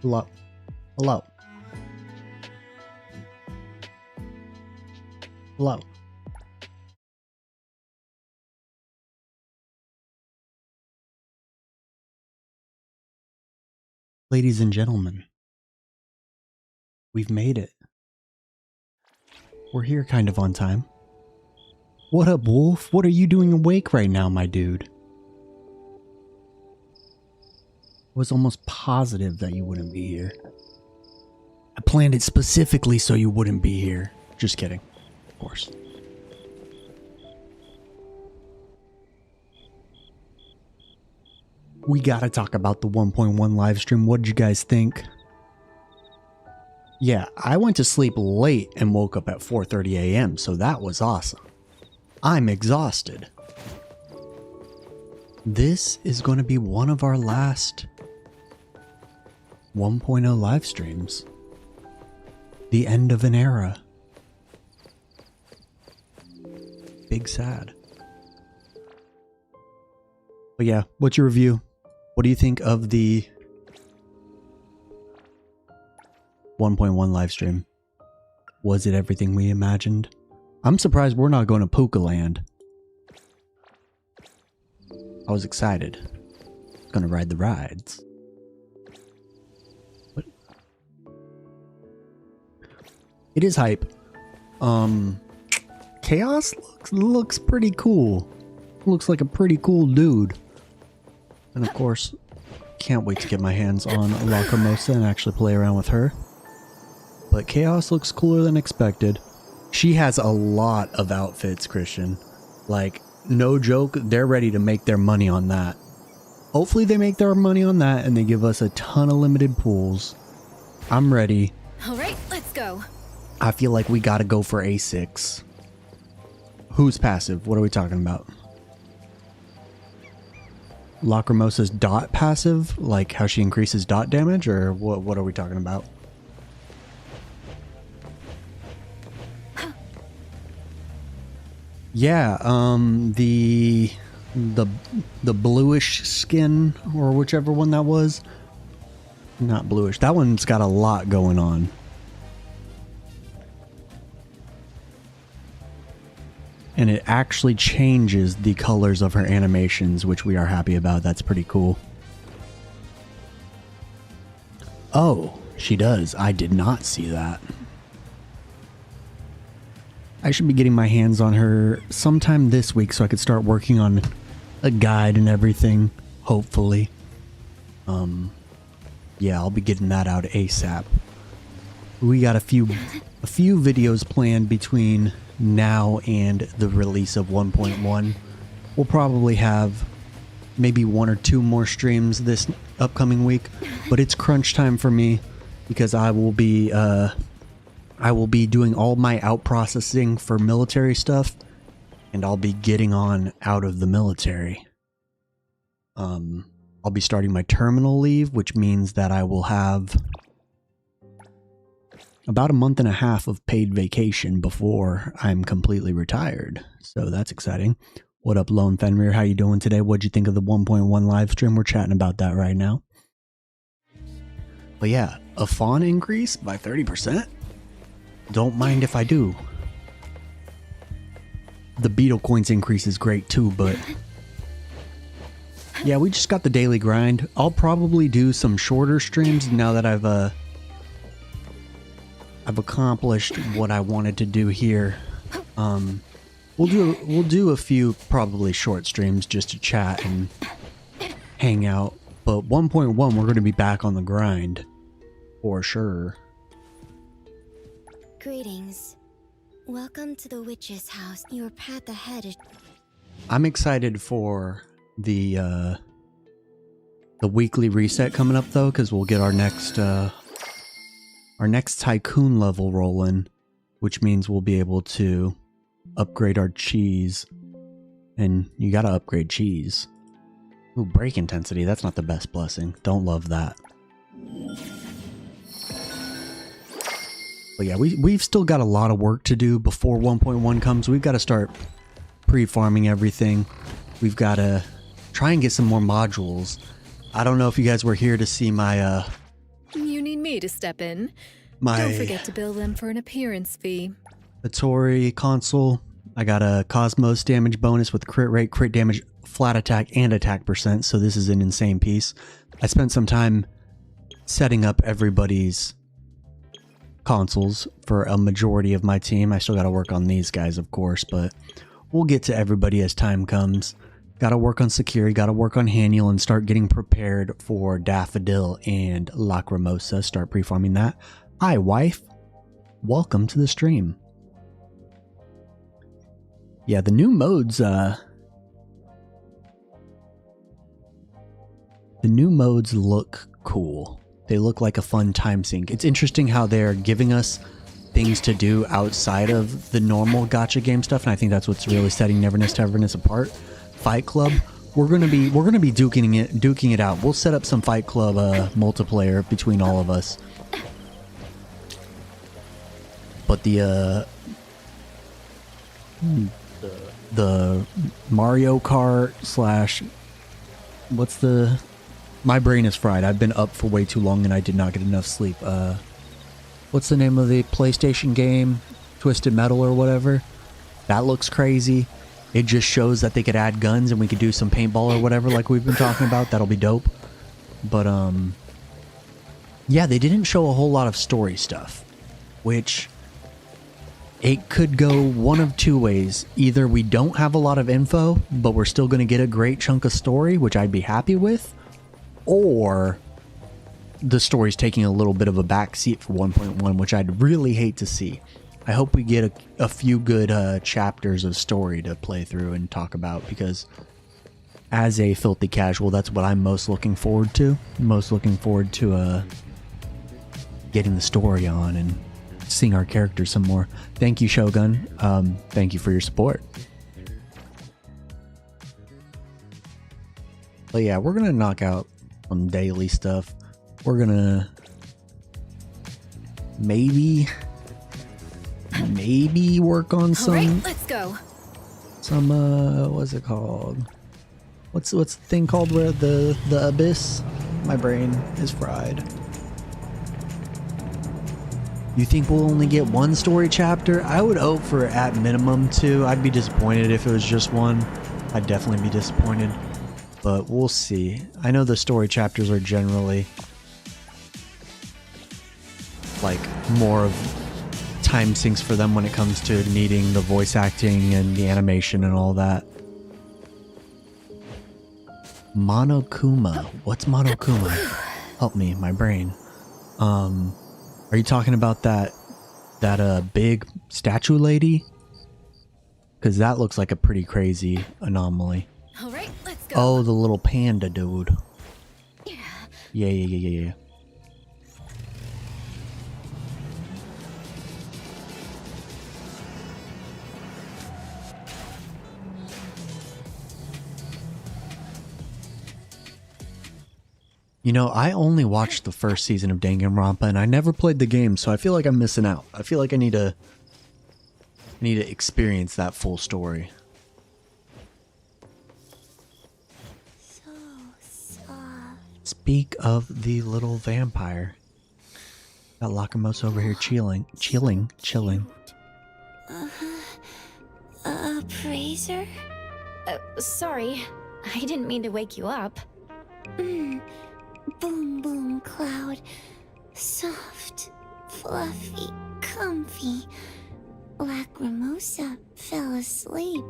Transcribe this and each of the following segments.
Hello. Hello. Hello. Ladies and gentlemen, we've made it. We're here kind of on time. What up, Wolf? What are you doing awake right now, my dude? I was almost positive that you wouldn't be here. I planned it specifically so you wouldn't be here. Just kidding, of course. We gotta talk about the 1.1 live stream. What did you guys think? Yeah, I went to sleep late and woke up at 4:30 a.m., so that was awesome. I'm exhausted. This is going to be one of our last 1.0 live streams. The end of an era. Big sad. But yeah, what's your review? What do you think of the 1.1 live stream? Was it everything we imagined? I'm surprised we're not going to Puka Land. I was excited. Gonna ride the rides. But it is hype. Chaos looks pretty cool. Looks like a pretty cool dude. And of course, can't wait to get my hands on La Cremosa and actually play around with her. But Chaos looks cooler than expected. She has a lot of outfits, Christian. Like, no joke, they're ready to make their money on that. Hopefully they make their money on that and they give us a ton of limited pools. I'm ready. Alright, let's go. I feel like we gotta go for A6. Who's passive? What are we talking about? La Cremosa's dot passive? Like how she increases dot damage? Or what are we talking about? Yeah, the bluish skin, or whichever one that was. Not bluish. That one's got a lot going on. And it actually changes the colors of her animations, which we are happy about. That's pretty cool. Oh, she does. I did not see that. I should be getting my hands on her sometime this week so I could start working on a guide and everything, hopefully. Yeah, I'll be getting that out ASAP. We got a few videos planned between now and the release of 1.1. We'll probably have maybe 1 or 2 more streams this upcoming week, but it's crunch time for me because I will be doing all my out processing for military stuff, and I'll be getting on out of the military. I'll be starting my terminal leave, which means that I will have about a month and a half of paid vacation before I'm completely retired. So that's exciting. What up, Lone Fenrir? How you doing today? What'd you think of the 1.1 live stream? We're chatting about that right now. But yeah, a fawn increase by 30%? Don't mind if I do. The beetle coins increase is great too, but yeah, we just got the daily grind. I'll probably do some shorter streams now that I've accomplished what I wanted to do here. We'll do a few probably short streams just to chat and hang out. But 1.1, we're going to be back on the grind for sure. Greetings. Welcome to the witch's house. Your path ahead is... I'm excited for the weekly reset coming up though, because we'll get our next tycoon level rolling, which means we'll be able to upgrade our cheese. And you gotta upgrade cheese. Ooh, break intensity, that's not the best blessing. Don't love that. But yeah, we've still got a lot of work to do before 1.1 comes. We've got to start pre-farming everything. We've got to try and get some more modules. I don't know if you guys were here to see my you need me to step in? My Don't forget to bill them for an appearance fee. Atori console. I got a Cosmos damage bonus with crit rate, crit damage, flat attack, and attack percent. So this is an insane piece. I spent some time setting up everybody's consoles for a majority of my team. I still got to work on these guys, of course, but we'll get to everybody as time comes. Got to work on Sakiri, got to work on Haniel, and start getting prepared for Daffodil and Lacrimosa. Start pre-farming that. Hi, wife. Welcome to the stream. Yeah, the new modes, look cool. They look like a fun time sink. It's interesting how they're giving us things to do outside of the normal gacha game stuff, and I think that's what's really setting Neverness to Everness apart. Fight Club, we're gonna be duking it out. We'll set up some Fight Club multiplayer between all of us. But the Mario Kart slash my brain is fried. I've been up for way too long and I did not get enough sleep. What's the name of the PlayStation game? Twisted Metal or whatever? That looks crazy. It just shows that they could add guns and we could do some paintball or whatever like we've been talking about. That'll be dope. But yeah, they didn't show a whole lot of story stuff, which it could go one of two ways. Either we don't have a lot of info, but we're still going to get a great chunk of story, which I'd be happy with, or the story's taking a little bit of a backseat for 1.1, which I'd really hate to see. I hope we get a few good chapters of story to play through and talk about, because as a filthy casual, that's what I'm most looking forward to. Most looking forward to getting the story on and seeing our characters some more. Thank you, Shogun. Thank you for your support. But yeah, we're gonna knock out some daily stuff. We're gonna maybe work on some. All right, let's go. Some what's it called? What's the thing called where the abyss? My brain is fried. You think we'll only get one story chapter? I would hope for at minimum 2. I'd be disappointed if it was just 1. I'd definitely be disappointed. But we'll see. I know the story chapters are generally like more of time sinks for them when it comes to needing the voice acting and the animation and all that. Monokuma. What's Monokuma? Help me, my brain. Are you talking about that big statue lady? Because that looks like a pretty crazy anomaly. All right, let's go. Oh, the little panda dude. Yeah. You know, I only watched the first season of Danganronpa and I never played the game, so I feel like I'm missing out. I feel like I need to experience that full story. So soft. Speak of the little vampire. Got Lacrimosa over here chilling. Appraiser? Sorry. I didn't mean to wake you up. Boom boom cloud. Soft, fluffy, comfy. Lacrimosa fell asleep.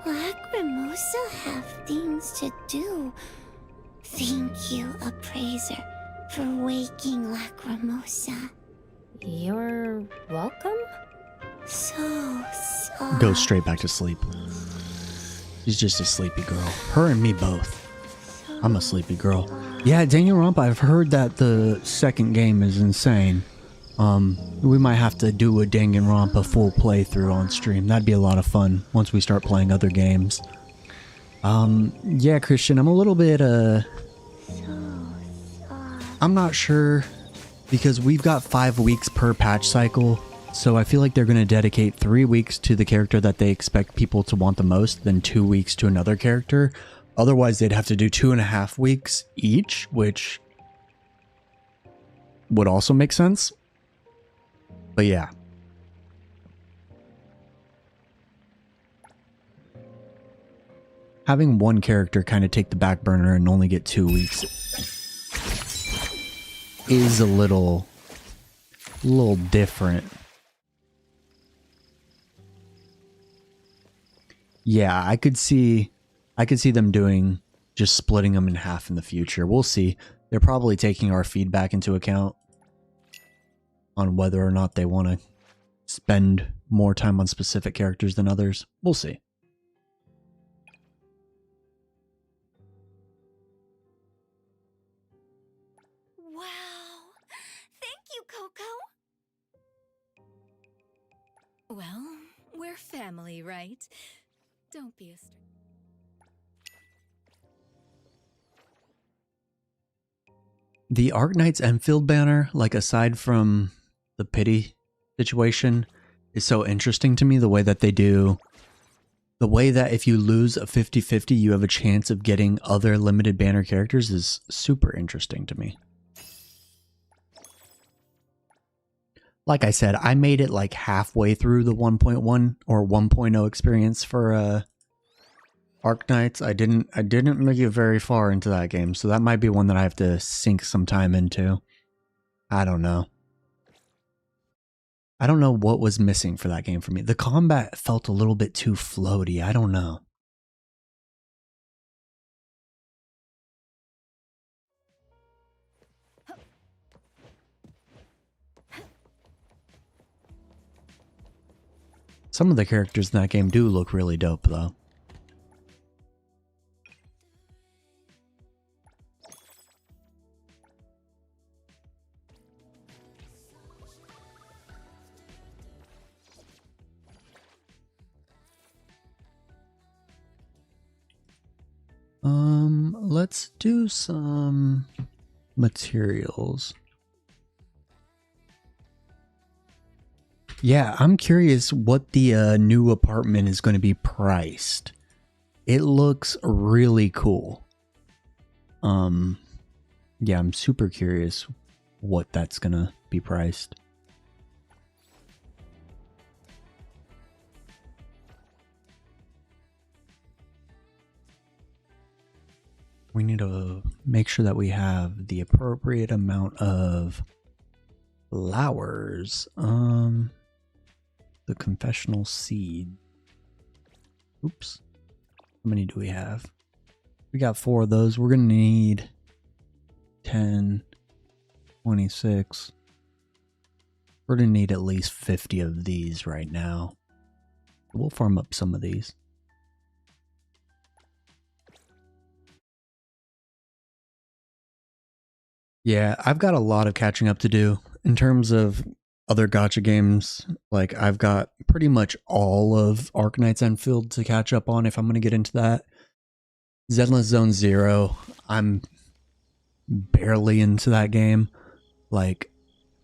Lacrimosa have things to do. Thank you, Appraiser, for waking Lacrimosa. You're welcome? So soft. Goes straight back to sleep. She's just a sleepy girl. Her and me both. I'm a sleepy girl. Yeah, Danganronpa, I've heard that the second game is insane. We might have to do a Danganronpa full playthrough on stream. That'd be a lot of fun once we start playing other games. Yeah, Christian, I'm a little bit, I'm not sure, because we've got 5 weeks per patch cycle, so I feel like they're going to dedicate 3 weeks to the character that they expect people to want the most, then 2 weeks to another character. Otherwise, they'd have to do 2.5 weeks each, which would also make sense. But yeah. Having one character kind of take the back burner and only get 2 weeks is a little different. Yeah, I could see them doing just splitting them in half in the future. We'll see. They're probably taking our feedback into account on whether or not they want to spend more time on specific characters than others. We'll see. Wow. Thank you, Coco. Well, we're family, right? Don't be a The Arknight's Enfield banner, like aside from the pity situation, is so interesting to me. The way that they do, the way that if you lose a 50-50, you have a chance of getting other limited banner characters is super interesting to me. Like I said, I made it like halfway through the 1.1 or 1.0 experience for Arknights. I didn't make it very far into that game, so that might be one that I have to sink some time into. I don't know. I don't know what was missing for that game for me. The combat felt a little bit too floaty. I don't know. Some of the characters in that game do look really dope, though. Let's do some materials. Yeah, I'm curious what the new apartment is going to be priced. It looks really cool. Yeah, I'm super curious what that's going to be priced. We need to make sure that we have the appropriate amount of flowers. The confessional seed. Oops. How many do we have? We got 4 of those. We're going to need 10, 26. We're going to need at least 50 of these right now. We'll farm up some of these. Yeah, I've got a lot of catching up to do in terms of other gacha games. Like, I've got pretty much all of Arknight's Enfield to catch up on if I'm going to get into that. Zenless Zone Zero, I'm barely into that game. Like,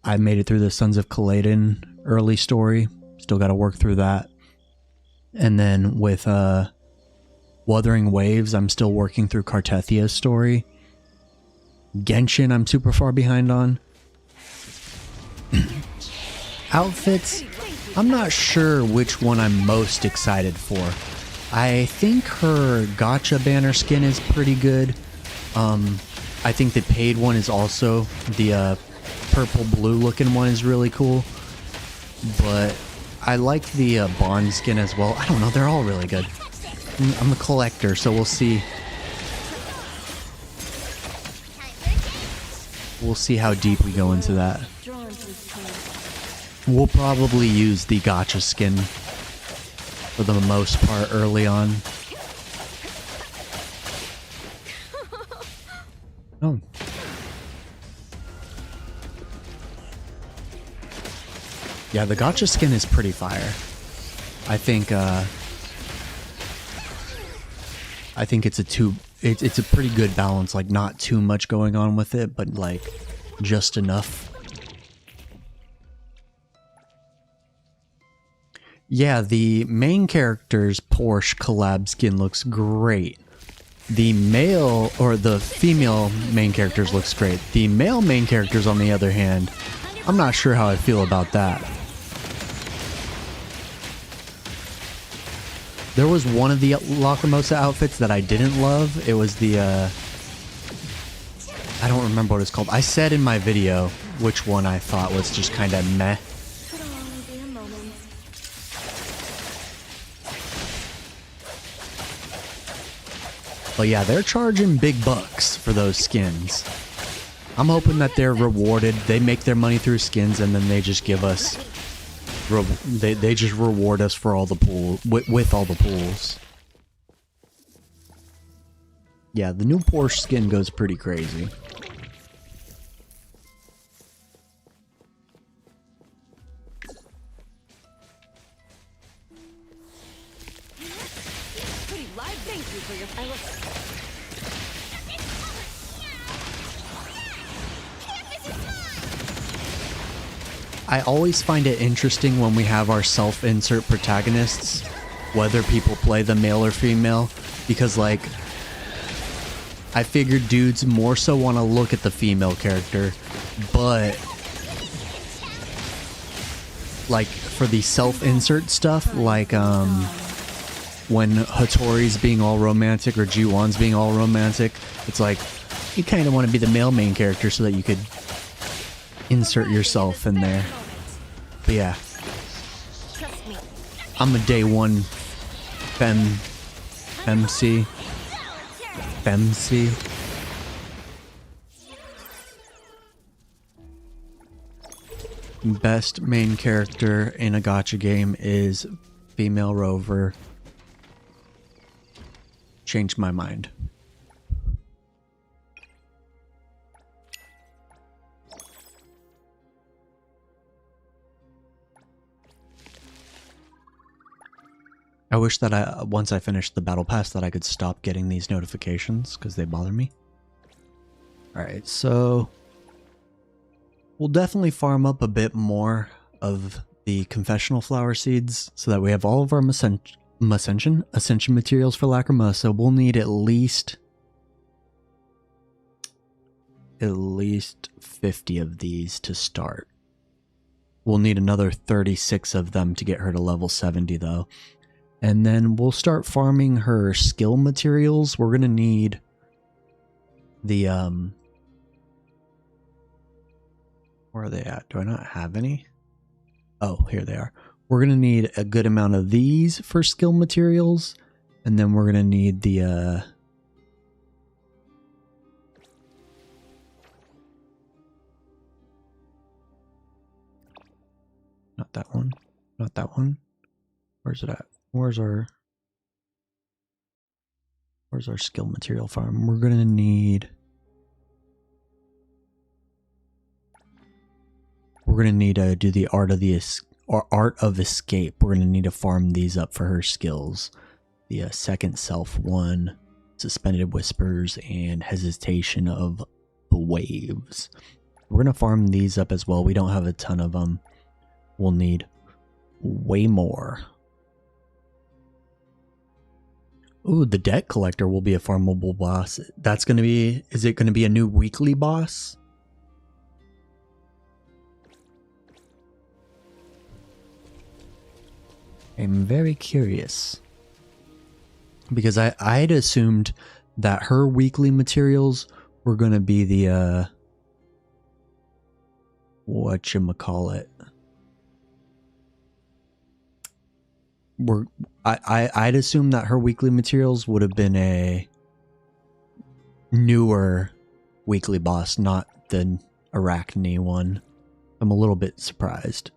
I made it through the Sons of Kaladin early story. Still got to work through that. And then with Wuthering Waves, I'm still working through Cartethia's story. Genshin, I'm super far behind on. Outfits, I'm not sure which one I'm most excited for. I think her gacha banner skin is pretty good. I think the paid one is also, the purple blue looking one is really cool. But I like the Bond skin as well. I don't know, they're all really good. I'm a collector, so we'll see. We'll see how deep we go into that. We'll probably use the gacha skin for the most part early on. Oh. Yeah, the gacha skin is pretty fire. I think it's a pretty good balance, like not too much going on with it, but like just enough. Yeah, the main character's Porsche collab skin looks great. The male or the female main characters looks great. The male main characters, on the other hand, I'm not sure how I feel about that. There was one of the Lacrimosa outfits that I didn't love. It was the, I don't remember what it's called. I said in my video which one I thought was just kind of meh. But yeah, they're charging big bucks for those skins. I'm hoping that they're rewarded. They make their money through skins and then they just give us... They just reward us for all the pool with all the pools. Yeah, the new Porsche skin goes pretty crazy. I always find it interesting when we have our self-insert protagonists, whether people play the male or female, because like, I figured dudes more so want to look at the female character, but like for the self-insert stuff, like when Hattori's being all romantic or G1's being all romantic, it's like you kind of want to be the male main character so that you could insert yourself in there. But yeah, I'm a day one femc. Best main character in a gacha game is female rover. Changed my mind. I wish that once I finished the battle pass that I could stop getting these notifications because they bother me. Alright, so we'll definitely farm up a bit more of the confessional flower seeds so that we have all of our ascension materials for Lacrimosa. We'll need at least 50 of these to start. We'll need another 36 of them to get her to level 70 though. And then we'll start farming her skill materials. We're going to need the, where are they at? Do I not have any? Oh, here they are. We're going to need a good amount of these for skill materials. And then we're going to need the, not that one. Not that one. Where's it at? Where's our skill material farm? We're gonna need to do the art of escape. We're gonna need to farm these up for her skills. The second self one, suspended whispers, and hesitation of the waves. We're gonna farm these up as well. We don't have a ton of them. We'll need way more. Ooh, the debt collector will be a farmable boss. That's going to be... Is it going to be a new weekly boss? I'm very curious. Because I'd assumed that her weekly materials were going to be the... whatchamacallit. I'd assume that her weekly materials would have been a newer weekly boss, not the Arachne one. I'm a little bit surprised.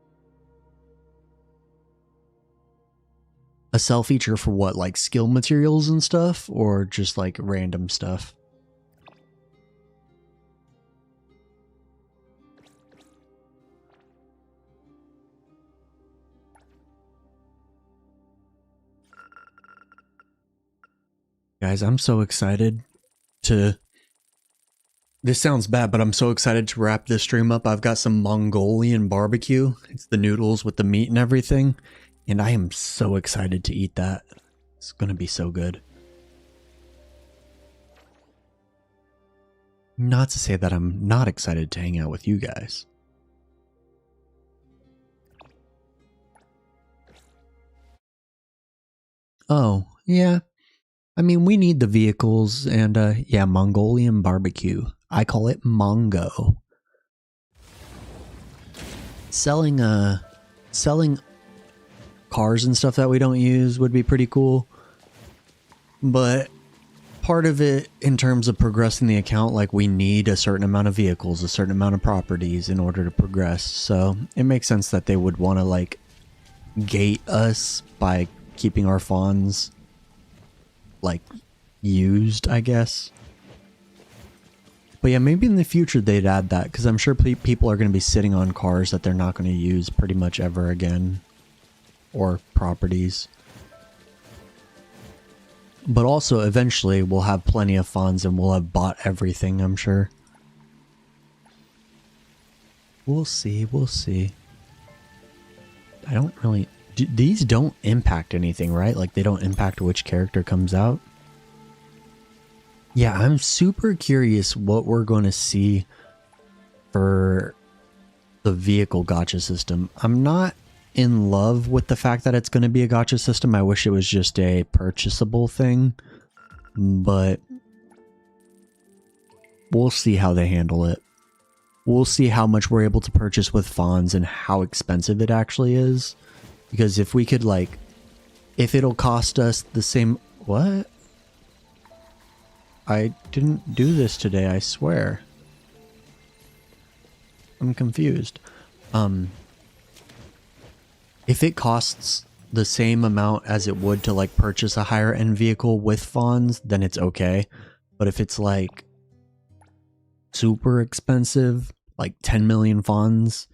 A sell feature for what, like skill materials and stuff, or just like random stuff? Guys, I'm so excited to... This sounds bad, but I'm so excited to wrap this stream up. I've got some Mongolian barbecue. It's the noodles with the meat and everything. And I am so excited to eat that. It's going to be so good. Not to say that I'm not excited to hang out with you guys. Oh, yeah. I mean, we need the vehicles and, yeah, Mongolian barbecue. I call it Mongo. Selling cars and stuff that we don't use would be pretty cool. But part of it, in terms of progressing the account, like, we need a certain amount of vehicles, a certain amount of properties in order to progress. So it makes sense that they would want to, like, gate us by keeping our fawns, like, used, I guess. But yeah, maybe in the future they'd add that, because I'm sure people are going to be sitting on cars that they're not going to use pretty much ever again, or properties. But also, eventually, we'll have plenty of funds and we'll have bought everything, I'm sure. We'll see, we'll see. I don't really... These don't impact anything, right? Like, they don't impact which character comes out. Yeah, I'm super curious what we're going to see for the vehicle gacha system. I'm not in love with the fact that it's going to be a gacha system. I wish it was just a purchasable thing, but we'll see how they handle it. We'll see how much we're able to purchase with fawns and how expensive it actually is. Because if we could, like, if it'll cost us the same... What? I didn't do this today, I swear. I'm confused. If it costs the same amount as it would to, like, purchase a higher end vehicle with fawns, then it's okay. But if it's, like, super expensive, like 10 million fawns,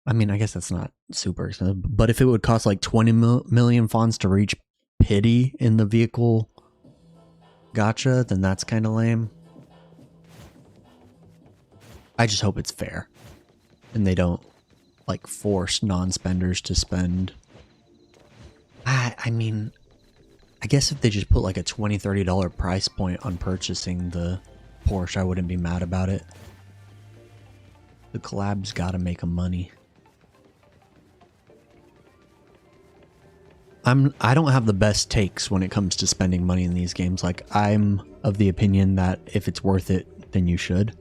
I mean, I guess that's not super expensive, but if it would cost like 20 million fawns to reach pity in the vehicle gacha, then that's kind of lame. I just hope it's fair and they don't, like, force non-spenders to spend. I mean, I guess if they just put like a $20, $30 price point on purchasing the Porsche, I wouldn't be mad about it. The collab's gotta make them money. I don't have the best takes when it comes to spending money in these games. Like, I'm of the opinion that if it's worth it, then you should.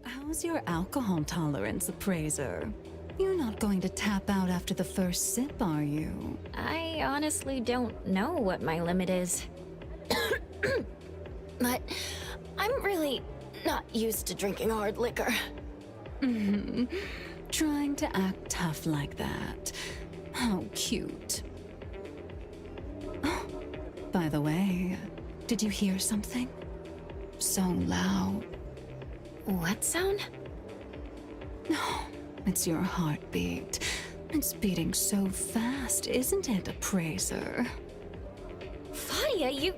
How's your alcohol tolerance, appraiser? You're not going to tap out after the first sip, are you? I honestly don't know what my limit is. But I'm really not used to drinking hard liquor. Trying to act tough like that. How cute. By the way, did you hear something? So loud. What sound? No, it's your heartbeat. It's beating so fast, isn't it, appraiser? Fadia,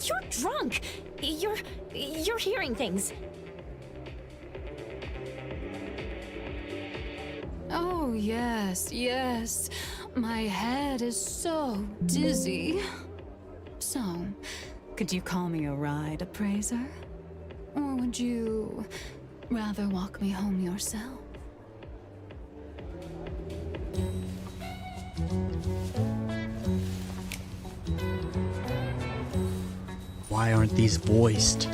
you're drunk. You're hearing things. Oh, yes, yes. My head is so dizzy. So, could you call me a ride, appraiser? Or would you rather walk me home yourself? Why aren't these voiced?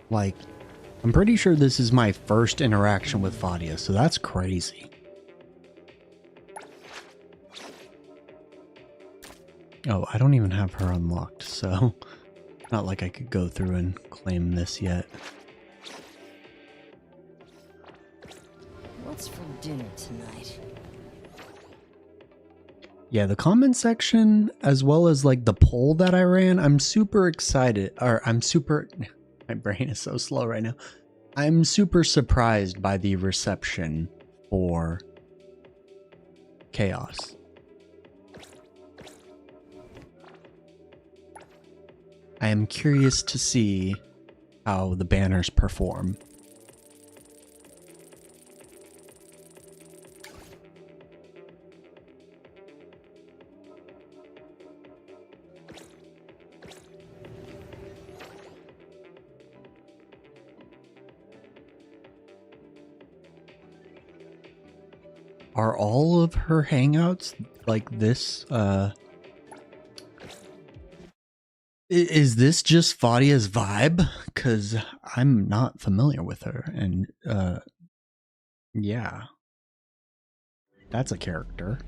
Like, I'm pretty sure this is my first interaction with Fadia, so that's crazy. Oh, I don't even have her unlocked, so not like I could go through and claim this yet. What's for dinner tonight? Yeah, the comment section, as well as like the poll that I ran, I'm super excited, or my brain is so slow right now. I'm super surprised by the reception for Chaos. I am curious to see how the banners perform. Are all of her hangouts like this? Is this just Fadia's vibe? Because I'm not familiar with her. And, yeah. That's a character.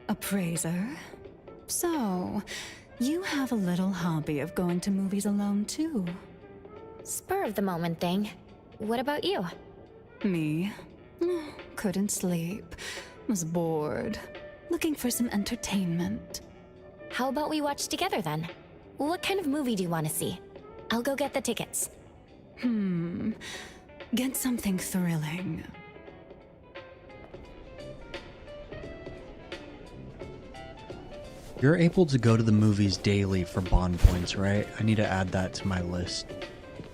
Appraiser? So, you have a little hobby of going to movies alone too? Spur of the moment thing. What about you? Me? Couldn't sleep. Was bored. Looking for some entertainment. How about we watch together then? What kind of movie do you want to see? I'll go get the tickets. Get something thrilling. You're able to go to the movies daily for bond points, right? I need to add that to my list.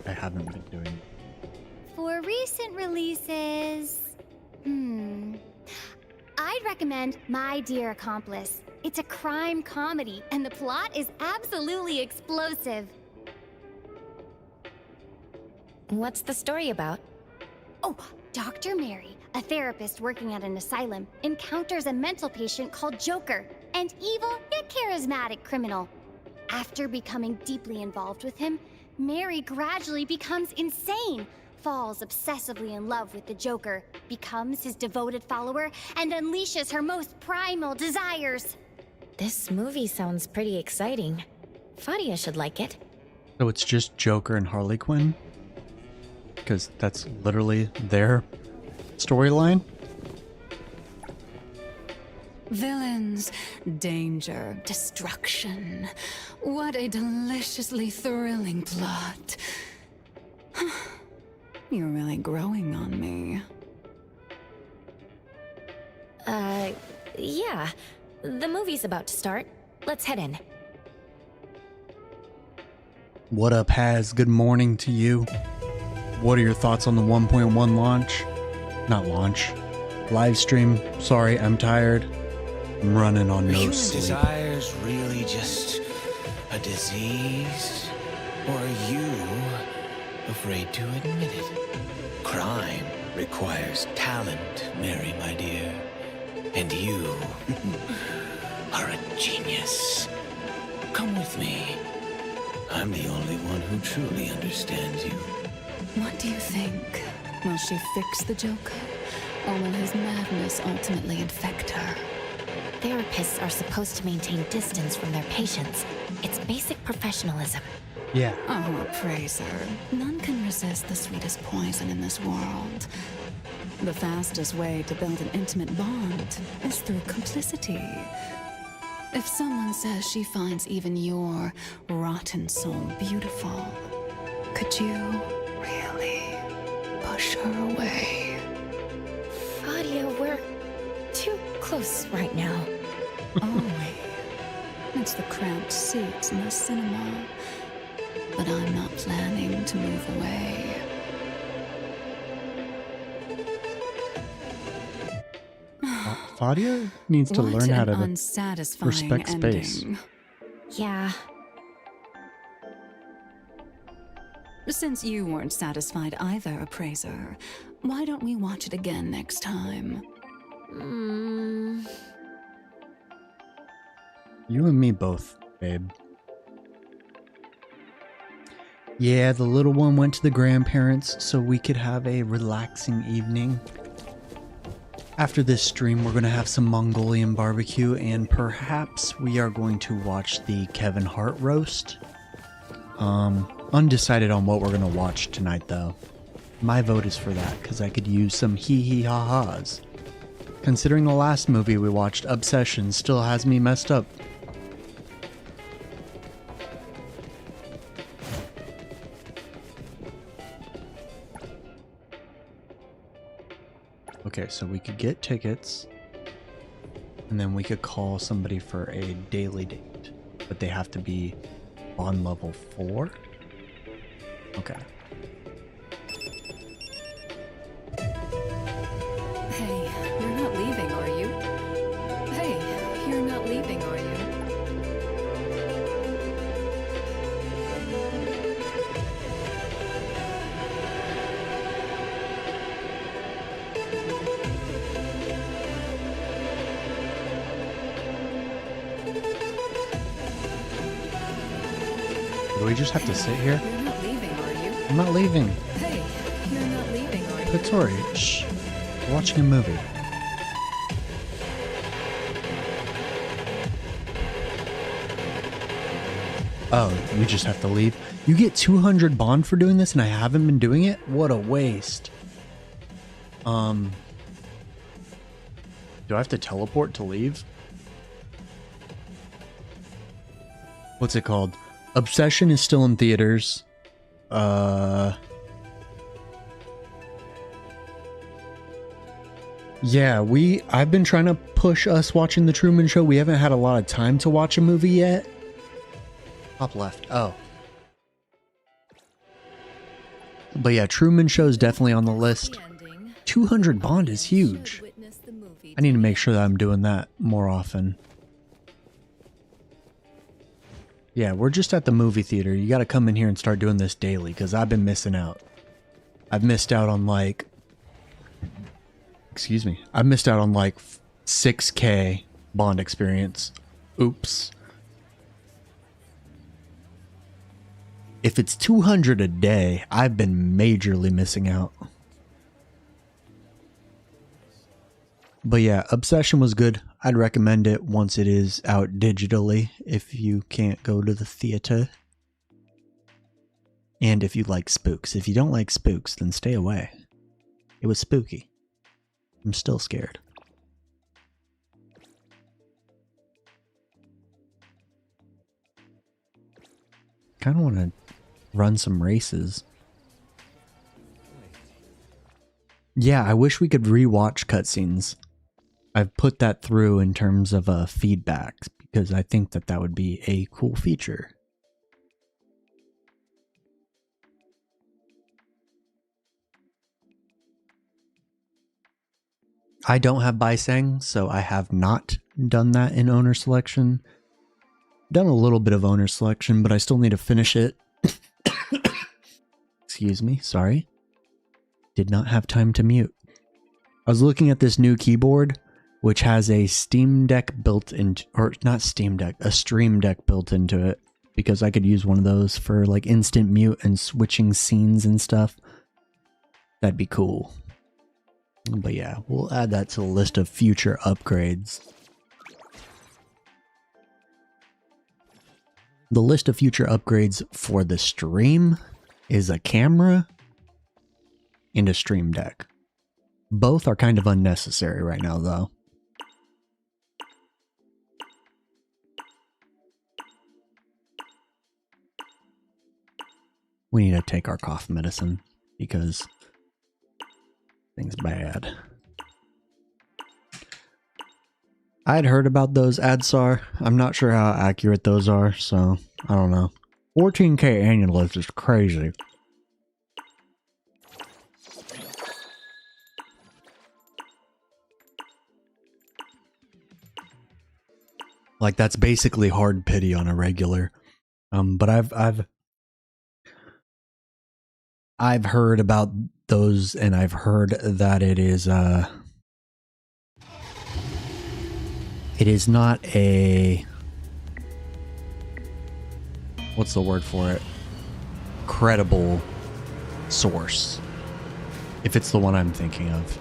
I haven't been doing. For recent releases, I'd recommend My Dear Accomplice. It's a crime comedy, and the plot is absolutely explosive. What's the story about? Oh, Dr. Mary, a therapist working at an asylum, encounters a mental patient called Joker, an evil yet charismatic criminal. After becoming deeply involved with him, Mary gradually becomes insane, falls obsessively in love with the Joker, becomes his devoted follower, and unleashes her most primal desires. This movie sounds pretty exciting. Fadia should like it. So it's just Joker and Harley Quinn? Because that's literally their storyline? Villains, danger, destruction. What a deliciously thrilling plot. You're really growing on me. Yeah. The movie's about to start. Let's head in. What up, Haz? Good morning to you. What are your thoughts on the 1.1 launch? Not launch. Live stream. Sorry, I'm tired. I'm running on no Human sleep. desire's really just a disease? Or are you afraid to admit it? Crime requires talent, Mary, my dear. And you are a genius. Come with me. I'm the only one who truly understands you. What do you think? Will she fix the Joker? Or will his madness ultimately infect her? Therapists are supposed to maintain distance from their patients. It's basic professionalism. Yeah. Oh, Appraiser. None can resist the sweetest poison in this world. The fastest way to build an intimate bond is through complicity. If someone says she finds even your rotten soul beautiful, could you really push her away? Fadia, we're too close right now. Oh, it's the cramped seats in the cinema. But I'm not planning to move away. Fadia needs to learn how to unsatisfying respect space. ending. Yeah. Since you weren't satisfied either, Appraiser, why don't we watch it again next time? You and me both, babe. Yeah, the little one went to the grandparents so we could have a relaxing evening. After this stream, we're going to have some Mongolian barbecue, and perhaps we are going to watch the Kevin Hart roast. Undecided on what we're going to watch tonight, though. My vote is for that, because I could use some hee-hee-ha-has. Considering the last movie we watched, Obsession, still has me messed up. Okay, so we could get tickets, and then we could call somebody for a daily date, but they have to be on level 4. Okay. Hey, you're not leaving, are you? Hey, you're not leaving, are you? Do we just have to sit here? You're not leaving, are you? I'm not leaving. Hey, you're not leaving, are you? Victoria, shh. We're watching a movie. Oh, we just have to leave. You get 200 bond for doing this and I haven't been doing it? What a waste. Do I have to teleport to leave? What's it called? Obsession is still in theaters. Yeah, I've been trying to push us watching The Truman Show. We haven't had a lot of time to watch a movie yet. Top left. Oh. But yeah, Truman Show is definitely on the list. 200 bond is huge. I need to make sure that I'm doing that more often. Yeah, we're just at the movie theater. You got to come in here and start doing this daily because I've been missing out. I've missed out on like... Excuse me. I've missed out on like 6K bond experience. Oops. If it's 200 a day, I've been majorly missing out. But yeah, Obsession was good. I'd recommend it once it is out digitally if you can't go to the theater. And if you like spooks. If you don't like spooks, then stay away. It was spooky. I'm still scared. Kind of want to run some races. Yeah, I wish we could rewatch cutscenes. I've put that through in terms of feedback because I think that that would be a cool feature. I don't have Bisang, so I have not done that in owner selection. Done a little bit of owner selection, but I still need to finish it. Excuse me, sorry. Did not have time to mute. I was looking at this new keyboard, which has a Steam Deck built into, or not Steam Deck, a Stream Deck built into it, because I could use one of those for like instant mute and switching scenes and stuff. That'd be cool. But yeah, we'll add that to the list of future upgrades. The list of future upgrades for the stream is a camera and a Stream Deck. Both are kind of unnecessary right now, though. We need to take our cough medicine because things bad. I'd heard about those ADSAR. I'm not sure how accurate those are, so I don't know. 14K annual list is crazy. Like that's basically hard pity on a regular. But I've heard about those, and I've heard that it is not a, what's the word for it? Credible source. If it's the one I'm thinking of.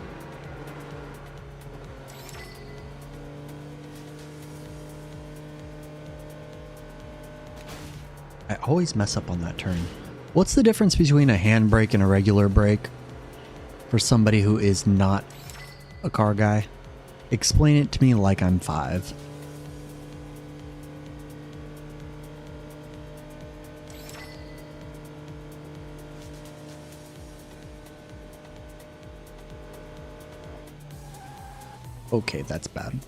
I always mess up on that turn. What's the difference between a handbrake and a regular brake for somebody who is not a car guy? Explain it to me like I'm 5. Okay, that's bad.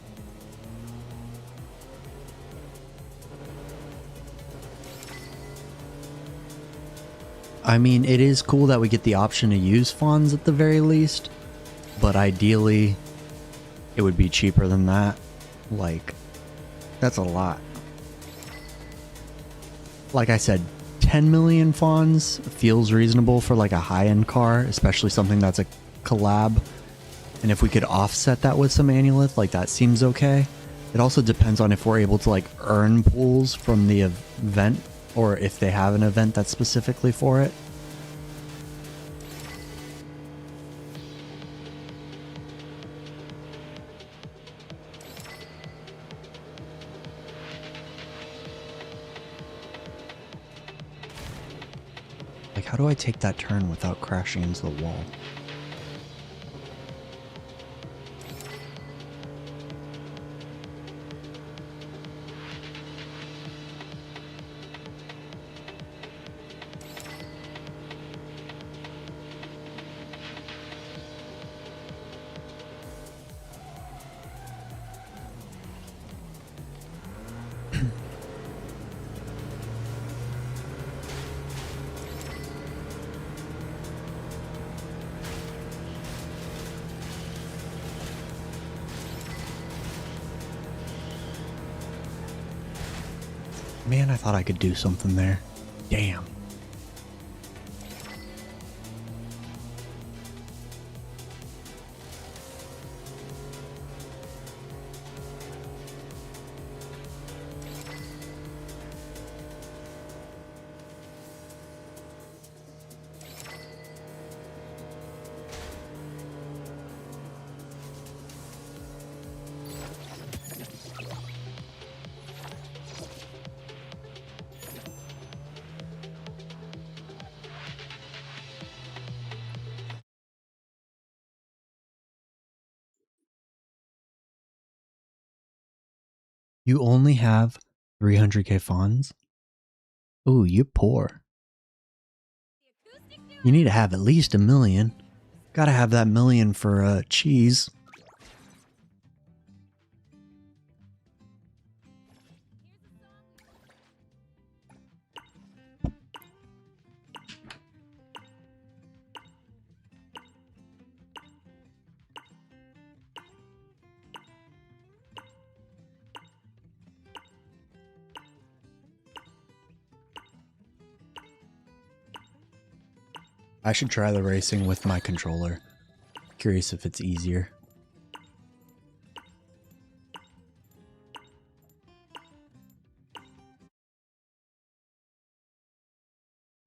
I mean, it is cool that we get the option to use fawns at the very least, but ideally, it would be cheaper than that. Like, that's a lot. Like I said, 10 million fawns feels reasonable for like a high-end car, especially something that's a collab. And if we could offset that with some annulith, like that seems okay. It also depends on if we're able to like earn pools from the event, or if they have an event that's specifically for it. Like, how do I take that turn without crashing into the wall? Man, I thought I could do something there. Damn. You only have 300k fawns? Ooh, you're poor. You need to have at least 1 million. Gotta have that million for cheese. I should try the racing with my controller. Curious if it's easier.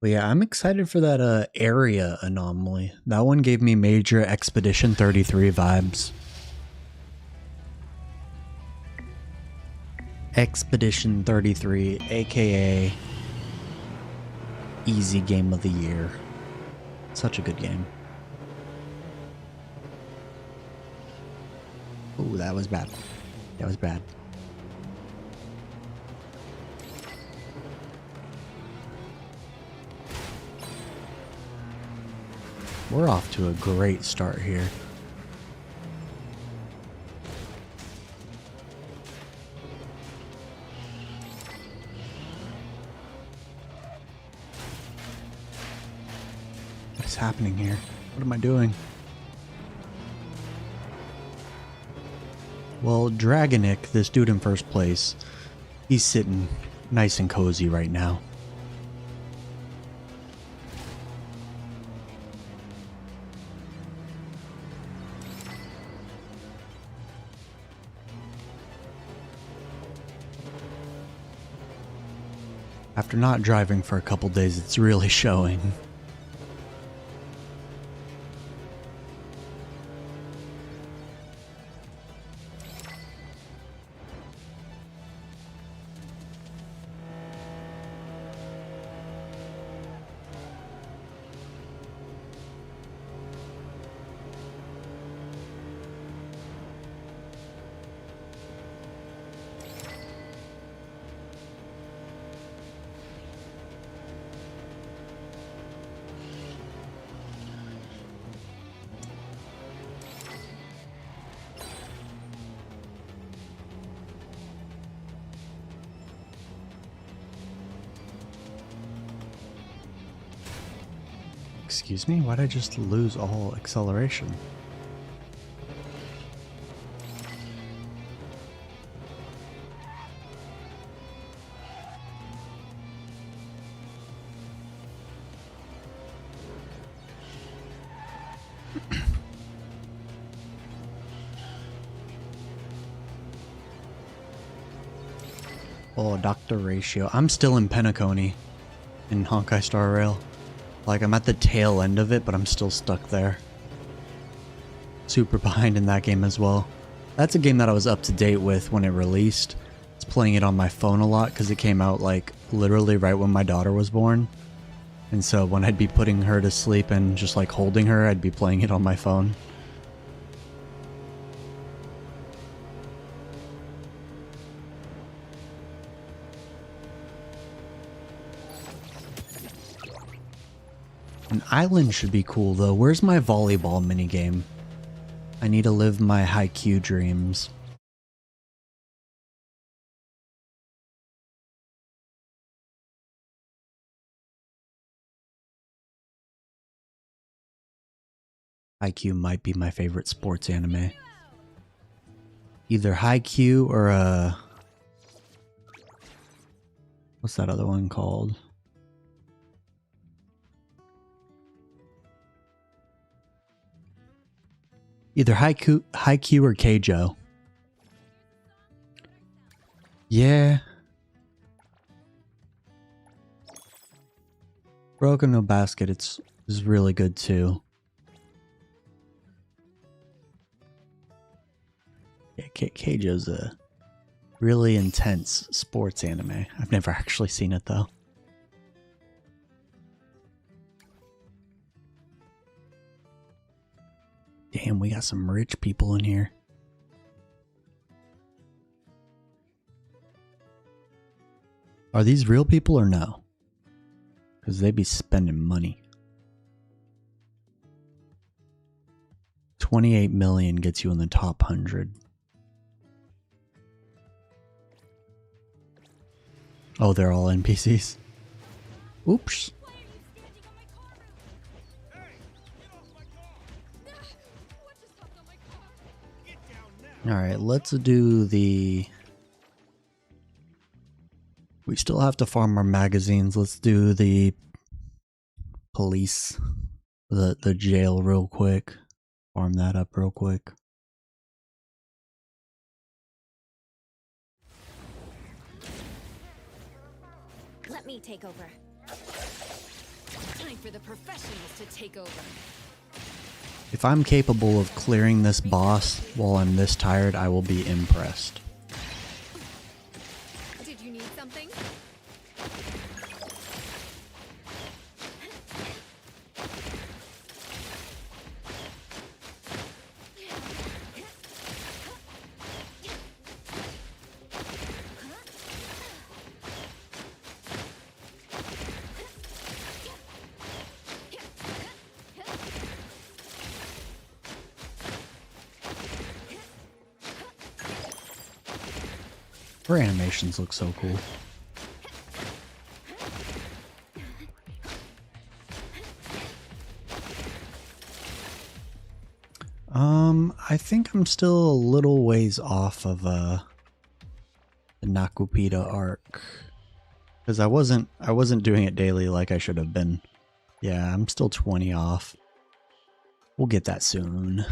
But yeah, I'm excited for that area anomaly. That one gave me major Expedition 33 vibes. Expedition 33, aka easy game of the year. Such a good game. Ooh, that was bad. That was bad. We're off to a great start here. What is happening here? What am I doing? Well, Dragonic, this dude in first place, he's sitting nice and cozy right now. After not driving for a couple days, it's really showing. Excuse me? Why'd I just lose all acceleration? Oh, Dr. Ratio. I'm still in Penacony in Honkai Star Rail. Like, I'm at the tail end of it, but I'm still stuck there. Super behind in that game as well. That's a game that I was up to date with when it released. I was playing it on my phone a lot because it came out, like, literally right when my daughter was born. And so when I'd be putting her to sleep and just, like, holding her, I'd be playing it on my phone. An island should be cool though. Where's my volleyball minigame? I need to live my haiku dreams. Haiku might be my favorite sports anime. Either Haiku or what's that other one called? Either Haiku or Keijo. Yeah. Broken No Basket, is really good too. Yeah, Keijo's a really intense sports anime. I've never actually seen it though. Damn, we got some rich people in here. Are these real people or no? Because they be spending money. 28 million gets you in the top 100. Oh, they're all NPCs. Oops. Alright, let's do the... We still have to farm our magazines. Let's do the police, the jail real quick. Farm that up real quick. Let me take over. Time for the professionals to take over. If I'm capable of clearing this boss while I'm this tired, I will be impressed. Did you need something? Her animations look so cool. I think I'm still a little ways off of the Nakupita arc. Because I wasn't doing it daily like I should have been. Yeah, I'm still 20 off. We'll get that soon.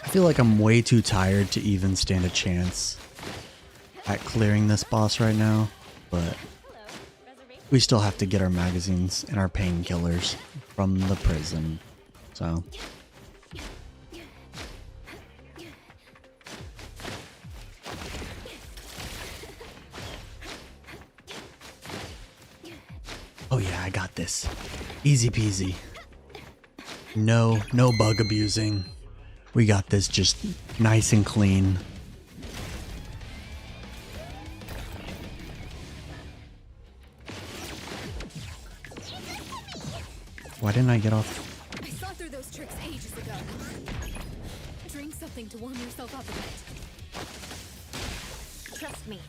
I feel like I'm way too tired to even stand a chance at clearing this boss right now, but we still have to get our magazines and our painkillers from the prison, so. Oh yeah, I got this. Easy peasy. No bug abusing. We got this just nice and clean. Why didn't I get off? I saw through those tricks ages ago. Drink something to warm yourself up a bit. Trust me.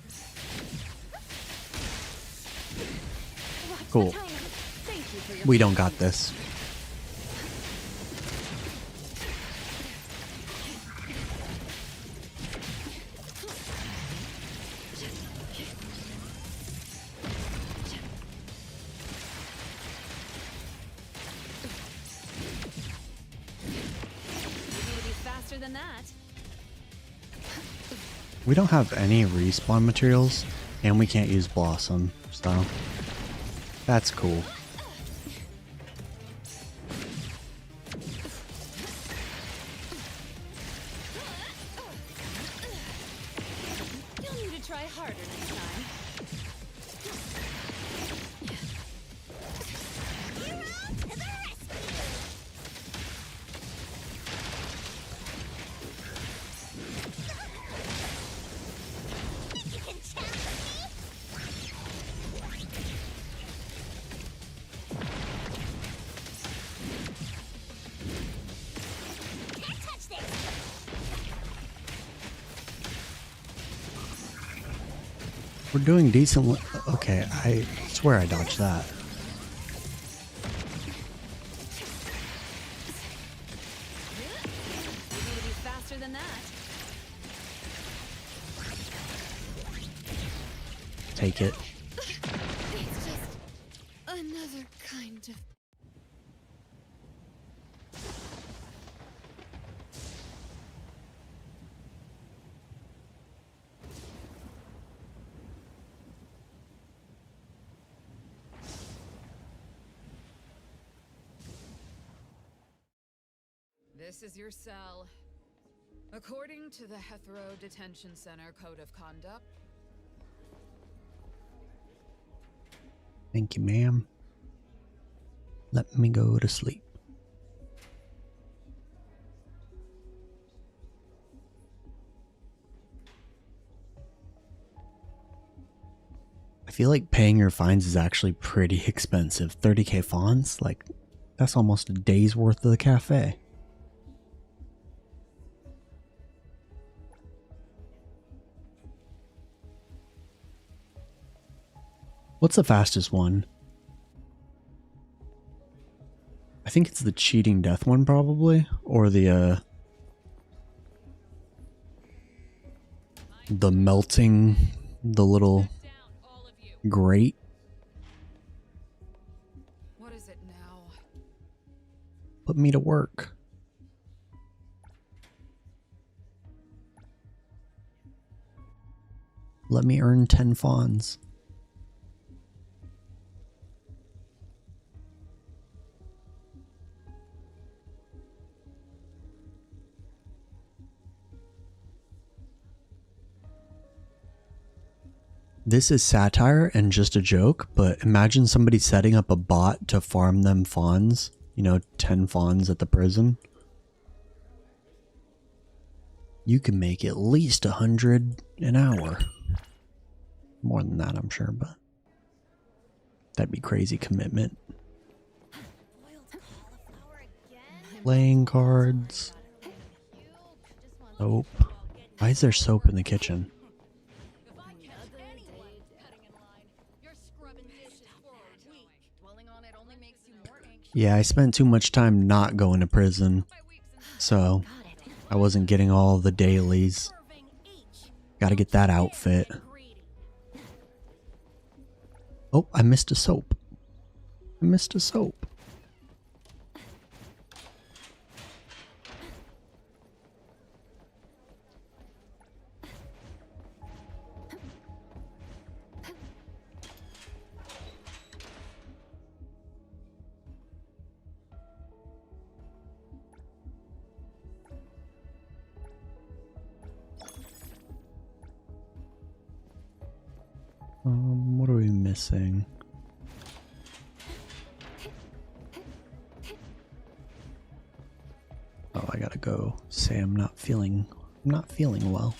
Watch Cool. the timing. Thank you for your We don't got this. faster than that. We don't have any respawn materials, and we can't use Blossom, so that's cool. You'll need to try harder next time. We're doing decent. Okay, I swear I dodged that. You need to be faster than that. Take it. It's just another kind of. This is your cell. According to the Hetero Detention Center Code of Conduct, Thank you, ma'am. Let me go to sleep. I feel like paying your fines is actually pretty expensive. 30k fines? Like, that's almost a day's worth of the cafe. What's the fastest one? I think it's the cheating death one probably, or the melting, the little grate. what is it now? Put me to work. Let me earn 10 fawns. This is satire and just a joke, but imagine somebody setting up a bot to farm them fawns. You know, 10 fawns at the prison. You can make at least 100 an hour. More than that, I'm sure, but that'd be crazy commitment. Playing cards. Soap. Why is there soap in the kitchen? Yeah, I spent too much time not going to prison, so I wasn't getting all the dailies. Gotta get that outfit. Oh, I missed a soap. I missed a soap. What are we missing? Oh, I gotta go. Say I'm not feeling well.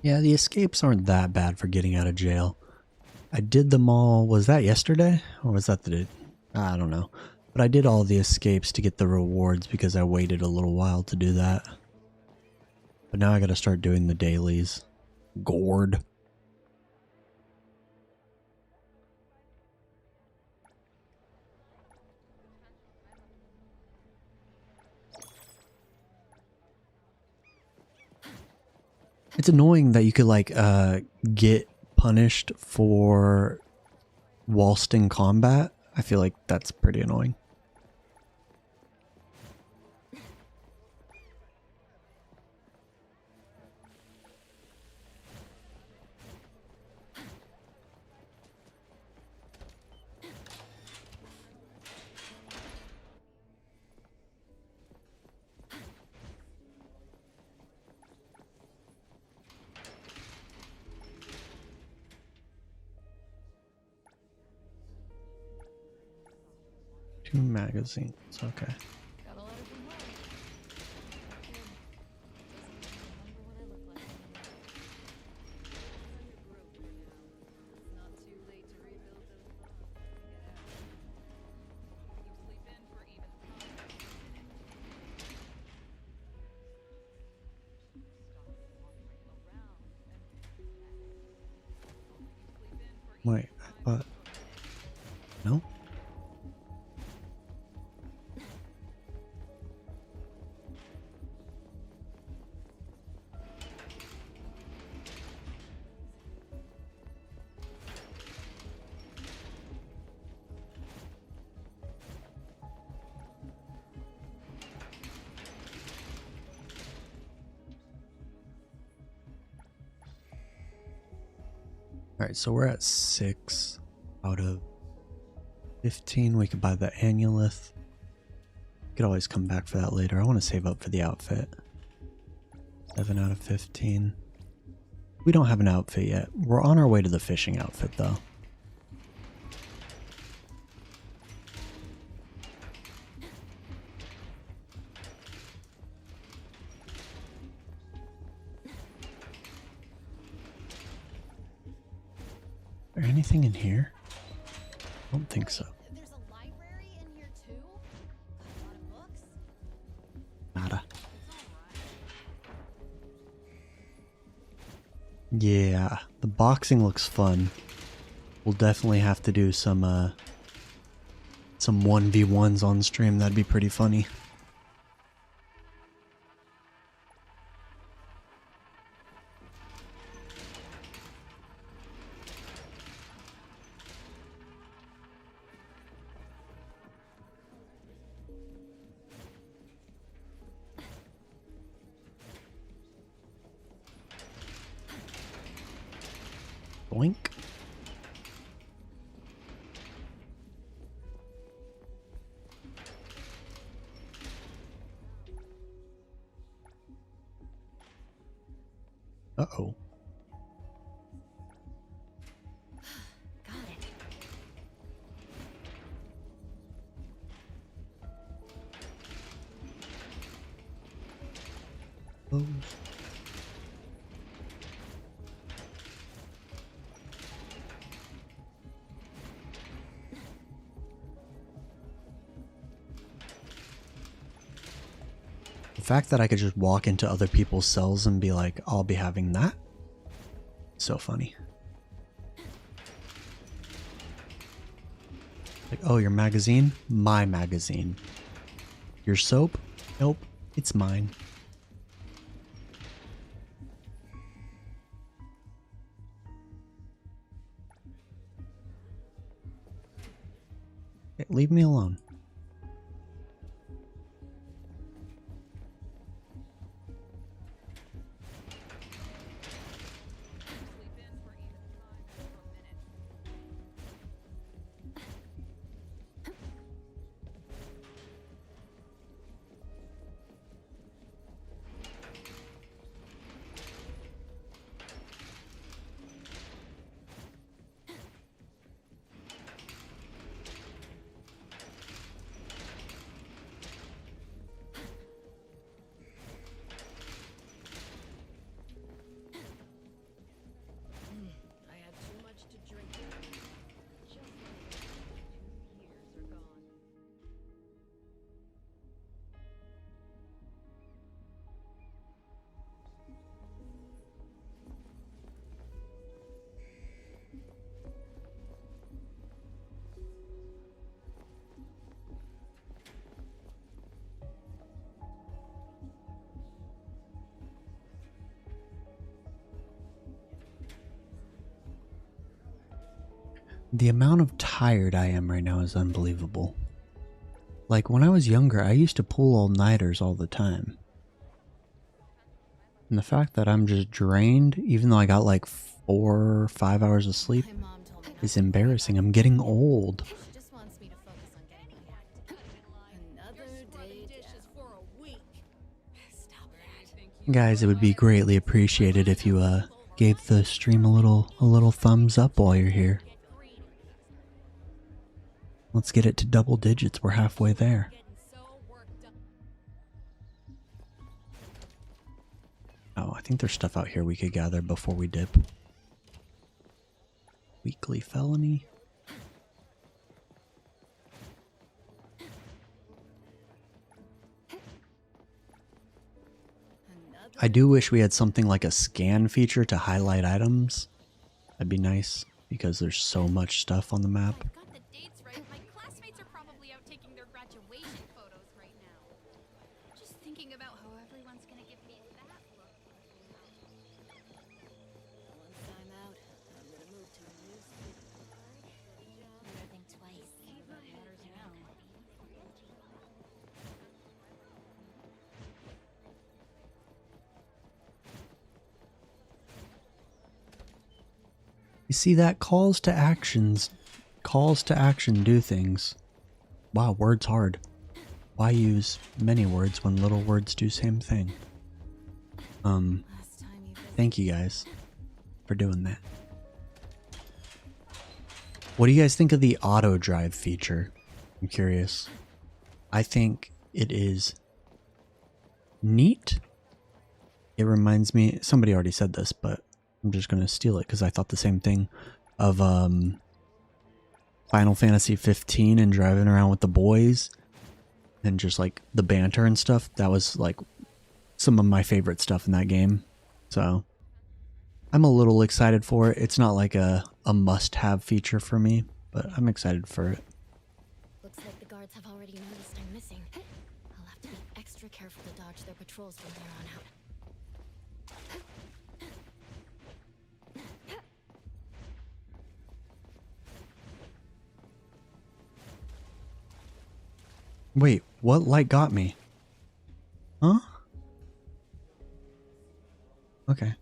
Yeah, the escapes aren't that bad for getting out of jail. I did them all, was that yesterday? Or was that the day? I don't know. But I did all the escapes to get the rewards because I waited a little while to do that. But now I gotta start doing the dailies. Gourd. It's annoying that you could like get punished for whilst in combat. I feel like that's pretty annoying. Two magazines, okay. Got a letter from home. Kid doesn't remember what I look like anymore. It's not too late to rebuild those bonds. Get out. You sleep in for even 5 minutes. Stop wandering around and connect. You sleep in for even Wait, I thought... No? Alright, so we're at 6 out of 15. We could buy the annulith. Could always come back for that later. I want to save up for the outfit. 7 out of 15. We don't have an outfit yet. We're on our way to the fishing outfit though. Is there anything in here? I don't think so. There's a library in here too? Got a lot of books? Nada. Yeah, the boxing looks fun. We'll definitely have to do some 1v1s on stream. That'd be pretty funny. Boink. Uh-oh. Got it. Oh. The fact that I could just walk into other people's cells and be like, I'll be having that. So funny. Like, oh, your magazine? My magazine. Your soap? Nope, it's mine. Hey, leave me alone. The amount of tired I am right now is unbelievable. Like, when I was younger, I used to pull all-nighters all the time. And the fact that I'm just drained, even though I got like 4 or 5 hours of sleep, is embarrassing. I'm getting old. Guys, it would be greatly appreciated if you gave the stream a little thumbs up while you're here. Let's get it to double digits. We're halfway there. Oh, I think there's stuff out here we could gather before we dip. Weekly felony. I do wish we had something like a scan feature to highlight items. That'd be nice because there's so much stuff on the map. Got the dates right. My classmates are probably out taking their graduation photos right now. Just thinking about how everyone's gonna give me that look. Once I'm out, I'm gonna move to a new city. Never think twice. What matters now? You see that? Calls to actions. Calls to action do things. Wow, words hard. Why use many words when little words do same thing? Thank you guys for doing that. What do you guys think of the auto drive feature? I'm curious. I think it is neat. It reminds me, somebody already said this, but I'm just going to steal it because I thought the same thing of Final Fantasy 15 and driving around with the boys and just like the banter and stuff. That was like some of my favorite stuff in that game. So I'm a little excited for it. It's not like a must-have feature for me, but I'm excited for it. Looks like the guards have already noticed I'm missing. I'll have to be extra careful to dodge their patrols from there on out. Wait, what light got me? Huh? Okay.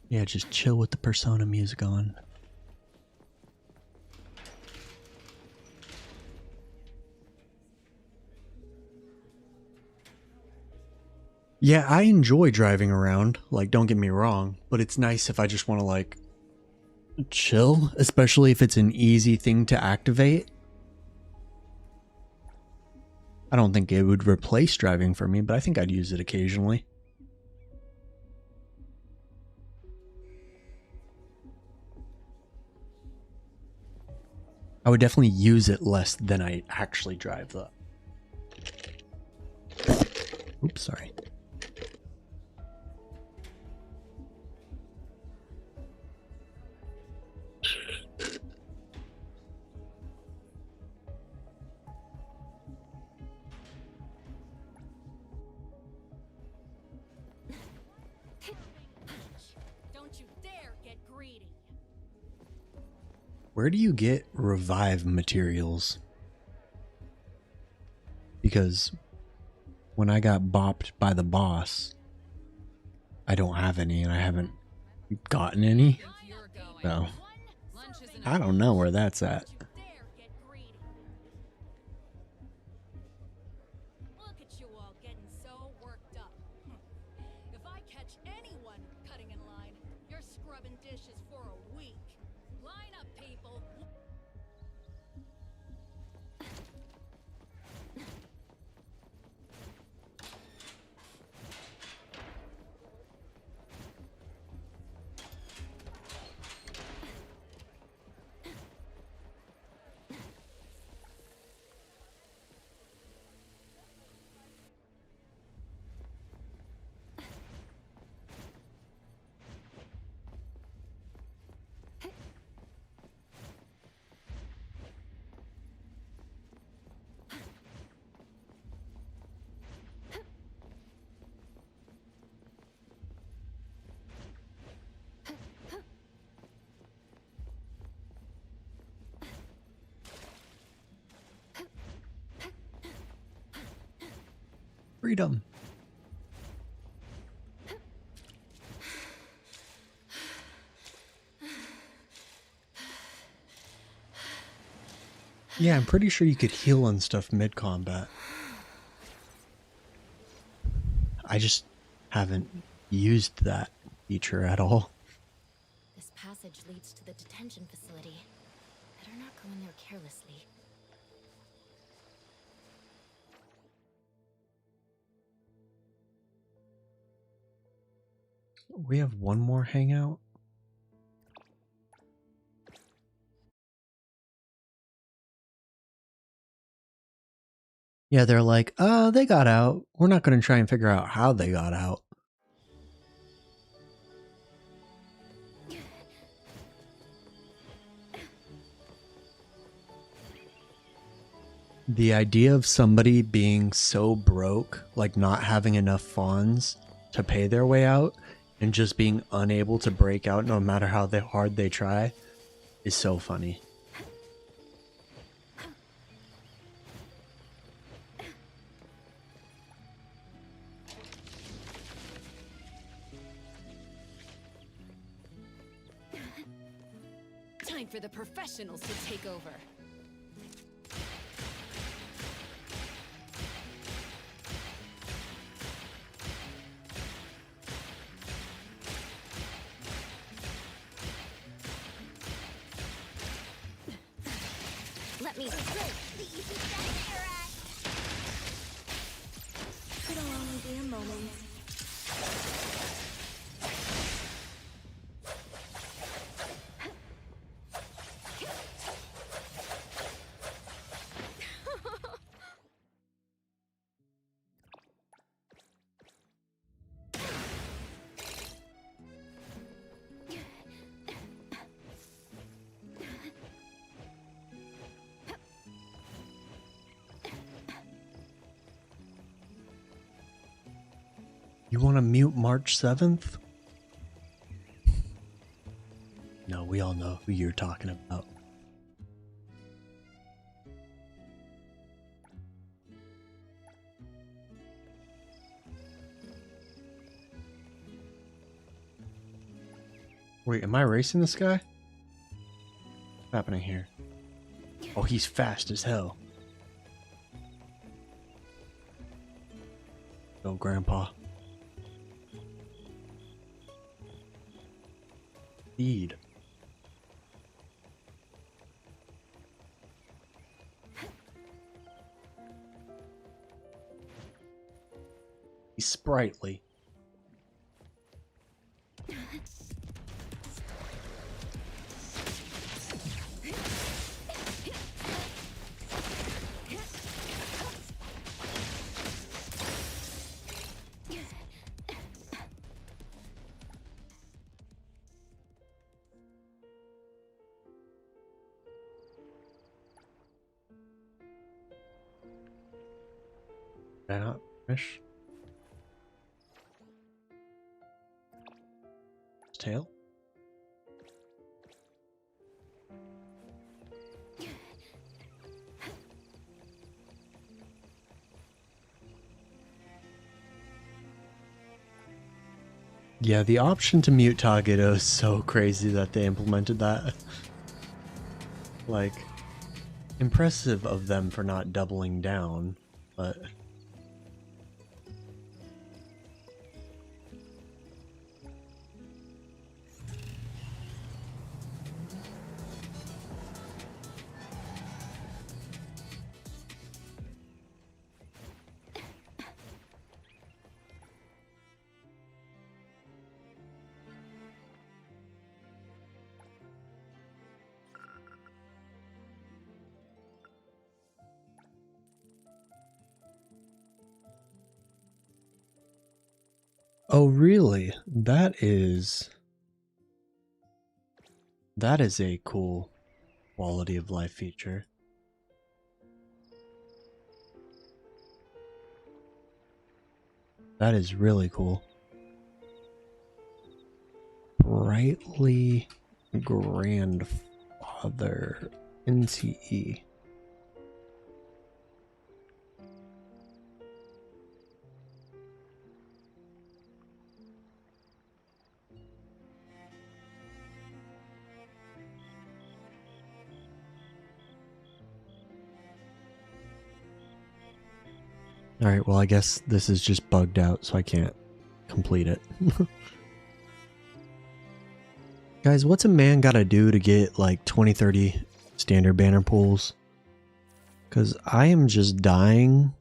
Yeah, just chill with the Persona music on. Yeah, I enjoy driving around, like, don't get me wrong, but it's nice if I just want to, like, chill, especially if it's an easy thing to activate. I don't think it would replace driving for me, but I think I'd use it occasionally. I would definitely use it less than I actually drive, though. Oops, sorry. Don't you dare get greedy. Where do you get revive materials? Because when I got bopped by the boss, I don't have any and I haven't gotten any. So I don't know where that's at. Dare get greedy. Look at you all getting so worked up. If I catch anyone cutting in line, you're scrubbing dishes for a week. Line up, people. Freedom. Yeah, I'm pretty sure you could heal and stuff mid-combat. I just haven't used that feature at all. This passage leads to the detention facility. Better not go in there carelessly. We have one more hangout. Yeah, they're like, they got out. We're not going to try and figure out how they got out. The idea of somebody being so broke, like not having enough funds to pay their way out, and just being unable to break out no matter how hard they try, is so funny. Time for the professionals to take over. Let me. It'll only be a moment. You want to mute March 7th? No, we all know who you're talking about. Wait, am I racing this guy? What's happening here? Oh, he's fast as hell. Go, Grandpa. Speed. He's sprightly. Did I not finish? Tail? Yeah, the option to mute Tageto is so crazy that they implemented that. Like, impressive of them for not doubling down, but... Oh, really? That is a cool quality of life feature. That is really cool. Brightly Grandfather NTE. Alright, well I guess this is just bugged out so I can't complete it. Guys, what's a man gotta do to get like 20-30 standard banner pulls? Because I am just dying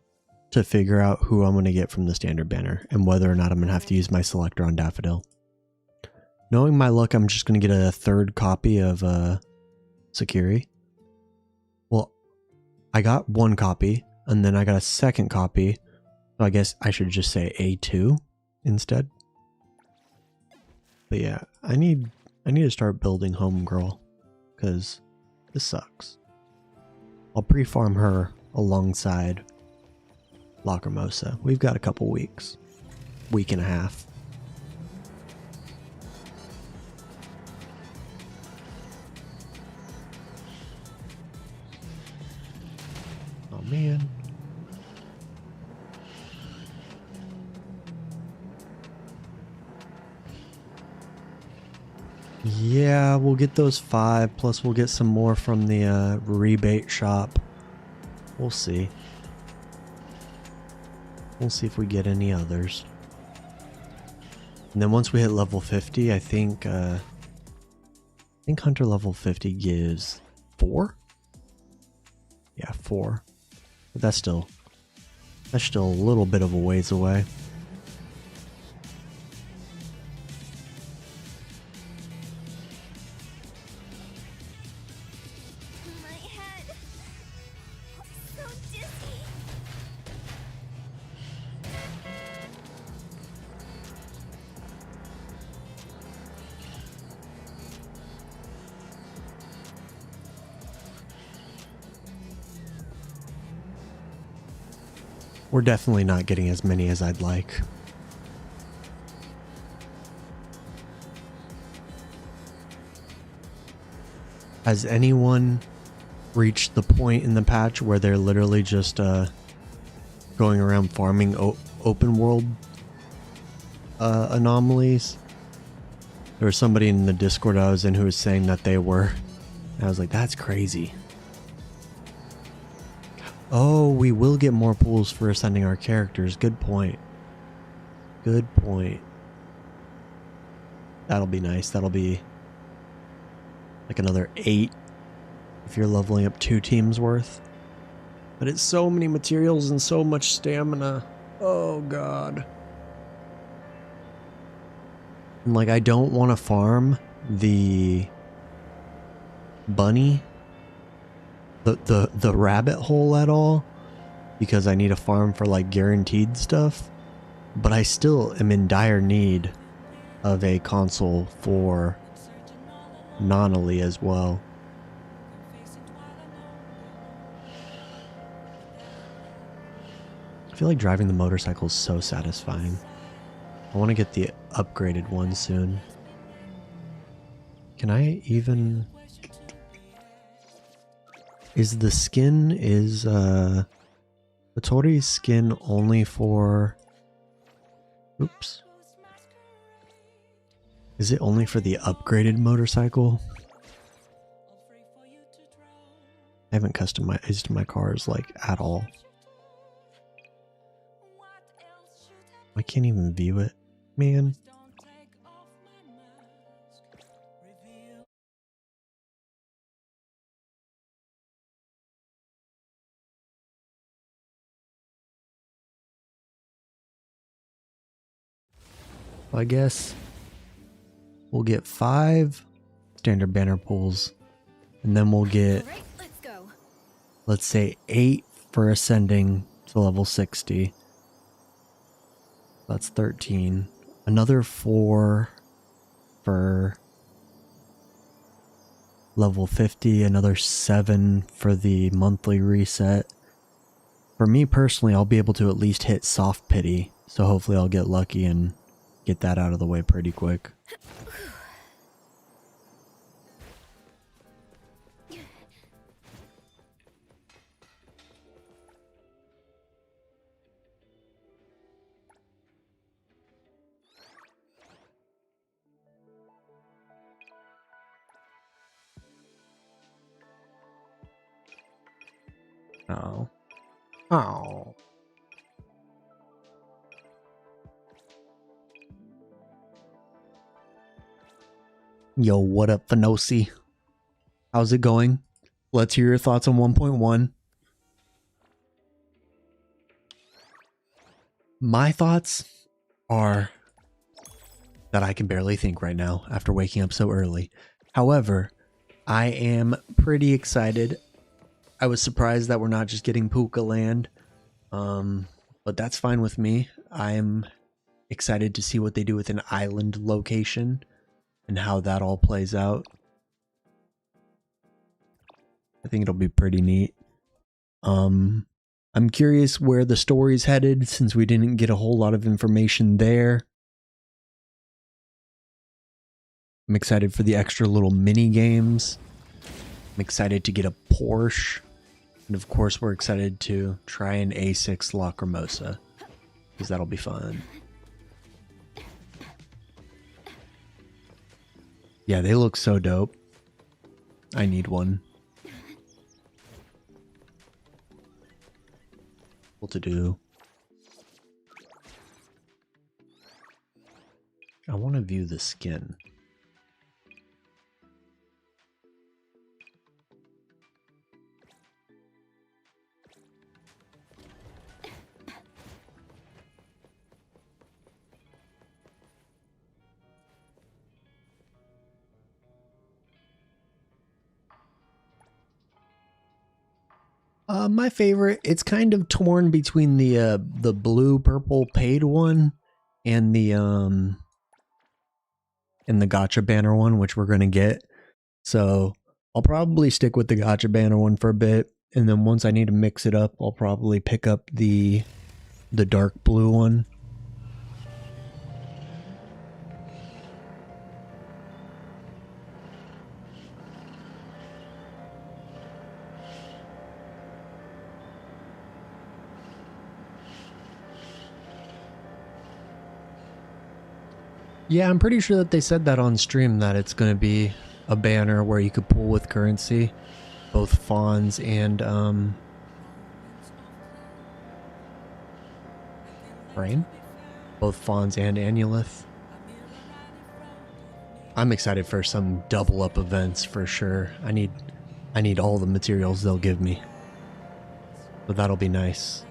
to figure out who I'm going to get from the standard banner and whether or not I'm going to have to use my selector on Daffodil. Knowing my luck, I'm just going to get a third copy of Sakiri. Well, I got one copy and then I got a second copy. So I guess I should just say A2 instead. But yeah, I need to start building Homegirl because this sucks. I'll pre-farm her alongside Lacrimosa. We've got a couple weeks. Week and a half. Oh man. Yeah, we'll get those 5, plus we'll get some more from the rebate shop. We'll see. We'll see if we get any others. And then once we hit level 50, I think Hunter level 50 gives 4? Yeah, 4. But that's still a little bit of a ways away. My head. So dizzy. We're definitely not getting as many as I'd like. Has anyone reached the point in the patch where they're literally just going around farming open world anomalies? There was somebody in the Discord I was in who was saying that they were. I was like, that's crazy. Oh, we will get more pools for ascending our characters. Good point. Good point. That'll be nice. That'll be like another 8 if you're leveling up 2 teams worth. But it's so many materials and so much stamina. Oh god. And like, I don't want to farm the bunny, the rabbit hole at all, because I need a farm for like guaranteed stuff. But I still am in dire need of a console for Nonali as well. I feel like driving the motorcycle is so satisfying. I want to get the upgraded one soon. Can I even... Is the skin, the Tori's skin only for... Oops. Is it only for the upgraded motorcycle? I haven't customized my cars like at all. I can't even view it, man. I guess we'll get 5 standard banner pulls, and then we'll get, All right, let's go. let's say 8 for ascending to level 60. That's 13. Another 4 for level 50. Another 7 for the monthly reset. For me personally, I'll be able to at least hit soft pity. So hopefully I'll get lucky and get that out of the way pretty quick. Oh. Oh. Yo, what up, Fanosi? How's it going? Let's hear your thoughts on 1.1. My thoughts are that I can barely think right now after waking up so early. However, I am pretty excited. I was surprised that we're not just getting Puka Land, but that's fine with me. I'm excited to see what they do with an island location and how that all plays out. I think it'll be pretty neat. I'm curious where the story's headed since we didn't get a whole lot of information there. I'm excited for the extra little mini games. I'm excited to get a Porsche. And of course, we're excited to try an A6 Lacrimosa, because that'll be fun. Yeah, they look so dope. I need one. What to do? I want to view the skin. My favorite, it's kind of torn between the blue purple paid one and the gotcha banner one, which we're gonna get. So I'll probably stick with the gotcha banner one for a bit, and then once I need to mix it up, I'll probably pick up the dark blue one. Yeah, I'm pretty sure that they said that on stream, that it's going to be a banner where you could pull with currency, both fawns and rain, both fawns and annulith. I'm excited for some double up events for sure. I need all the materials they'll give me, so that'll be nice.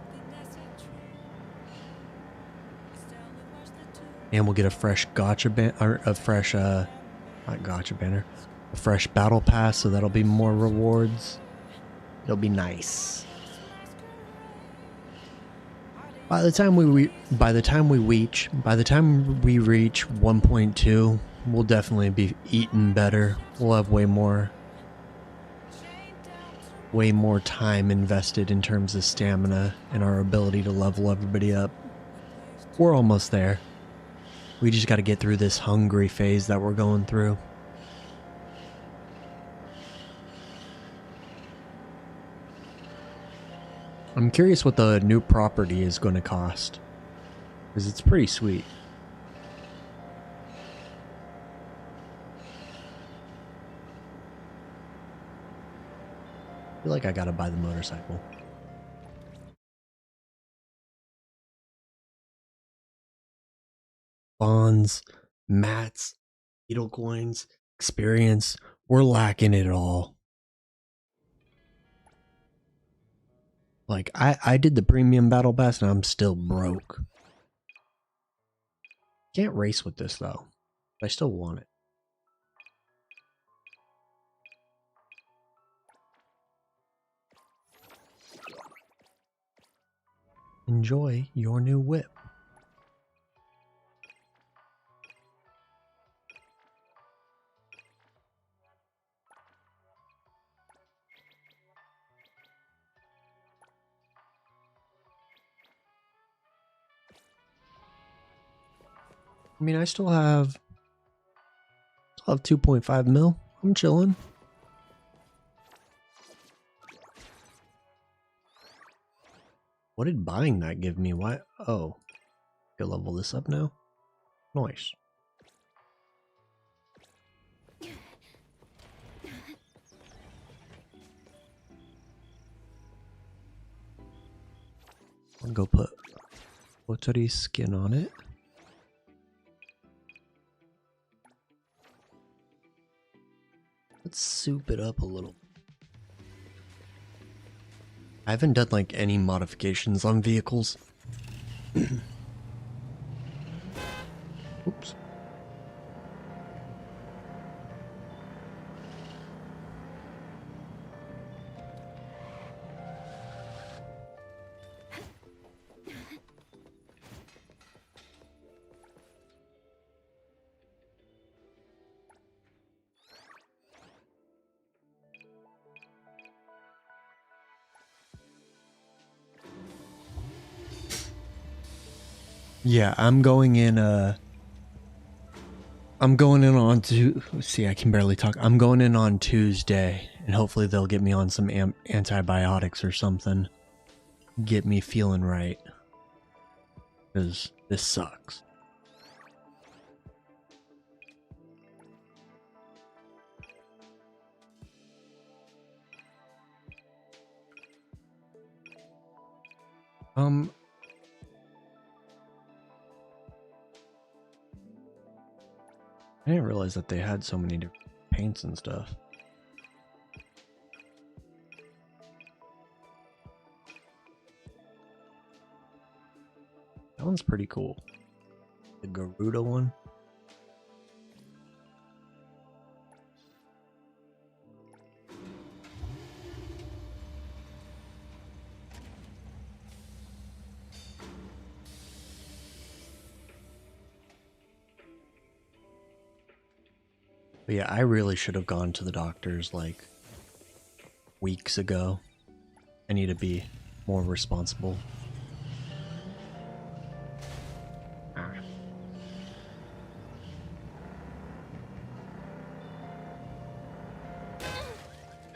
And we'll get a fresh gotcha or a fresh not gotcha banner, a fresh battle pass, so that'll be more rewards. It'll be nice. By the time we reach 1.2, we'll definitely be eating better. We'll have way more time invested in terms of stamina and our ability to level everybody up. We're almost there. We just got to get through this hungry phase that we're going through. I'm curious what the new property is going to cost, because it's pretty sweet. I feel like I gotta buy the motorcycle. Bonds, mats, beetle coins, experience. We're lacking it all. Like, I did the premium battle pass and I'm still broke. Can't race with this though. But I still want it. Enjoy your new whip. I mean, I still have 2.5 mil. I'm chilling. What did buying that give me? Why? Oh, I can level this up now. Nice. I'll go put Otari's skin on it. Let's soup it up a little. I haven't done like any modifications on vehicles. Oops. Yeah, I'm going in on see, I can barely talk. I'm going in on Tuesday, and hopefully they'll get me on some antibiotics or something. Get me feeling right. Because this sucks. I didn't realize that they had so many different paints and stuff. That one's pretty cool. The Garuda one. But yeah, I really should have gone to the doctors like weeks ago. I need to be more responsible.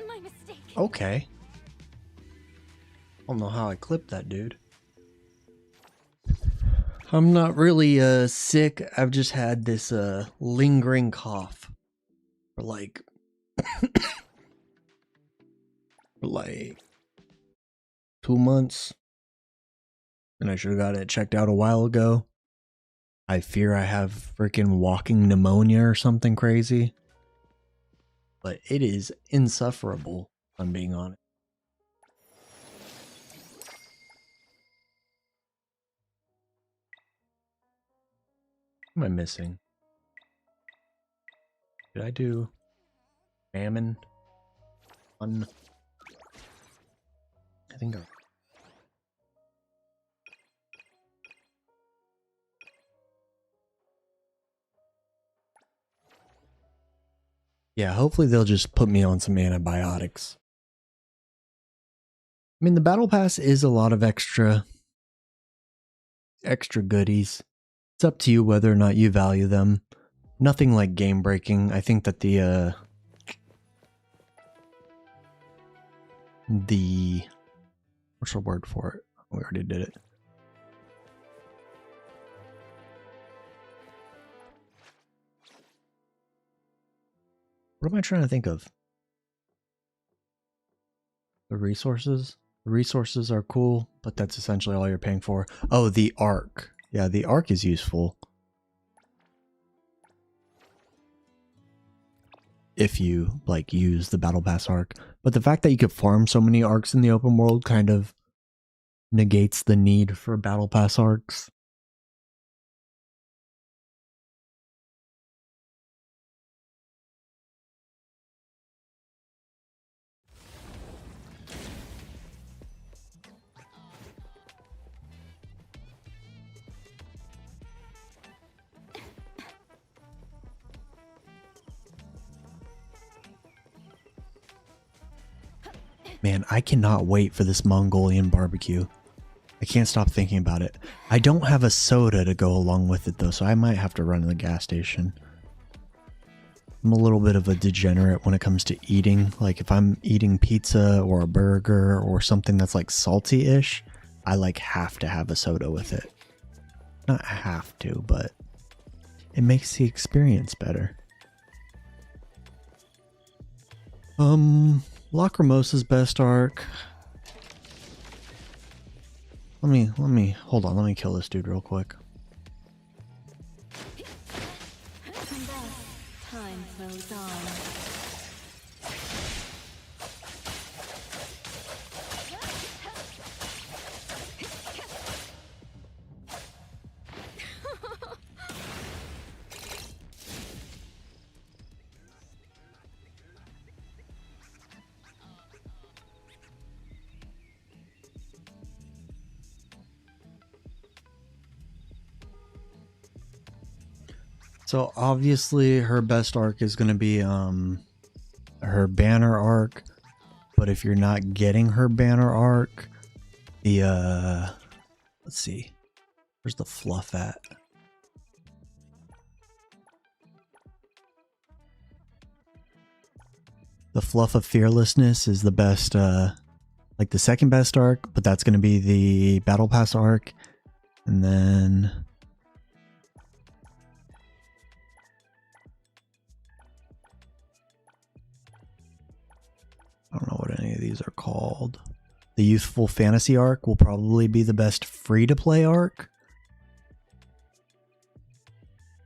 My mistake. Okay. I don't know how I clipped that, dude. I'm not really sick. I've just had this lingering cough for like for like 2 months. And I should have got it checked out a while ago. I fear I have freaking walking pneumonia or something crazy. But it is insufferable, if I'm being honest. What am I missing? Did I do salmon? I think I... Yeah, hopefully they'll just put me on some antibiotics. I mean, the battle pass is a lot of extra goodies. It's up to you whether or not you value them. Nothing like game breaking. I think that the what's the word for it? We already did it. What am I trying to think of? The resources? The resources are cool, but that's essentially all you're paying for. Oh, the arc. Yeah, the arc is useful. If you, like, use the Battle Pass arc. But the fact that you could farm so many arcs in the open world kind of negates the need for Battle Pass arcs. Man, I cannot wait for this Mongolian barbecue. I can't stop thinking about it. I don't have a soda to go along with it though, so I might have to run to the gas station. I'm a little bit of a degenerate when it comes to eating. Like if I'm eating pizza or a burger or something that's like salty-ish, I like have to have a soda with it. Not have to, but it makes the experience better. Lacrimosa's best arc. Let me hold on, let me kill this dude real quick. Time flows on. So obviously her best arc is going to be her banner arc, but if you're not getting her banner arc, the let's see, where's the fluff at? The fluff of fearlessness is the best, like the second best arc, but that's going to be the battle pass arc. And then I don't know what any of these are called. The youthful fantasy arc will probably be the best free to play arc.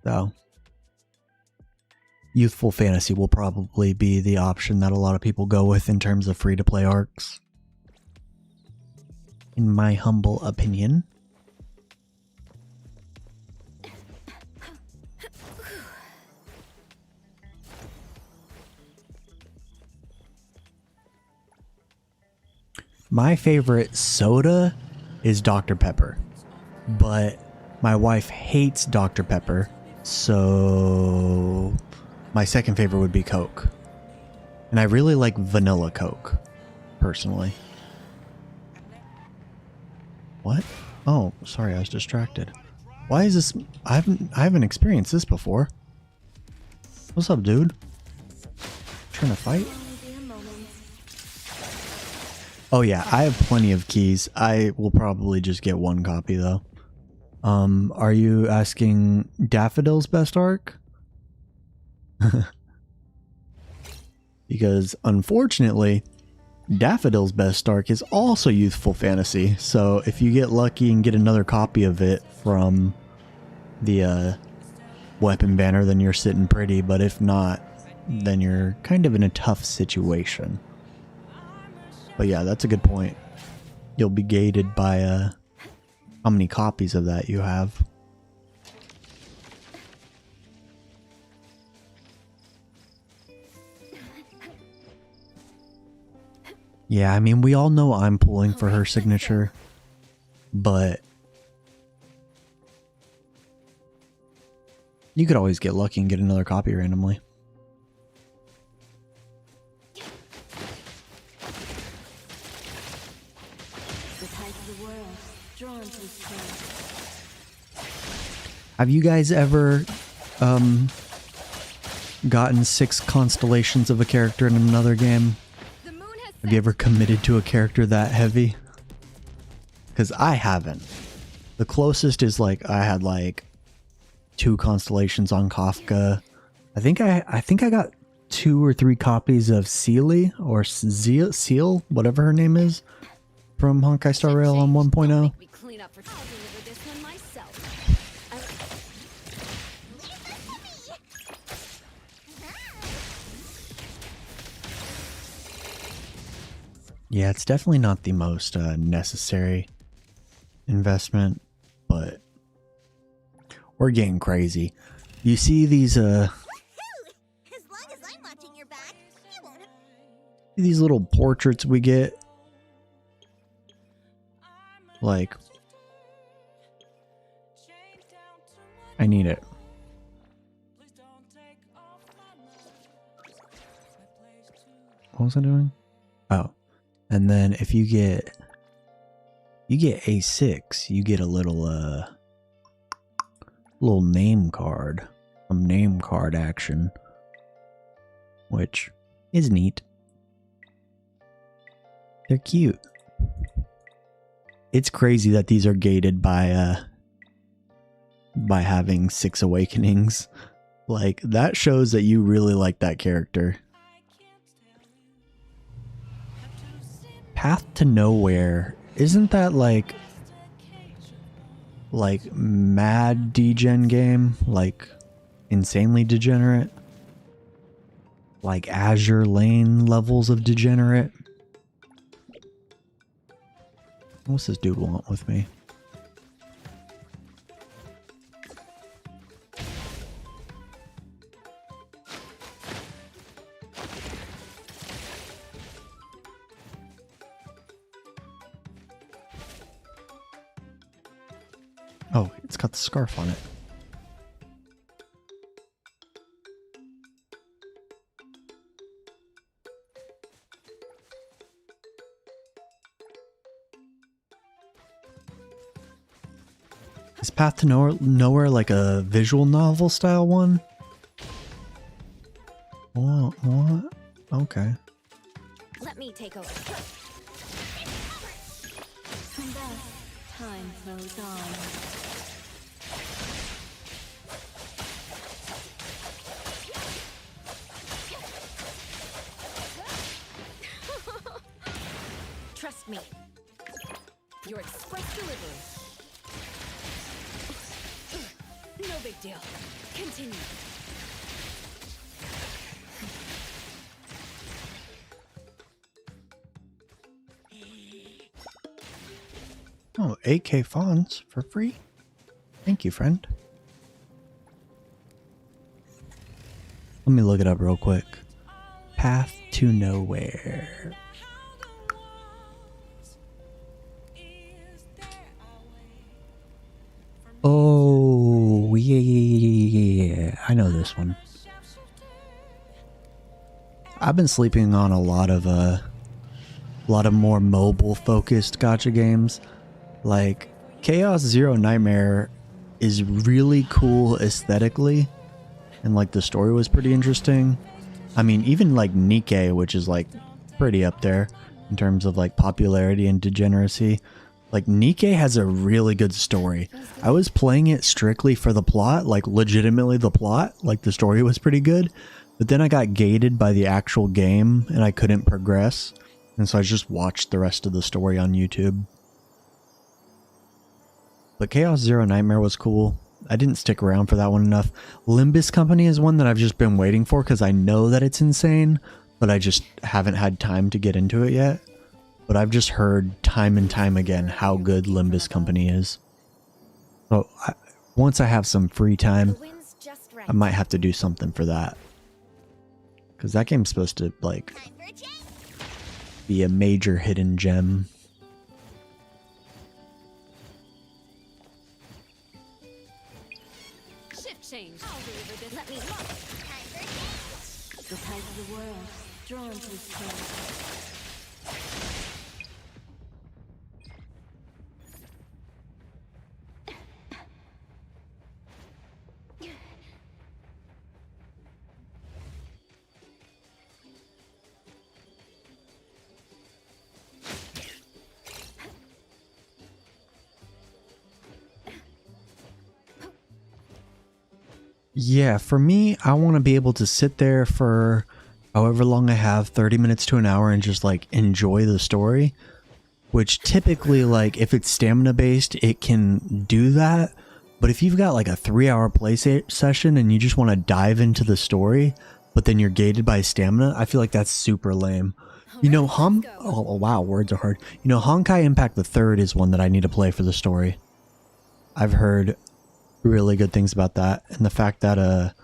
So youthful fantasy will probably be the option that a lot of people go with in terms of free to play arcs, in my humble opinion. My favorite soda is Dr. Pepper, but my wife hates Dr. Pepper, so my second favorite would be Coke. And I really like vanilla Coke, personally. What? Oh, sorry, I was distracted. Why is this? I haven't experienced this before. What's up, dude? Trying to fight? Oh yeah, I have plenty of keys. I will probably just get one copy though. Are you asking Daffodil's best arc? Because unfortunately, Daffodil's best arc is also youthful fantasy. So if you get lucky and get another copy of it from the weapon banner, then you're sitting pretty. But if not, then you're kind of in a tough situation. But yeah, that's a good point. You'll be gated by how many copies of that you have. Yeah, I mean, we all know I'm pulling for her signature, but you could always get lucky and get another copy randomly. Have you guys ever gotten 6 constellations of a character in another game? Have you ever committed to a character that heavy? Because I haven't. The closest is like I had like 2 constellations on Kafka. I think I got 2 or 3 copies of Sealy or Seal, whatever her name is, from Honkai Star Rail on 1.0. Yeah, it's definitely not the most necessary investment, but we're getting crazy. You see these these little portraits we get? Like, I need it. What was I doing? Oh. And then if you get A6, you get a little little name card, some name card action, which is neat. They're cute. It's crazy that these are gated by having 6 awakenings. Like, that shows that you really like that character. Path to Nowhere, isn't that like mad degen game? Like insanely degenerate? Like Azure Lane levels of degenerate? What's this dude want with me? Oh, it's got the scarf on it. Is Path to Nowhere like a visual novel style one? What? Okay. Let me take over. And thus, time flows on. Trust me. Your express delivery. No big deal. Continue. Oh, 8K fonts for free? Thank you, friend. Let me look it up real quick. Path to Nowhere. Oh, yeah. I know this one. I've been sleeping on a lot of more mobile focused gacha games. Like Chaos Zero Nightmare is really cool aesthetically, and like the story was pretty interesting. I mean, even like Nikke, which is like pretty up there in terms of like popularity and degeneracy. Like Nikke has a really good story. I was playing it strictly for the plot, like legitimately the plot, like the story was pretty good, but then I got gated by the actual game and I couldn't progress. And so I just watched the rest of the story on YouTube. But Chaos Zero Nightmare was cool. I didn't stick around for that one enough. Limbus Company is one that I've just been waiting for because I know that it's insane, but I just haven't had time to get into it yet. But I've just heard time and time again how good Limbus Company is. So once I have some free time, I might have to do something for that. Because that game's supposed to, like, be a major hidden gem. Shift change. I'll deliver this. Let me look. The tide of the world, drawn to its place. Yeah, for me, I want to be able to sit there for however long I have, 30 minutes to an hour, and just like enjoy the story. Which typically, like, if it's stamina based, it can do that. But if you've got like a 3-hour play session and you just want to dive into the story, but then you're gated by stamina, I feel like that's super lame. You know, oh wow, words are hard. You know, Honkai Impact the Third is one that I need to play for the story. I've heard really good things about that, and the fact that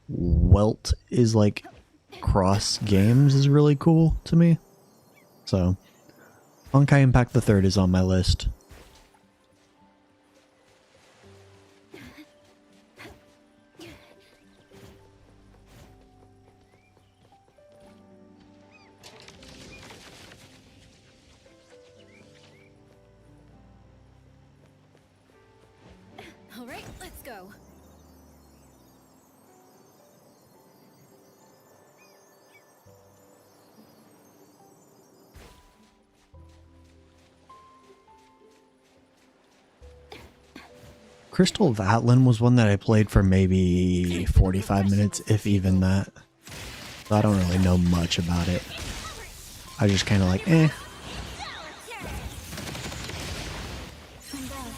Welt is like cross games is really cool to me. So Honkai Impact the Third is on my list. All right, let's go. Crystal of Atlan was one that I played for maybe 45 minutes, if even that. So I don't really know much about it. I just kind of like, eh. And thus,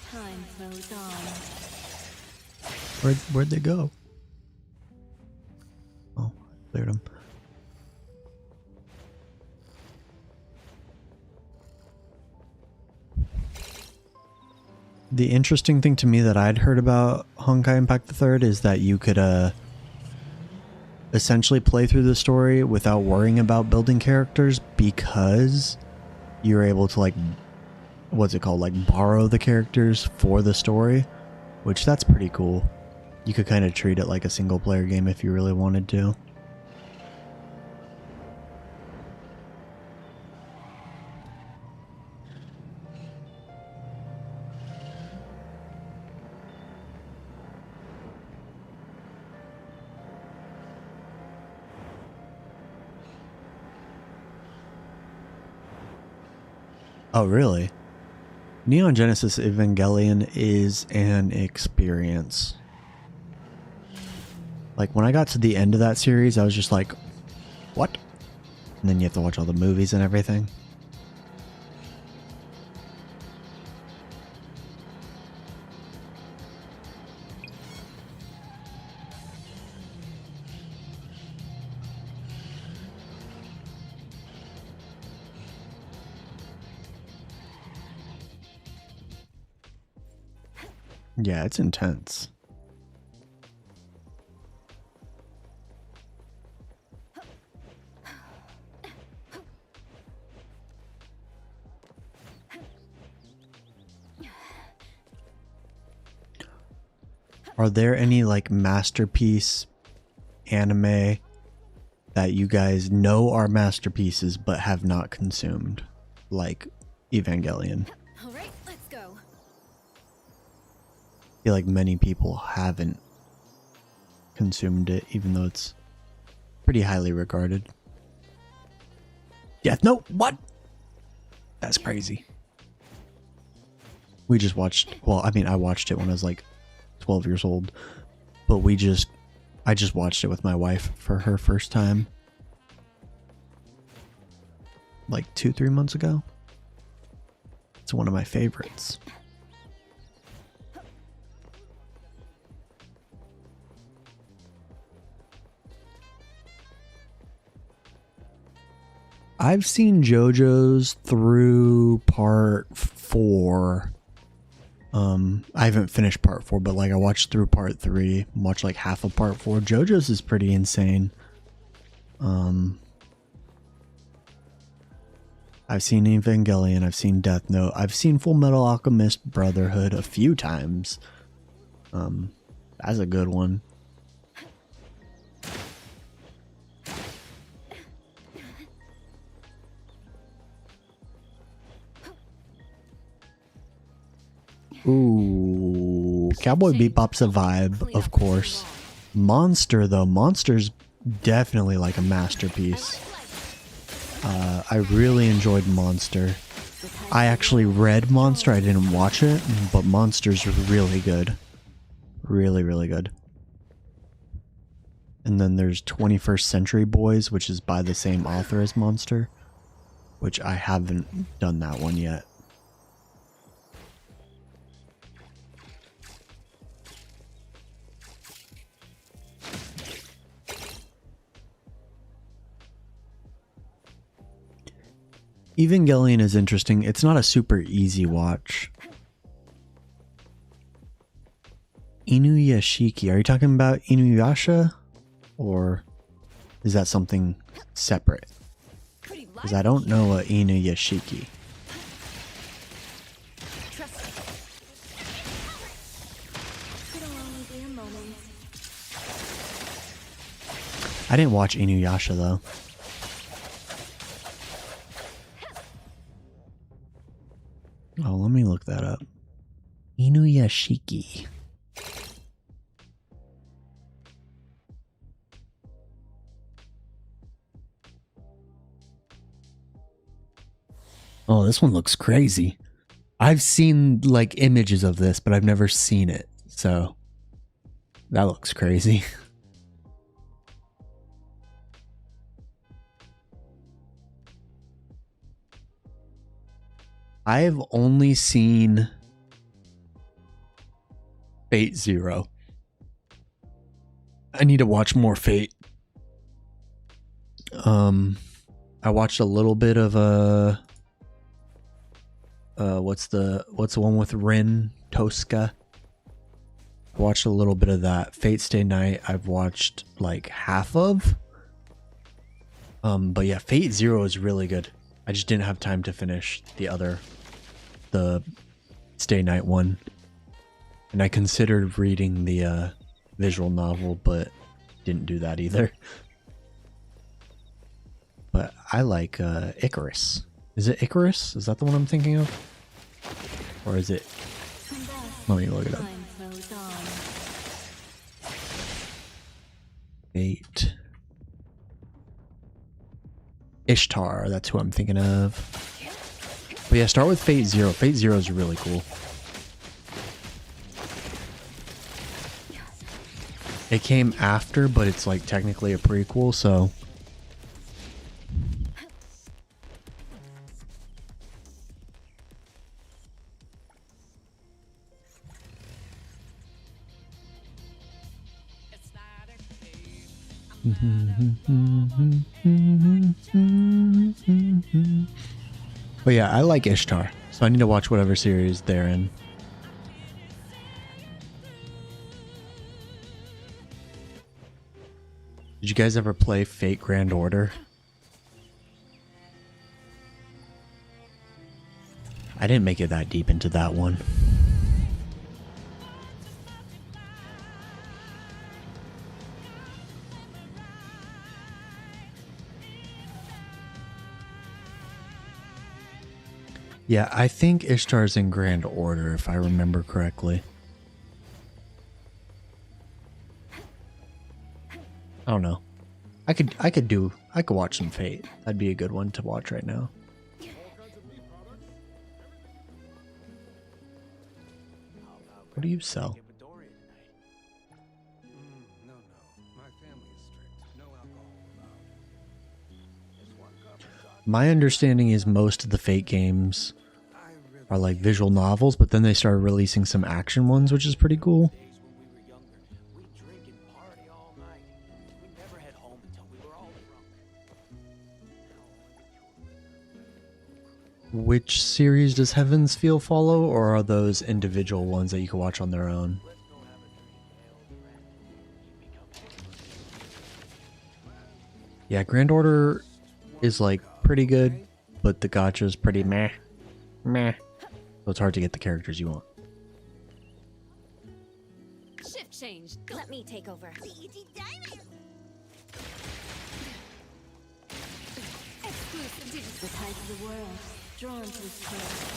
time flows on. Where'd they go? Oh, I cleared them. The interesting thing to me that I'd heard about Honkai Impact the Third is that you could essentially play through the story without worrying about building characters because you're able to, like, what's it called, like borrow the characters for the story, which that's pretty cool. You could kind of treat it like a single player game if you really wanted to. Oh, really? Neon Genesis Evangelion is an experience. Like, when I got to the end of that series, I was just like, what? And then you have to watch all the movies and everything. Yeah, it's intense. Are there any like masterpiece anime that you guys know are masterpieces but have not consumed? Like Evangelion. All right, let's go. I feel like many people haven't consumed it, even though it's pretty highly regarded. Death Note? What? That's crazy. We just watched, well, I mean, I watched it when I was like 12 years old, but I just watched it with my wife for her first time like 2-3 months ago. It's one of my favorites. I've seen JoJo's through part 4. I haven't finished part 4, but like I watched through part 3, watched like half of part 4. JoJo's is pretty insane. I've seen Evangelion, I've seen Death Note, I've seen Full Metal Alchemist Brotherhood a few times. That's a good one. Ooh, Cowboy Bebop's a vibe, of course. Monster, though. Monster's definitely like a masterpiece. I really enjoyed Monster. I actually read Monster. I didn't watch it, but Monster's really good. Really, really good. And then there's 21st Century Boys, which is by the same author as Monster, which I haven't done that one yet. Evangelion is interesting. It's not a super easy watch. Inuyashiki. Are you talking about Inuyasha? Or is that something separate? Because I don't know a Inuyashiki. I didn't watch Inuyasha though. Oh, let me look that up. Inuyashiki. Oh, this one looks crazy. I've seen like images of this, but I've never seen it. So that looks crazy. I've only seen Fate Zero. I need to watch more Fate. I watched a little bit of what's the one with Rin Tosca? I watched a little bit of that. Fate Stay Night I've watched like half of. But yeah, Fate Zero is really good. I just didn't have time to finish the Stay Night one. And I considered reading the visual novel, but didn't do that either. But I like Icarus. Is it Icarus? Is that the one I'm thinking of? Or is it... Let me look it up. Fate. Ishtar, that's who I'm thinking of. But yeah, start with Fate Zero. Fate Zero is really cool. It came after, but it's like technically a prequel, so... But yeah, I like Ishtar, so I need to watch whatever series they're in. Did you guys ever play Fate Grand Order? I didn't make it that deep into that one. Yeah, I think Ishtar's in Grand Order, if I remember correctly. I don't know. I could watch some Fate. That'd be a good one to watch right now. What do you sell? My understanding is most of the Fate games are like visual novels, but then they started releasing some action ones, which is pretty cool. Which series does Heaven's Feel follow, or are those individual ones that you can watch on their own? Yeah, Grand Order is like pretty good, but the gacha's pretty meh. Meh. So it's hard to get the characters you want. Shift change. Let me take over. Exclusive. The tide of the world, drawn to this place.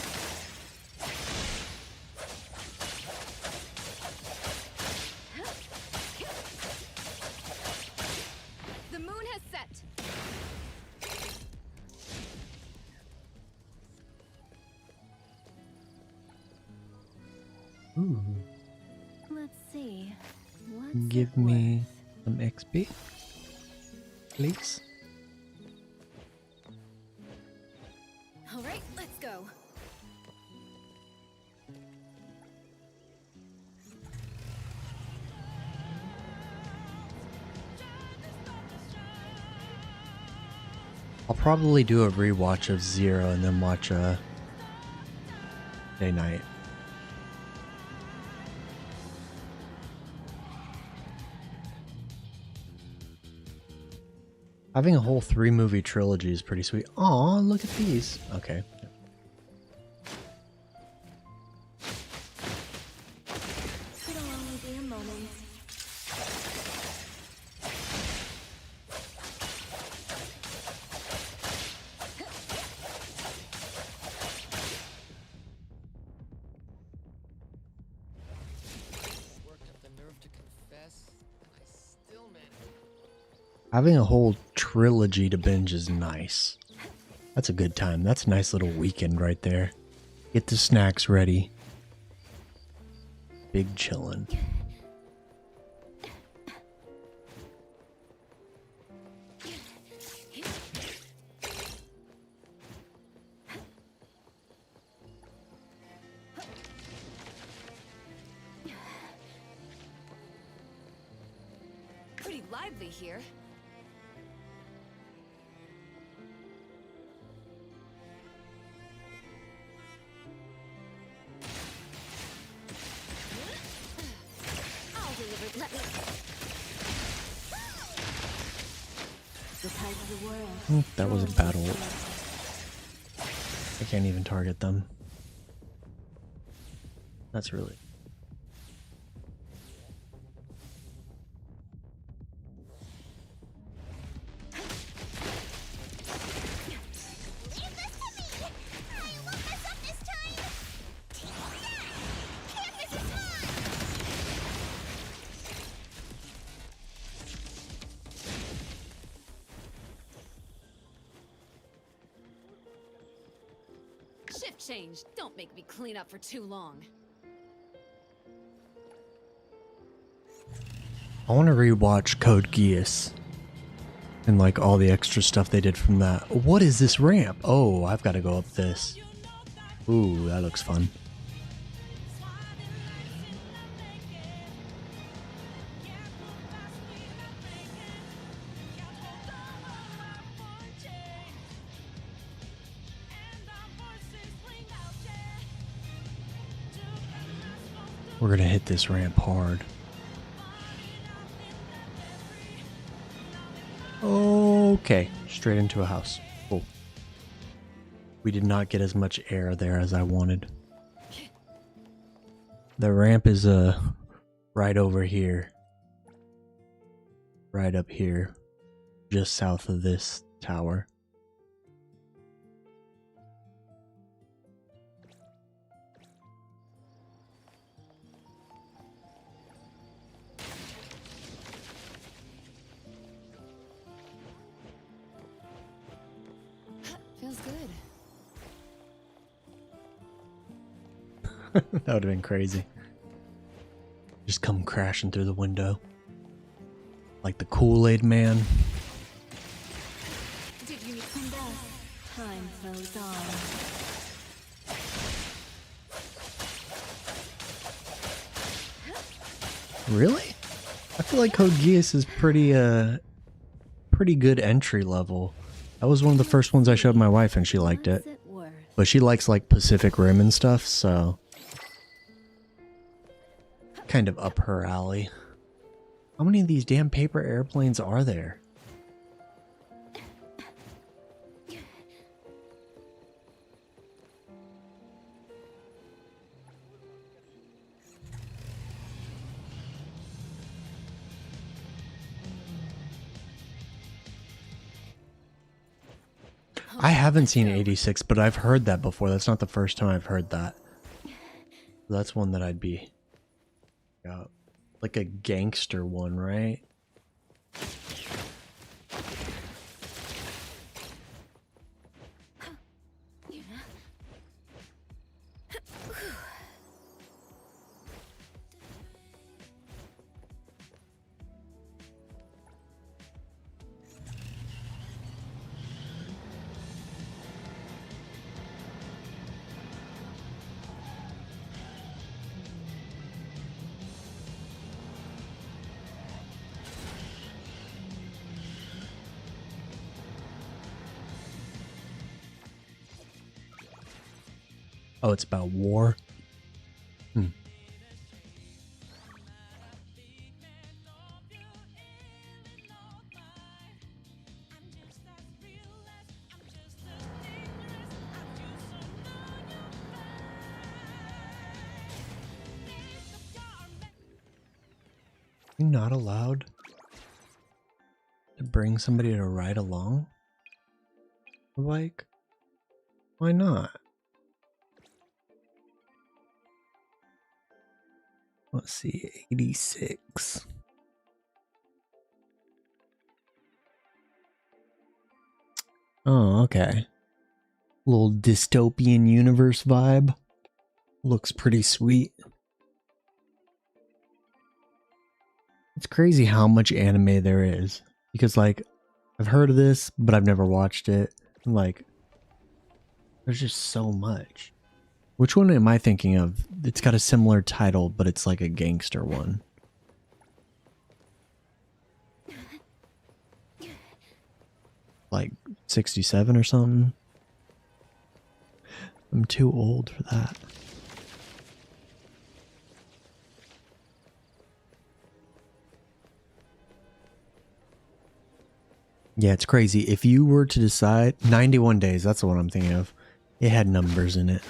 The moon has set. Ooh. Let's see. What's Give me some XP, please. All right, let's go. I'll probably do a rewatch of Zero and then watch a Day Night. Having a whole 3-movie trilogy is pretty sweet. Aw, look at these. Okay. It'll only be a moment. Having a whole trilogy to binge is nice. That's a good time. That's a nice little weekend right there. Get the snacks ready. Big chillin'. Pretty lively here. I'll deliver. Let me. The tide of the world. That was a battle. I can't even target them. That's really... Shift change. Don't make me clean up for too long. I want to rewatch Code Geass and like all the extra stuff they did from that. What is this ramp? Oh, I've got to go up this. Ooh, that looks fun. We're gonna hit this ramp hard. Okay, straight into a house. Cool. We did not get as much air there as I wanted. The ramp is right over here. Right up here. Just south of this tower. Feels good. That would have been crazy. Just come crashing through the window. Like the Kool-Aid man. Did you need some dust? Time flows on. Really? I feel like Code Geass is pretty good entry level. That was one of the first ones I showed my wife and she liked it. But she likes like Pacific Rim and stuff, so kind of up her alley. How many of these damn paper airplanes are there? I haven't seen 86, but I've heard that before. That's not the first time I've heard that. That's one that I'd be... Yeah, like a gangster one, right? Oh, it's about war? Hmm. You're not allowed to bring somebody to ride along? Like, why not? Let's see, 86. Oh, okay. Little dystopian universe vibe. Looks pretty sweet. It's crazy how much anime there is. Because, like, I've heard of this, but I've never watched it. And, like, there's just so much. Which one am I thinking of? It's got a similar title, but it's like a gangster one. Like 67 or something? I'm too old for that. Yeah, it's crazy. If you were to decide... 91 days, that's the one I'm thinking of. It had numbers in it.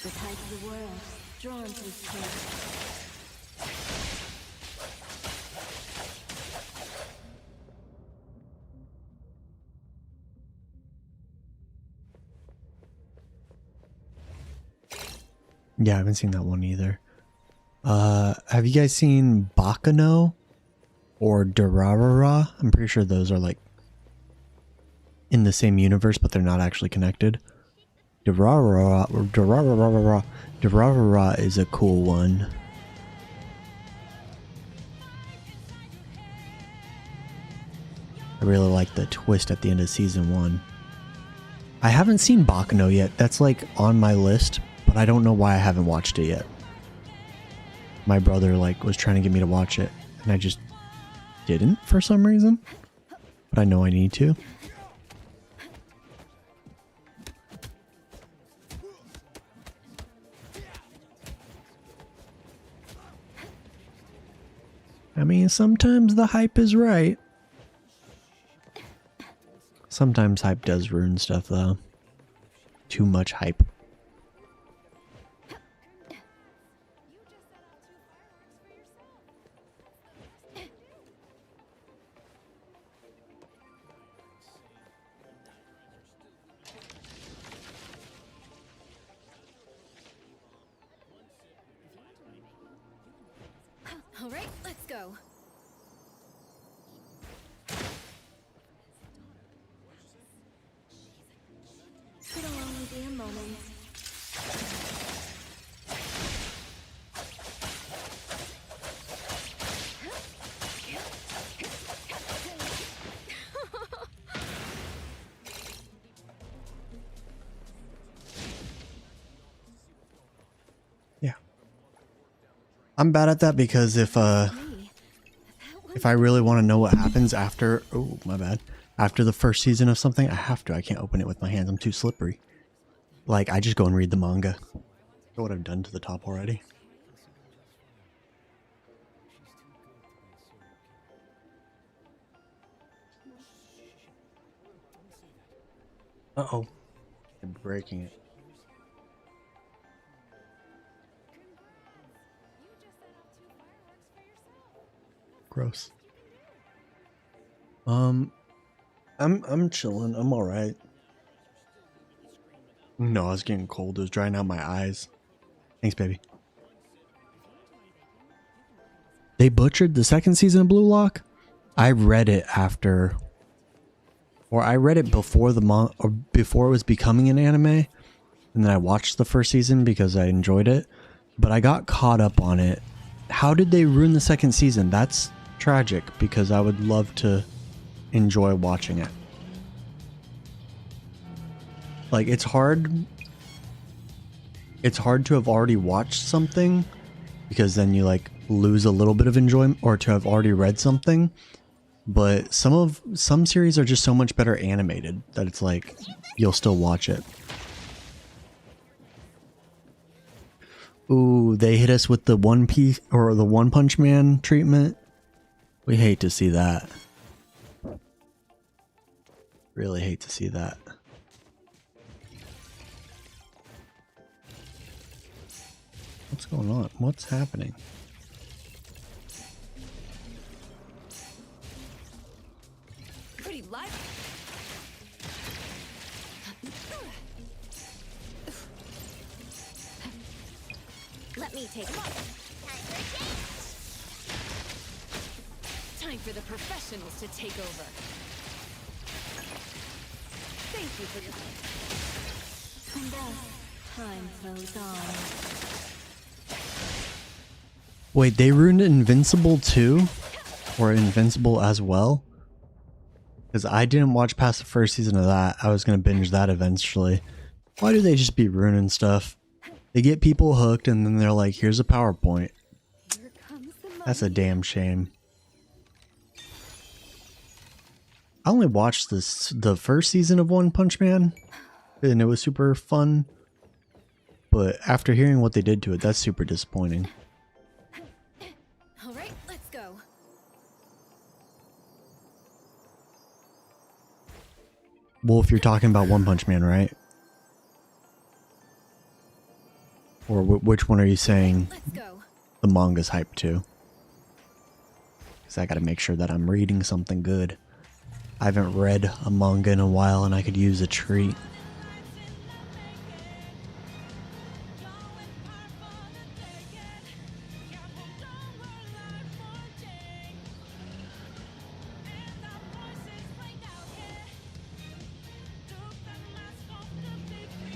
The tide of the world, drawn to this place. Yeah, I haven't seen that one either. Have you guys seen Bakano? or Durarara. I'm pretty sure those are like in the same universe, but they're not actually connected. Durarara is a cool one. I really like the twist at the end of season 1. I haven't seen Baccano yet. That's like on my list, but I don't know why I haven't watched it yet. My brother like was trying to get me to watch it, and I just didn't for some reason. But I know I need to. I mean, sometimes the hype is right. Sometimes hype does ruin stuff, though. Too much hype. All right, let's go. It'll only be a moment. Yeah. I'm bad at that because if I really want to know what happens after, oh my bad, after the first season of something, I can't open it with my hands. I'm too slippery. Like, I just go and read the manga. Look what I've done to the top already. Uh-oh. I'm breaking it. Gross. I'm chilling. I'm all right. No, I was getting cold. It was drying out my eyes. Thanks, baby. They butchered the second season of Blue Lock. I read it after, or I read it before or before it was becoming an anime, and then I watched the first season because I enjoyed it. But I got caught up on it. How did they ruin the second season? That's tragic because I would love to enjoy watching it. Like, it's hard to have already watched something because then you like lose a little bit of enjoyment, or to have already read something. But some series are just so much better animated that it's like you'll still watch it. Ooh, they hit us with the One Piece or the One Punch Man treatment. We hate to see that. Really hate to see that. What's going on? What's happening? Pretty light. Let me take them off. Time for the professionals to take over. Thank you for your... And time flows on. Wait, they ruined Invincible too? Or Invincible as well? Because I didn't watch past the first season of that. I was going to binge that eventually. Why do they just be ruining stuff? They get people hooked and then they're like, here's a PowerPoint. That's a damn shame. I only watched the first season of One Punch Man, and it was super fun. But after hearing what they did to it, that's super disappointing. All right, let's go. Well, if you're talking about One Punch Man, right? Or which one are you saying Let's go. the manga's hype to? Because I gotta make sure that I'm reading something good. I haven't read a manga in a while and I could use a treat.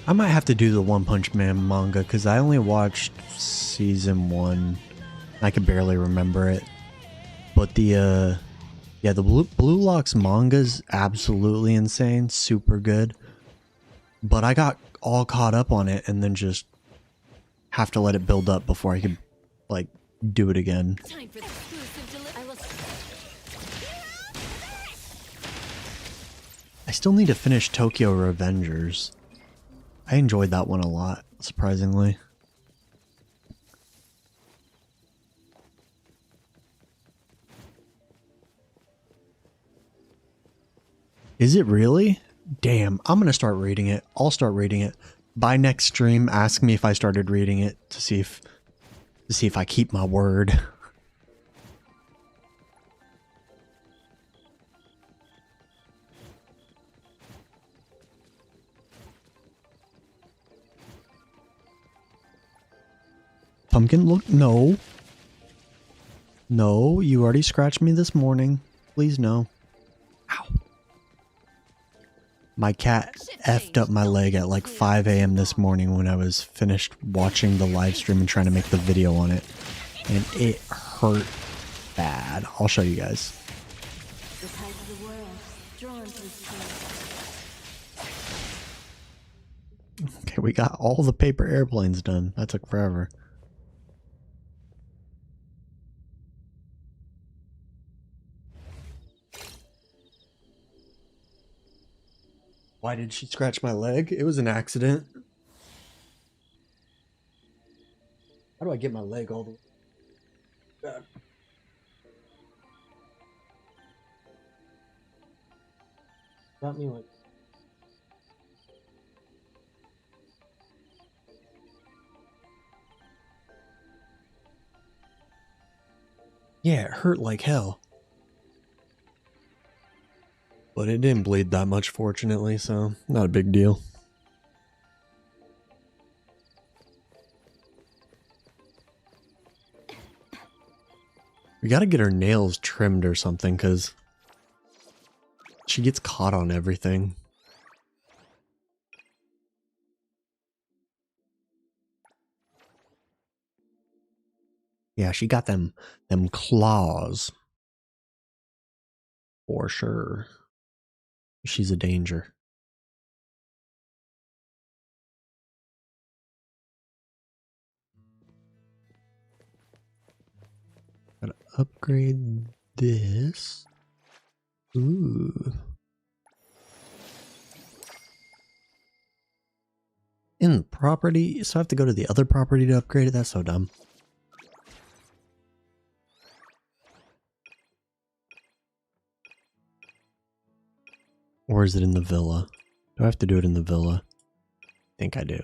I might have to do the One Punch Man manga because I only watched season 1. I can barely remember it. But the yeah, the Blue Lock's manga's absolutely insane, super good. But I got all caught up on it and then just have to let it build up before I could like do it again. Time for the exclusive I will. I still need to finish Tokyo Revengers. I enjoyed that one a lot, surprisingly. Is it really? Damn, I'm gonna start reading it. I'll start reading it. By next stream, ask me if I started reading it to see if I keep my word. Pumpkin, look, no. No, you already scratched me this morning. Please no. Ow. My cat effed up my leg at like 5 a.m. this morning when I was finished watching the live stream and trying to make the video on it. And it hurt bad. I'll show you guys. The tide of the world, drawn to its source. Okay, we got all the paper airplanes done. That took forever. Why did she scratch my leg? It was an accident. How do I get my leg all the way back? Got me like... Yeah, it hurt like hell. But it didn't bleed that much, fortunately, so not a big deal. We gotta get her nails trimmed or something, because she gets caught on everything. Yeah, she got them claws. For sure. She's a danger. Gotta upgrade this. Ooh. In the property, so I have to go to the other property to upgrade it? That's so dumb. Or is it in the villa? Do I have to do it in the villa? I think I do.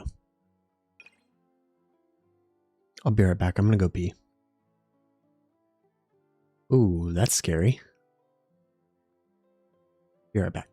I'll be right back. I'm gonna go pee. Ooh, that's scary. Be right back.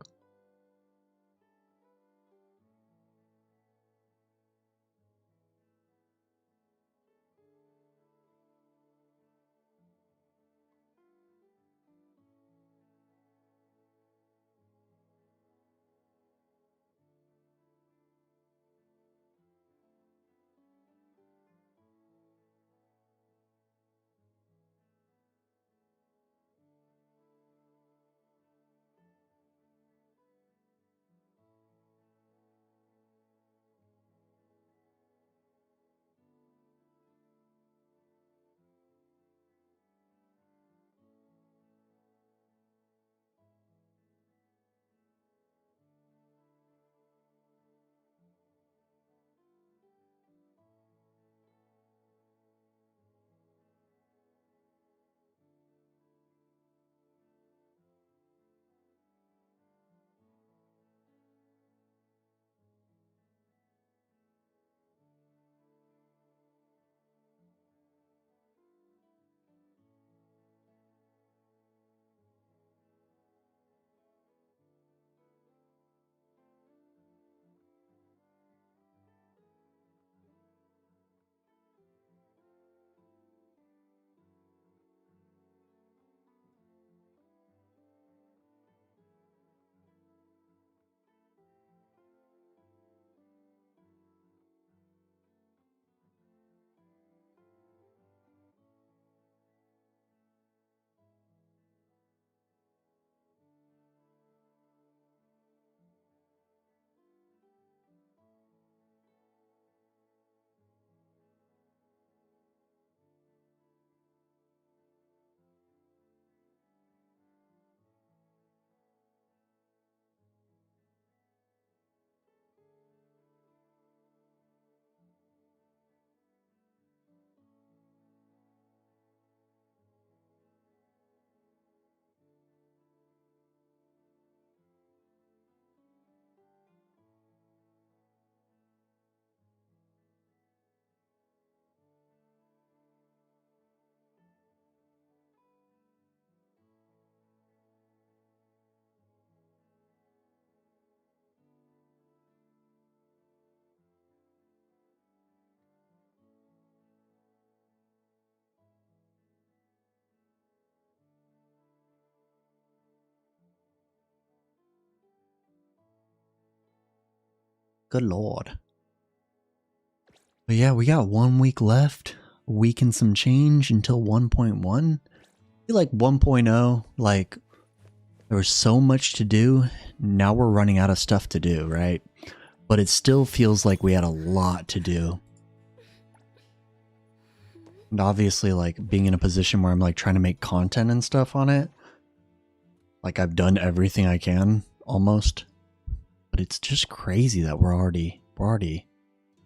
Good lord. But yeah, we got 1 week left. A week and some change until 1.1. I feel like 1.0, like, there was so much to do. Now we're running out of stuff to do, right? But it still feels like we had a lot to do. And obviously, like, being in a position where I'm, like, trying to make content and stuff on it. Like, I've done everything I can, almost. But it's just crazy that we're already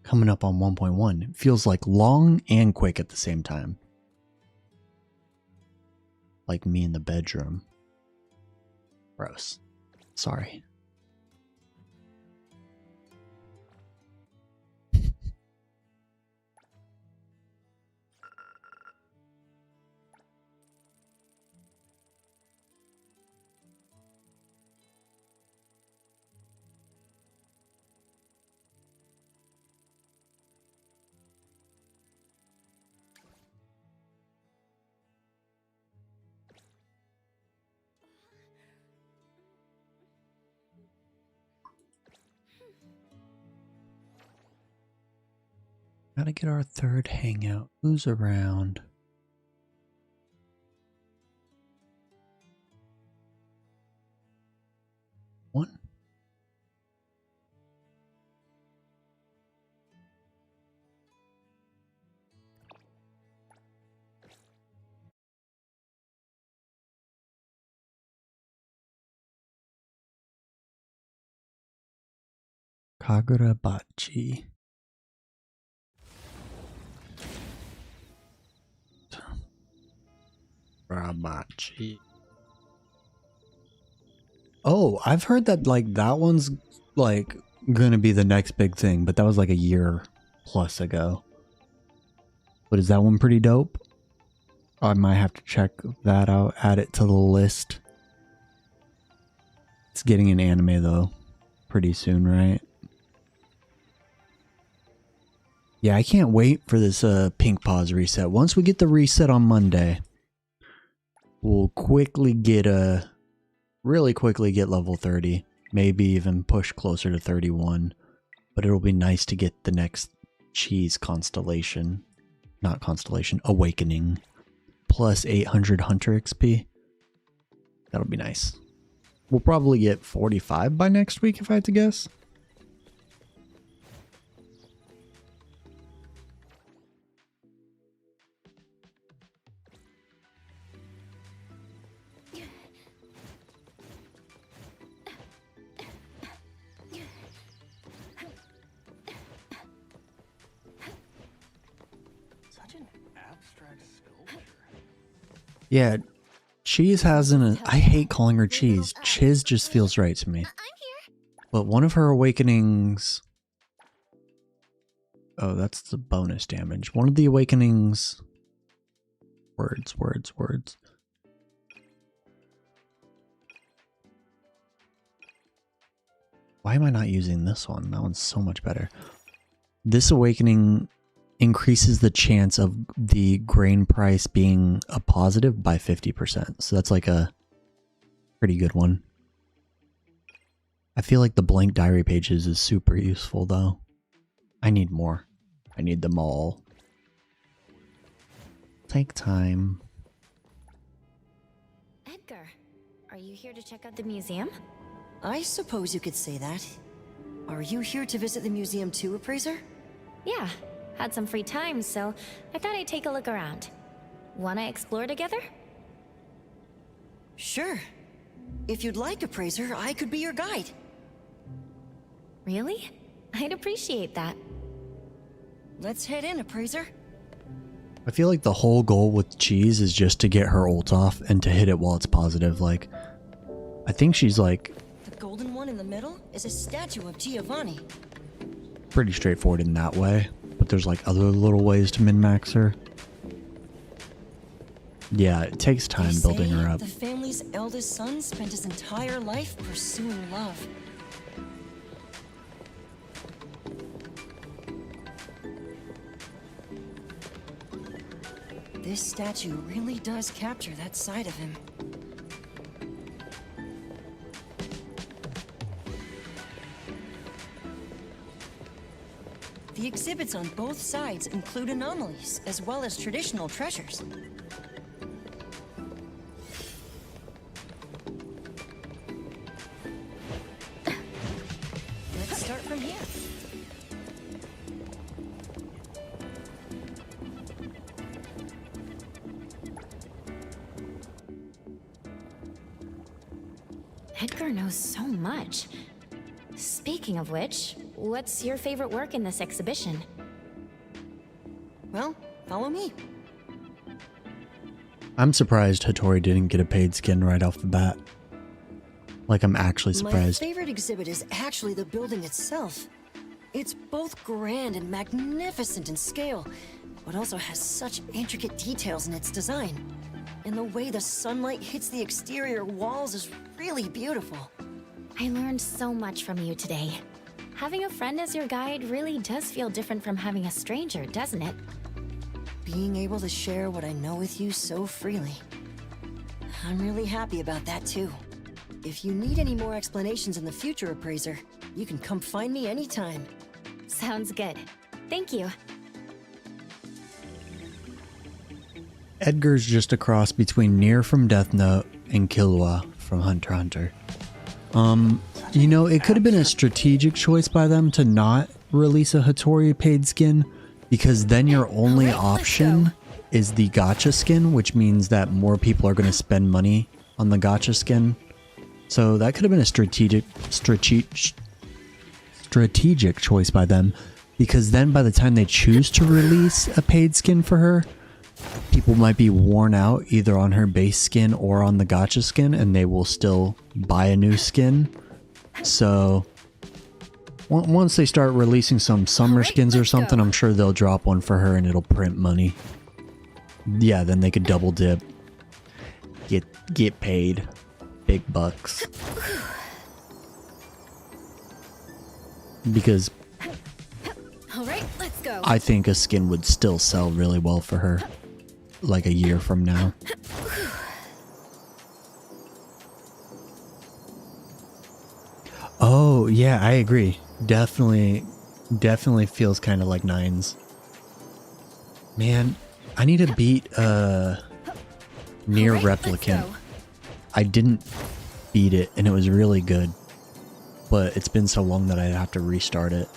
coming up on 1.1. It feels like long and quick at the same time. Like me in the bedroom. Gross. Sorry. Gotta get our third hangout. Who's around? One? Kagurabachi. Rabachi. Oh, I've heard that like that one's like gonna be the next big thing, but that was like a year plus ago. But is that one pretty dope? I might have to check that out, add it to the list. It's getting an anime though, pretty soon, right? Yeah, I can't wait for this Pink Paws reset. Once we get the reset on Monday, we'll really quickly get level 30. Maybe even push closer to 31. But it'll be nice to get the next cheese constellation. Not constellation, awakening. Plus 800 Hunter XP. That'll be nice. We'll probably get 45 by next week if I had to guess. Yeah, Cheese has I hate calling her Cheese. Chiz just feels right to me. But one of her awakenings... Oh, that's the bonus damage. One of the awakenings... Words. Why am I not using this one? That one's so much better. This awakening increases the chance of the grain price being a positive by 50%. So that's like a pretty good one. I feel like the blank diary pages is super useful though. I need more. I need them all. Take time. Edgar, are you here to check out the museum? I suppose you could say that. Are you here to visit the museum too, Appraiser? Yeah, had some free time, so I thought I'd take a look around. Wanna explore together? Sure. If you'd like, Appraiser, I could be your guide. Really? I'd appreciate that. Let's head in, Appraiser. I feel like the whole goal with Cheese is just to get her ult off and to hit it while it's positive. Like, I think she's like... The golden one in the middle is a statue of Giovanni. Pretty straightforward in that way. But there's like other little ways to min-max her. Yeah, it takes time building her up. The family's eldest son spent his entire life pursuing love. This statue really does capture that side of him. The exhibits on both sides include anomalies, as well as traditional treasures. Let's start from here. Edgar knows so much. Speaking of which, what's your favorite work in this exhibition? Well, follow me. I'm surprised Hattori didn't get a paid skin right off the bat. Like, I'm actually My surprised. favorite exhibit is actually the building itself. It's both grand and magnificent in scale, but also has such intricate details in its design. And the way the sunlight hits the exterior walls is really beautiful. I learned so much from you today. Having a friend as your guide really does feel different from having a stranger, doesn't it? Being able to share what I know with you so freely. I'm really happy about that too. If you need any more explanations in the future, Appraiser, you can come find me anytime. Sounds good. Thank you. Edgar's just a cross between Nier from Death Note and Killua from Hunter x Hunter. You know, it could have been a strategic choice by them to not release a Hattori paid skin, because then your only option is the gacha skin, which means that more people are going to spend money on the gacha skin. So that could have been a strategic choice by them, because then by the time they choose to release a paid skin for her, people might be worn out either on her base skin or on the gacha skin, and they will still buy a new skin. So once they start releasing some summer skins or something, I'm sure they'll drop one for her and it'll print money. Yeah, then they could double dip. Get paid big bucks. Because All right, let's go. I think a skin would still sell really well for her, like a year from now. Oh, yeah, I agree. Definitely feels kind of like Nines. Man, I need to beat Nier Replicant. I didn't beat it, and it was really good. But it's been so long that I'd have to restart it.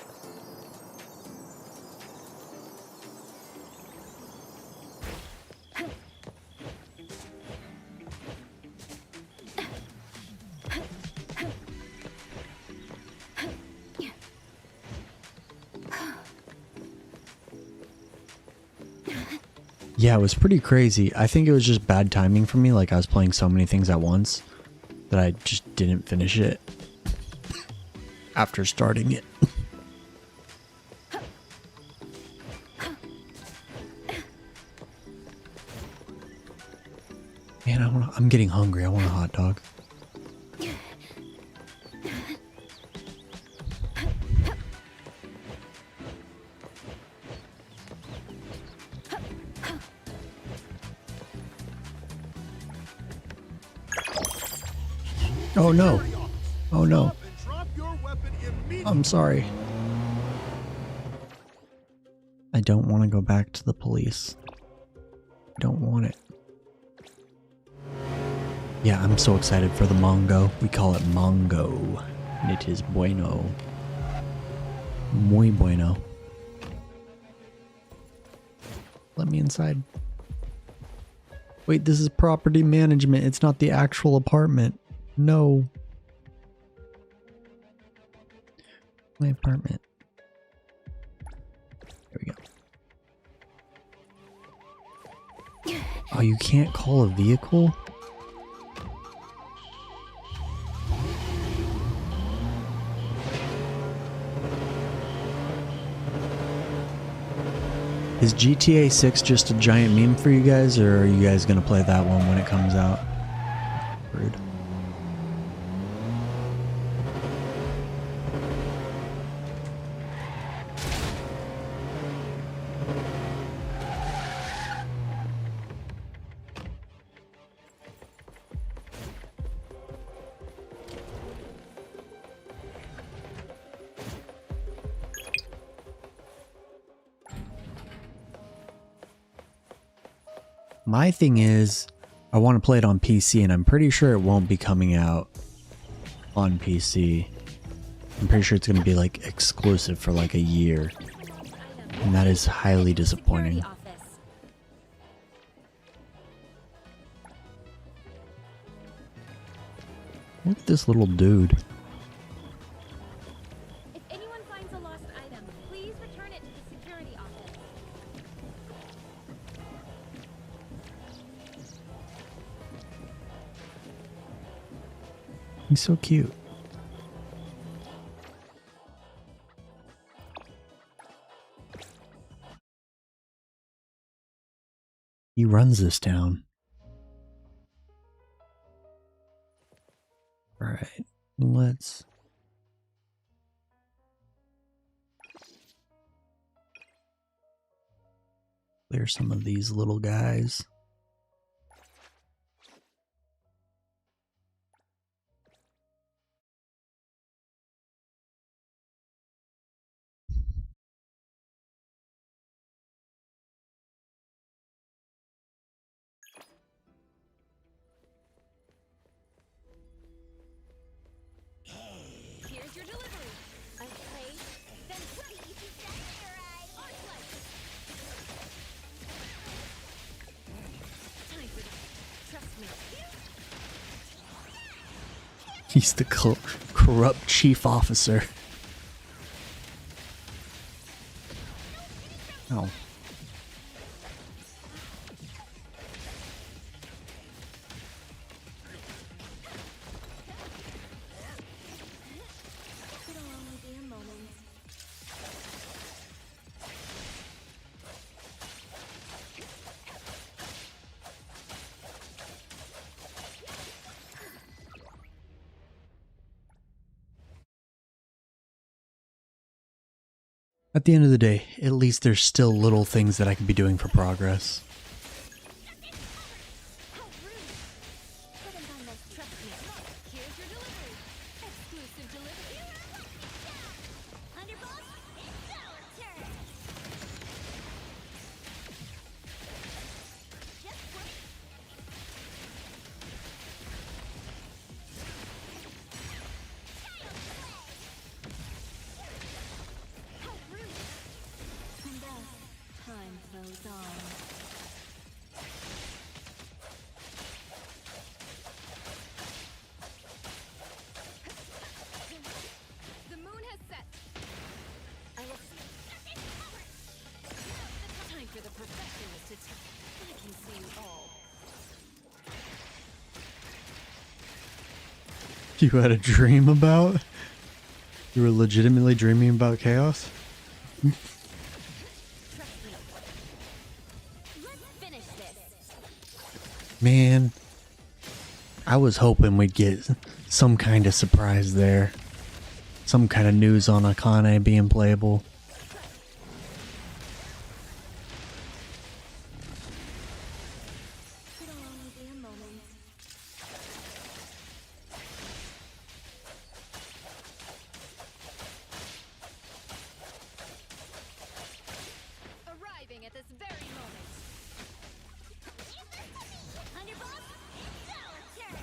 Yeah, it was pretty crazy. I think it was just bad timing for me. Like, I was playing so many things at once that I just didn't finish it after starting it. Man, I'm getting hungry. I want a hot dog. Oh no. Oh no. I'm sorry. I don't want to go back to the police. I don't want it. Yeah, I'm so excited for the Mongo. We call it Mongo. And it is bueno. Muy bueno. Let me inside. Wait, this is property management. It's not the actual apartment. No. My apartment. There we go. Oh, you can't call a vehicle? Is GTA 6 just a giant meme for you guys, or are you guys gonna play that one when it comes out? Rude. My thing is, I want to play it on PC, and I'm pretty sure it won't be coming out on PC. I'm pretty sure it's going to be like exclusive for like a year, and that is highly disappointing. Look at this little dude. If anyone finds a lost item, please return it to the security office. He's so cute. He runs this town. Alright, let's... clear some of these little guys. Here's your delivery. A plate, then please time for that. Trust me. He's the corrupt chief officer. Oh. It'll only be a moment. At the end of the day, at least there's still little things that I could be doing for progress. How rude! Couldn't find those. Trust me. Here's your delivery. Exclusive delivery. Underboss, it's our turn. Just wait. How rude! And thus, time flows on. The moon has set. I will see. Time for the professionals to tell. I can see all. You had a dream about? You were legitimately dreaming about chaos? Trust me. Let's finish this. Man, I was hoping we'd get some kind of surprise there. Some kind of news on Akane being playable. It'll only be a moment. Arriving at this very moment. Underboss, it's our turn.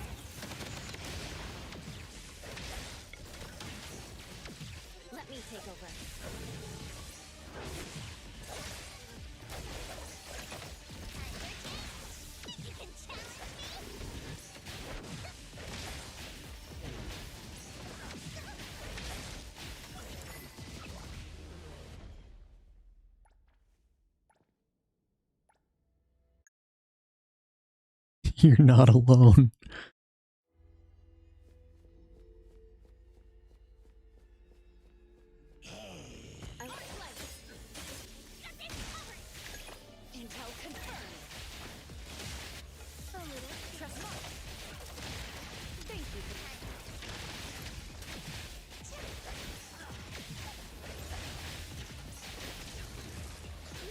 Let me take over. You can challenge You're not alone. I like intel confirmed. A little trust me. Thank you for that.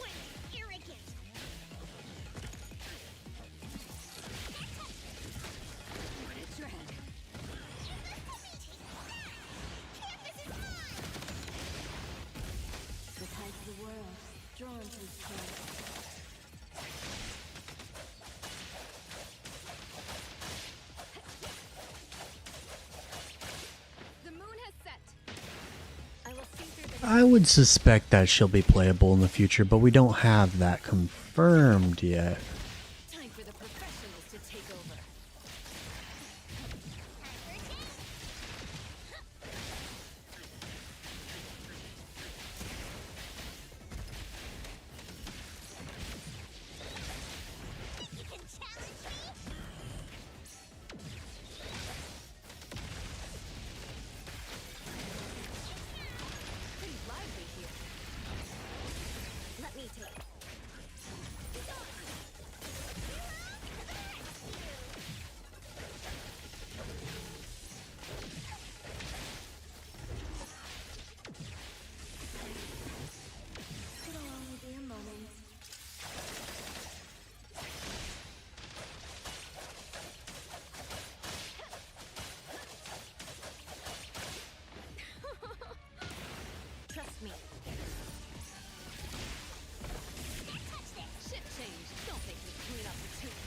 Wait, arrogant. What a drag. The tides of the world drawn to this place. I would suspect that she'll be playable in the future, but we don't have that confirmed yet. Time for the professionals to take over. Pretty lively here. Let me take it. It'll only be a moment. Trust me. Shit change. Don't make me clean up the tube.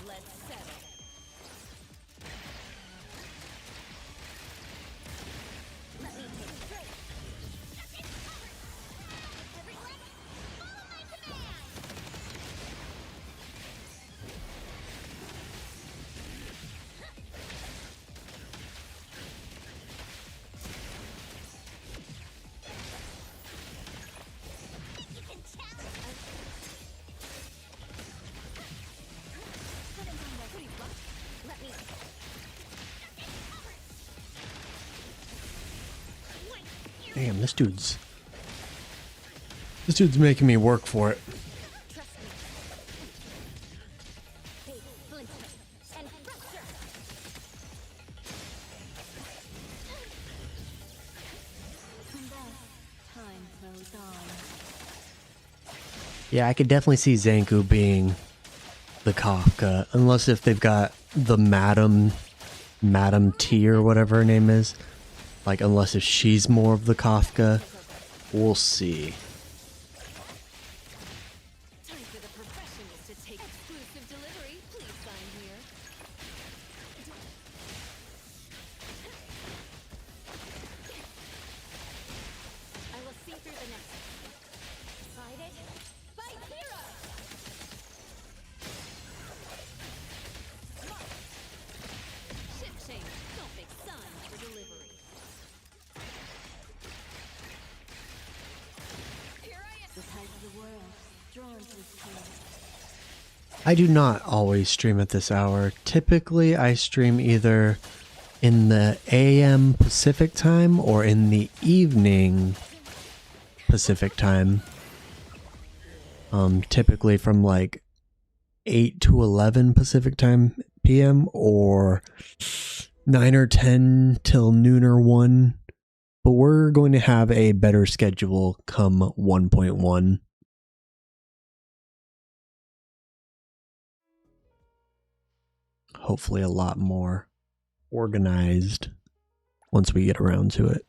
Let's settle. Let me take it straight. Everyone, follow my command. You can challenge us. Put him on the pretty rough. Let me. Damn, this dude's making me work for it. Trust me. Hey, Flint. And Fracture. And thus, time flows on. Yeah, I could definitely see Zanku being the Kafka, unless if they've got the Madam T or whatever her name is. Like, unless if she's more of the Kafka, we'll see. Time for the professionals to take exclusive delivery. Please sign here. I will see through the next. Fight it. Fight hero. Smart. Ship change. Don't make signs for delivery. Here I am. The tide of the world drawn to its place. I do not always stream at this hour. Typically, I stream either in the AM Pacific time or in the evening Pacific time. Typically from like 8 to 11 Pacific time PM or 9 or 10 till noon or 1. But we're going to have a better schedule come 1.1. Hopefully a lot more organized once we get around to it.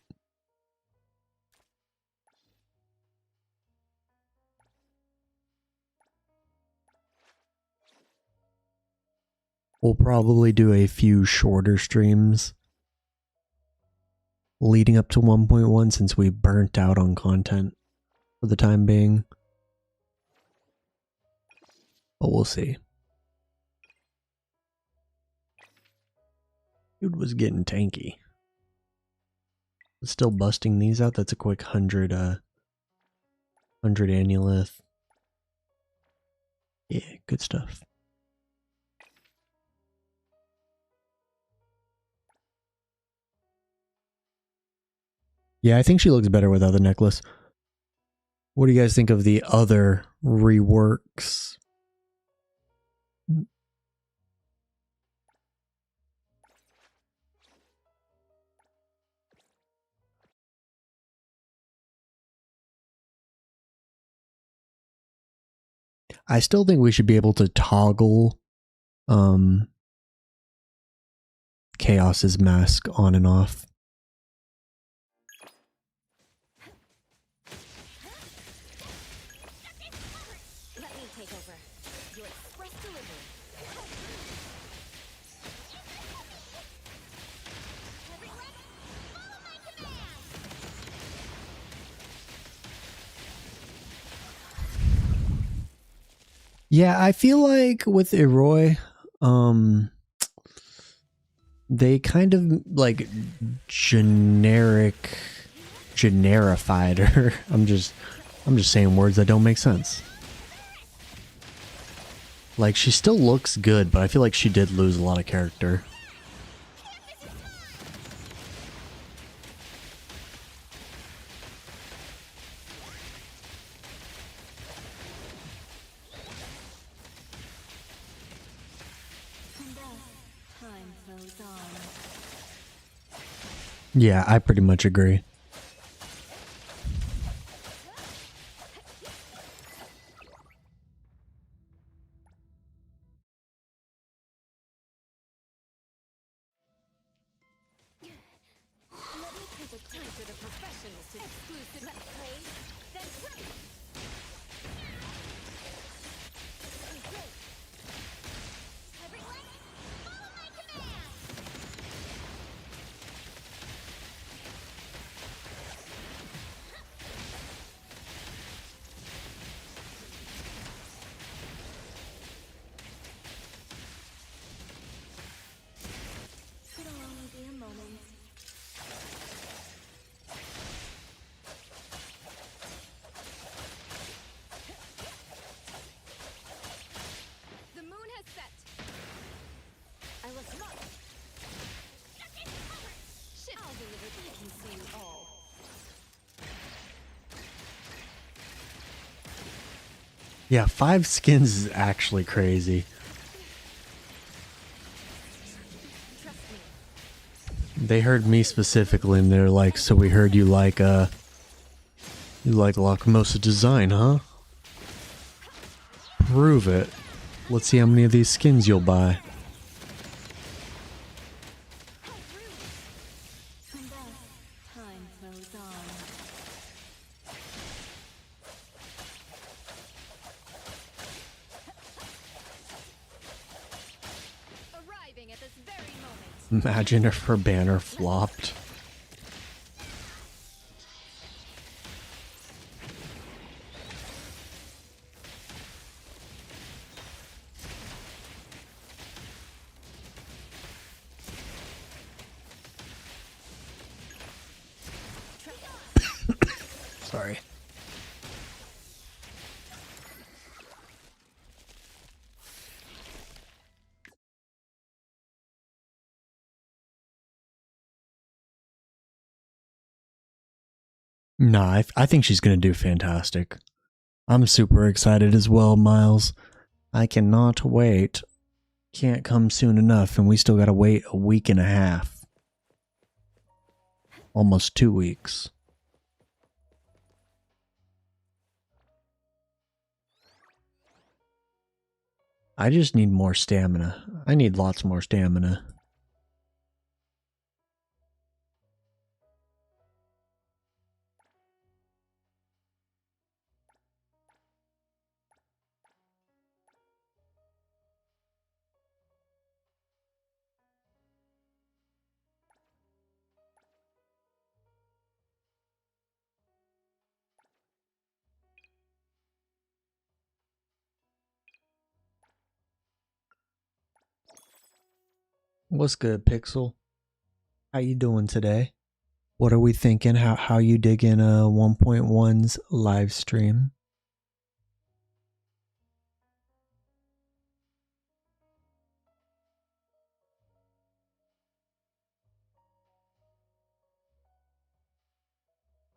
We'll probably do a few shorter streams leading up to 1.1 since we burnt out on content for the time being. But we'll see. Dude was getting tanky. Still busting these out. That's a quick 100 annulith. Yeah, good stuff. Yeah, I think she looks better without the necklace. What do you guys think of the other reworks? I still think we should be able to toggle Chaos's mask on and off. Let me take over. Your express delivery. Everyone, Yeah, I feel like with Eroy, they kind of like generified her. I'm just saying words that don't make sense. Like, she still looks good, but I feel like she did lose a lot of character. Yeah, I pretty much agree. The moon has set. I will come up. Shit, I'll deliver. I can see you all. Yeah, 5 skins is actually crazy. They heard me specifically and they're like, so we heard you like Lacrimosa design, huh? Prove it. Let's see how many of these skins you'll buy. Arriving at this very moment. Imagine if her banner flopped. Sorry. Nah, I think she's gonna do fantastic. I'm super excited as well, Miles. I cannot wait. Can't come soon enough, and we still gotta wait a week and a half. Almost 2 weeks. I just need more stamina. I need lots more stamina. What's good, Pixel? How you doing today? What are we thinking? How you digging 1.1's live stream?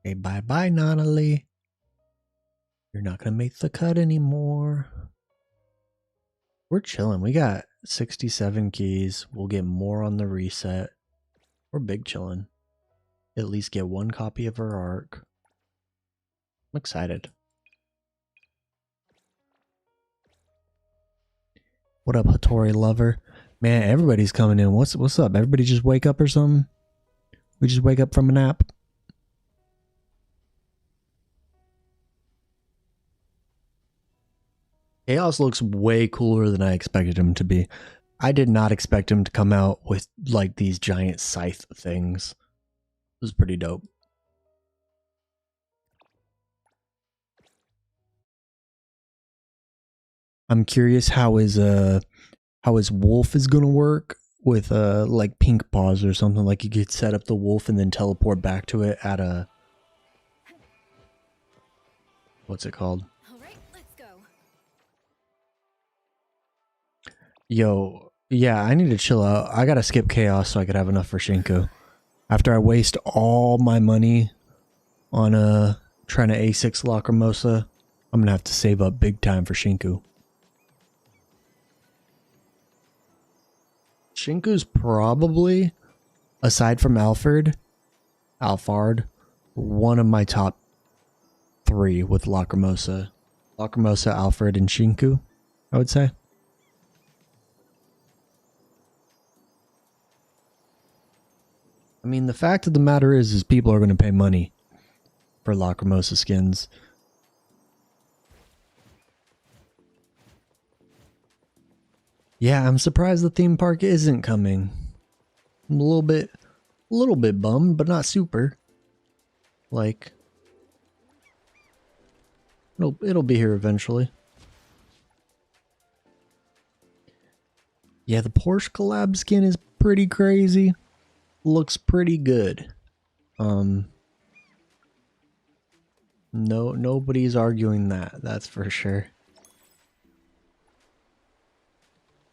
Hey, bye-bye, Nonali. You're not gonna make the cut anymore. We're chilling. We got 67 keys. We'll get more on the reset. We're big chilling. At least get 1 copy of her arc. I'm excited. What up, Hattori lover? Man, everybody's coming in. What's up? Everybody just wake up or something? We just wake up from a nap? Chaos looks way cooler than I expected him to be. I did not expect him to come out with like these giant scythe things. It was pretty dope. I'm curious how his wolf is gonna work with like pink paws or something. Like you could set up the wolf and then teleport back to it at a, what's it called? All right, let's go. Yo, yeah, I need to chill out. I gotta skip chaos so I could have enough for Shinku. After I waste all my money on trying to A6 Lacrimosa, I'm gonna have to save up big time for Shinku. Shinku's probably, aside from Alfard, one of my top 3 with Lacrimosa. Lacrimosa, Alfard, and Shinku, I would say. I mean, the fact of the matter is people are going to pay money for Lacrimosa skins. Yeah, I'm surprised the theme park isn't coming. I'm a little bit bummed, but not super. Like, it'll be here eventually. Yeah, the Porsche collab skin is pretty crazy. Looks pretty good. Nobody's arguing that, that's for sure.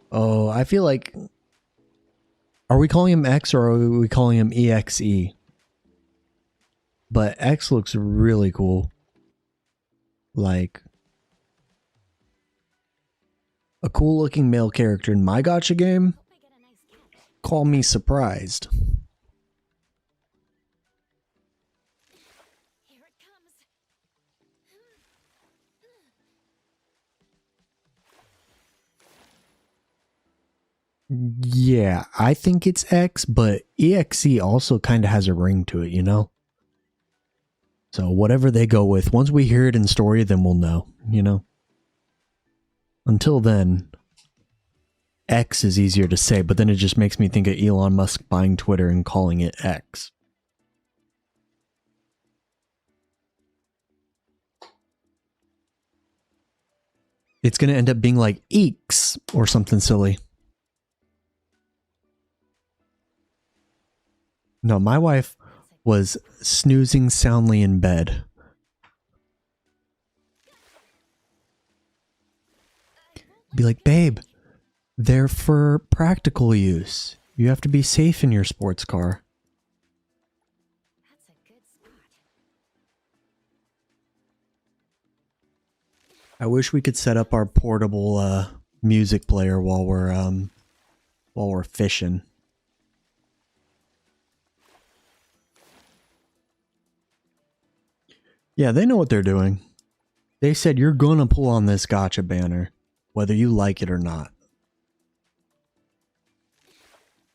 Oh, I feel like, are we calling him X or are we calling him EXE? But X looks really cool. Like, a cool looking male character in my gacha game? Call me surprised. Here it comes. Yeah, I think it's X, but EXE also kind of has a ring to it, you know? So whatever they go with, once we hear it in story, then we'll know, you know? Until then, X is easier to say, but then it just makes me think of Elon Musk buying Twitter and calling it X. It's going to end up being like Eeks or something silly. No, my wife was snoozing soundly in bed. Be like, babe, they're for practical use. You have to be safe in your sports car. That's a good spot. I wish we could set up our portable music player while we're fishing. Yeah, they know what they're doing. They said you're gonna pull on this gacha banner, whether you like it or not.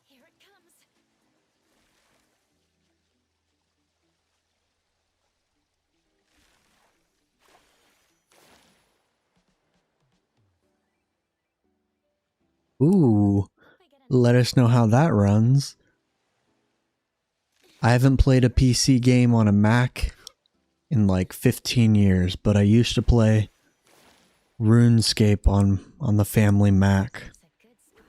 Here it comes. Ooh, let us know how that runs. I haven't played a PC game on a Mac in like 15 years, but I used to play RuneScape on the family Mac. That's a good spot.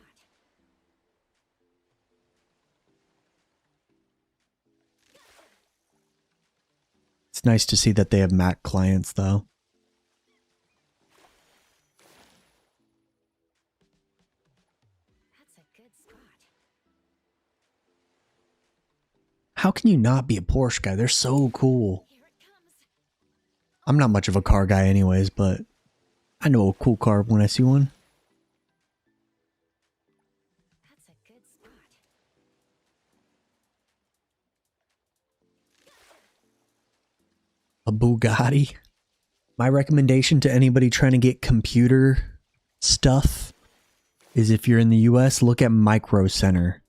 It's nice to see that they have Mac clients though. That's a good spot. How can you not be a Porsche guy? They're so cool. Here it comes. I'm not much of a car guy anyways, but I know a cool car when I see one. That's a good spot. A Bugatti. My recommendation to anybody trying to get computer stuff is if you're in the US, look at Micro Center.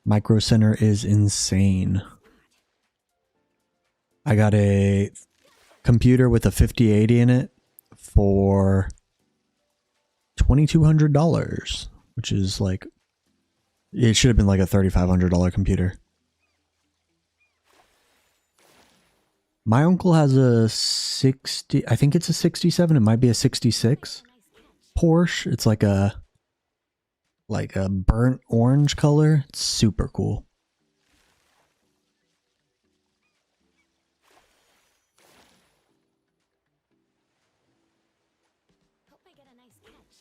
Micro Center is insane. I got a computer with a 5080 in it for $2,200, which is like, it should have been like a $3,500 computer. My uncle has a 60, I think it's a 67, it might be a 66. Porsche. It's like a burnt orange color. It's super cool. Hope I get a nice catch.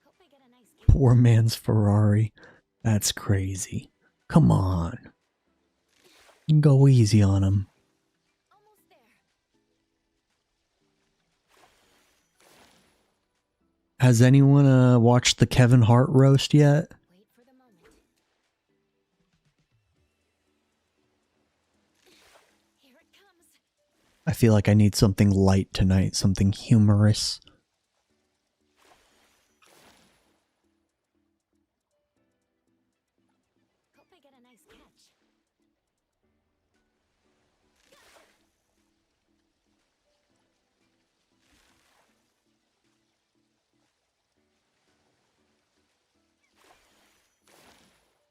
Hope I get a nice catch. Poor man's Ferrari. That's crazy. Come on. Go easy on him. Almost there. Has anyone watched the Kevin Hart roast yet? Wait for the moment. Here it comes. I feel like I need something light tonight, something humorous. Hope I get a nice catch.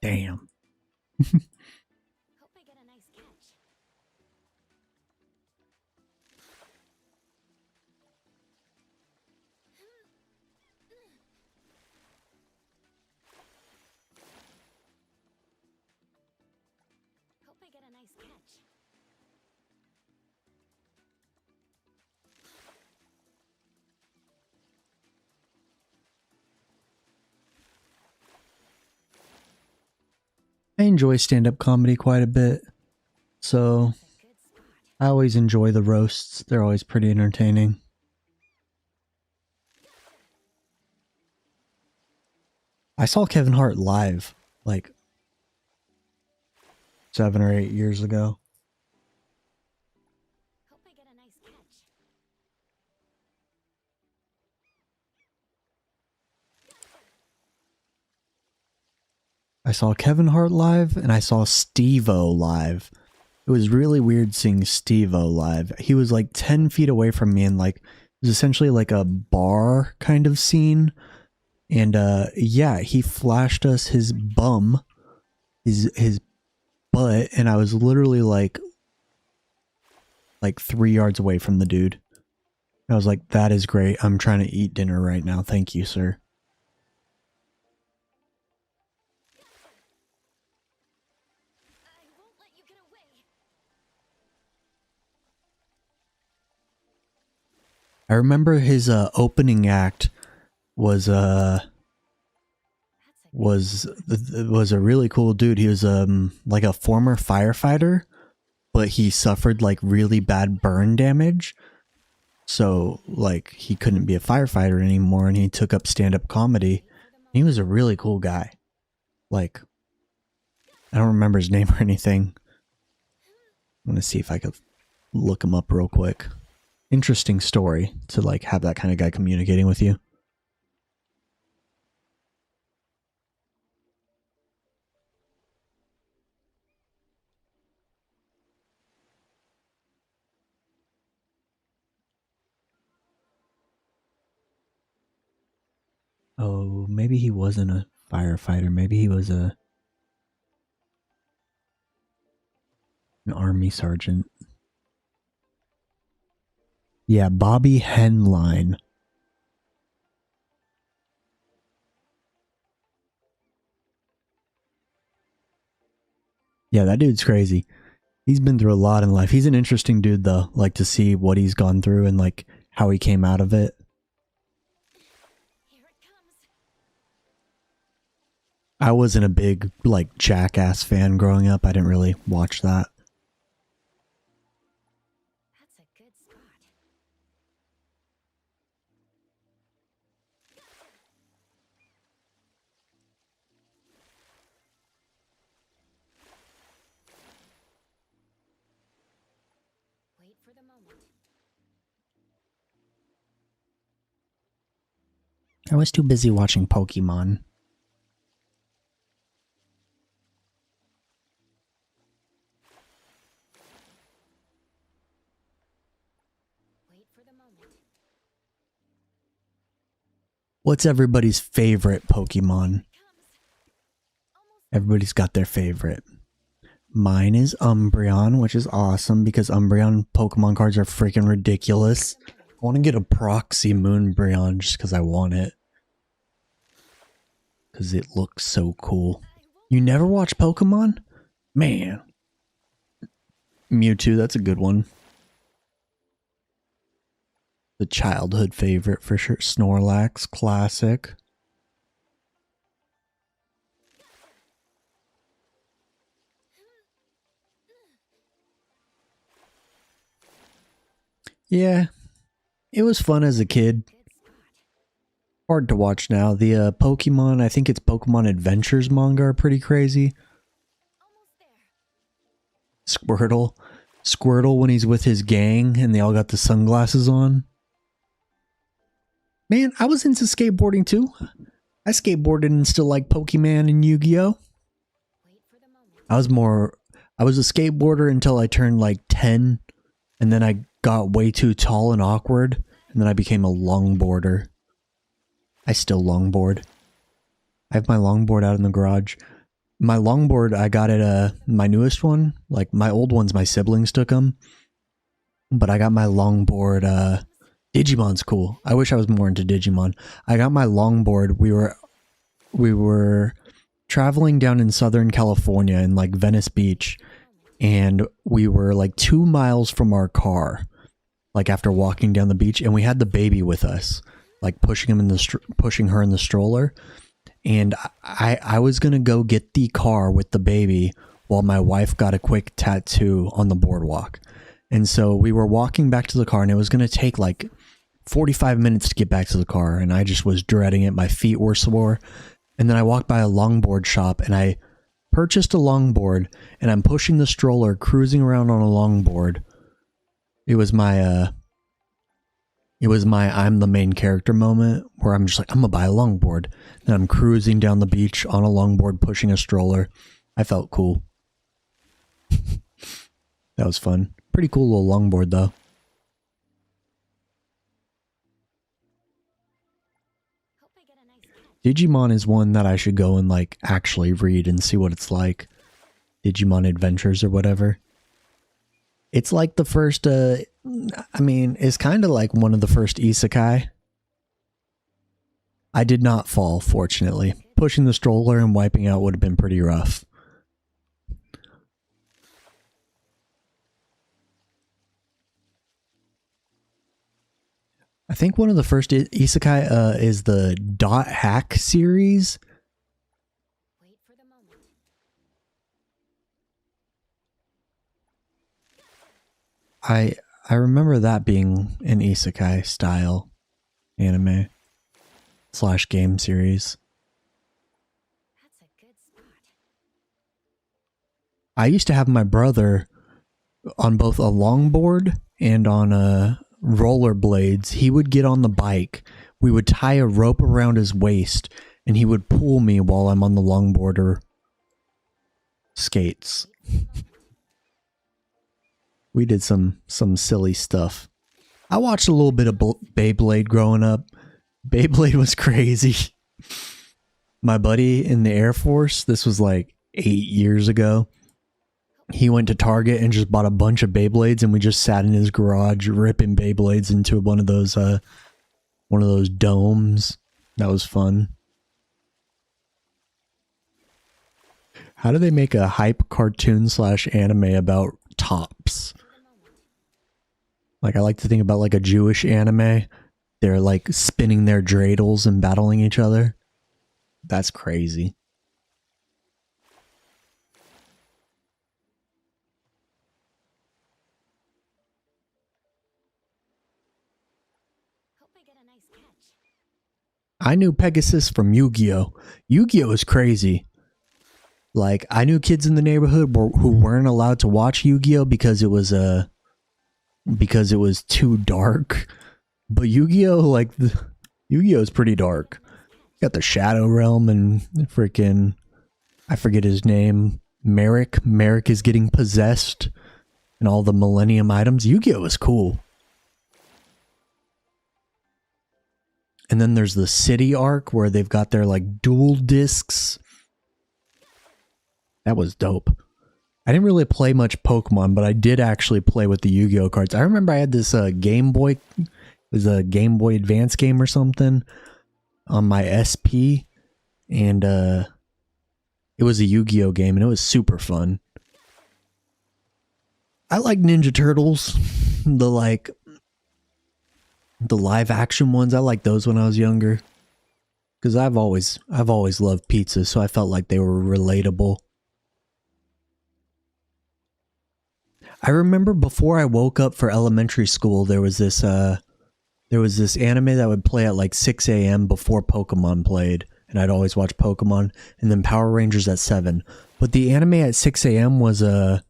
Damn. Hope I get a nice catch. Hope I get a nice catch. I enjoy stand-up comedy quite a bit, so Good spot. I always enjoy the roasts. They're always pretty entertaining. I saw Kevin Hart live like 7 or 8 years ago. Hope I get a nice catch. I saw Kevin Hart live and I saw Steve-O live. It was really weird seeing Steve-O live. He was like 10 feet away from me and like it was essentially like a bar kind of scene. And yeah, he flashed us his bum, his butt, and I was literally like 3 yards away from the dude. I was like, that is great. I'm trying to eat dinner right now. Thank you, sir. I won't let you get away. I remember his opening act was a really cool dude. He was like a former firefighter, but he suffered like really bad burn damage. So like he couldn't be a firefighter anymore and he took up stand-up comedy. He was a really cool guy. Like I don't remember his name or anything. I'm gonna see if I could look him up real quick. Interesting story to like have that kind of guy communicating with you. Oh, maybe he wasn't a firefighter. Maybe he was an army sergeant. Yeah, Bobby Henline. Yeah, that dude's crazy. He's been through a lot in life. He's an interesting dude though, like to see what he's gone through and like how he came out of it. Here it comes. I wasn't a big like Jackass fan growing up. I didn't really watch that. That's a good spot. Wait for the moment. I was too busy watching Pokemon. Wait for the moment. What's everybody's favorite Pokemon? Comes. Everybody's got their favorite. Mine is Umbreon, which is awesome because Umbreon Pokemon cards are freaking ridiculous. I want to get a proxy Moonbreon just because I want it. Because it looks so cool. You never watch Pokemon? Man. Mewtwo, that's a good one. The childhood favorite for sure. Snorlax, classic. Yeah, it was fun as a kid. Hard to watch now. The Pokemon, I think it's Pokemon Adventures manga are pretty crazy. Squirtle when he's with his gang and they all got the sunglasses on. Man, I was into skateboarding too. I skateboarded and still like Pokemon and Yu-Gi-Oh! I was a skateboarder until I turned like 10 and then I got way too tall and awkward and then I became a longboarder. I still longboard. I have my longboard out in the garage. My longboard, I got it, my newest one. Like, my old ones, my siblings took them. But I got my longboard, Digimon's cool. I wish I was more into Digimon. I got my longboard. We were traveling down in Southern California in, like, Venice Beach. And we were, like, 2 miles from our car. Like, after walking down the beach. And we had the baby with us. Like, pushing her in the stroller. And I was going to go get the car with the baby while my wife got a quick tattoo on the boardwalk. And so we were walking back to the car and it was going to take like 45 minutes to get back to the car. And I just was dreading it. My feet were sore. And then I walked by a longboard shop and I purchased a longboard and I'm pushing the stroller, cruising around on a longboard. It was my I'm the main character moment where I'm just like, I'm gonna buy a longboard. And I'm cruising down the beach on a longboard, pushing a stroller. I felt cool. That was fun. Pretty cool little longboard though. Digimon is one that I should go and like actually read and see what it's like. Digimon Adventures or whatever. It's like the first, I mean, it's kind of like one of the first isekai. I did not fall, fortunately. Pushing the stroller and wiping out would have been pretty rough. I think one of the first isekai is the Dot Hack series. I remember that being an isekai style anime / game series. I used to have my brother on both a longboard and on rollerblades. He would get on the bike. We would tie a rope around his waist and he would pull me while I'm on the longboard or skates. We did some silly stuff. I watched a little bit of Beyblade growing up. Beyblade was crazy. My buddy in the Air Force, this was like 8 years ago. He went to Target and just bought a bunch of Beyblades and we just sat in his garage ripping Beyblades into one of those domes. That was fun. How do they make a hype cartoon / anime about tops? Like, I like to think about like a Jewish anime. They're like spinning their dreidels and battling each other. That's crazy. I knew Pegasus from Yu-Gi-Oh! Yu-Gi-Oh! Is crazy. Like, I knew kids in the neighborhood who weren't allowed to watch Yu-Gi-Oh! Because it was too dark. But Yu-Gi-Oh! Like, Yu-Gi-Oh! Is pretty dark. You got the Shadow Realm and freaking, I forget his name, Merrick. Merrick is getting possessed and all the Millennium items. Yu-Gi-Oh! Is cool. And then there's the city arc where they've got their like dual discs. That was dope. I didn't really play much Pokemon, but I did actually play with the Yu-Gi-Oh cards. I remember I had this Game Boy. It was a Game Boy Advance game or something on my SP, and it was a Yu-Gi-Oh game, and it was super fun. I like Ninja Turtles, the live action ones. I like those when I was younger, because I've always loved pizza, so I felt like they were relatable. I remember before I woke up for elementary school, there was this anime that would play at like 6 a.m. before Pokemon played, and I'd always watch Pokemon, and then Power Rangers at 7. But the anime at 6 a.m. was it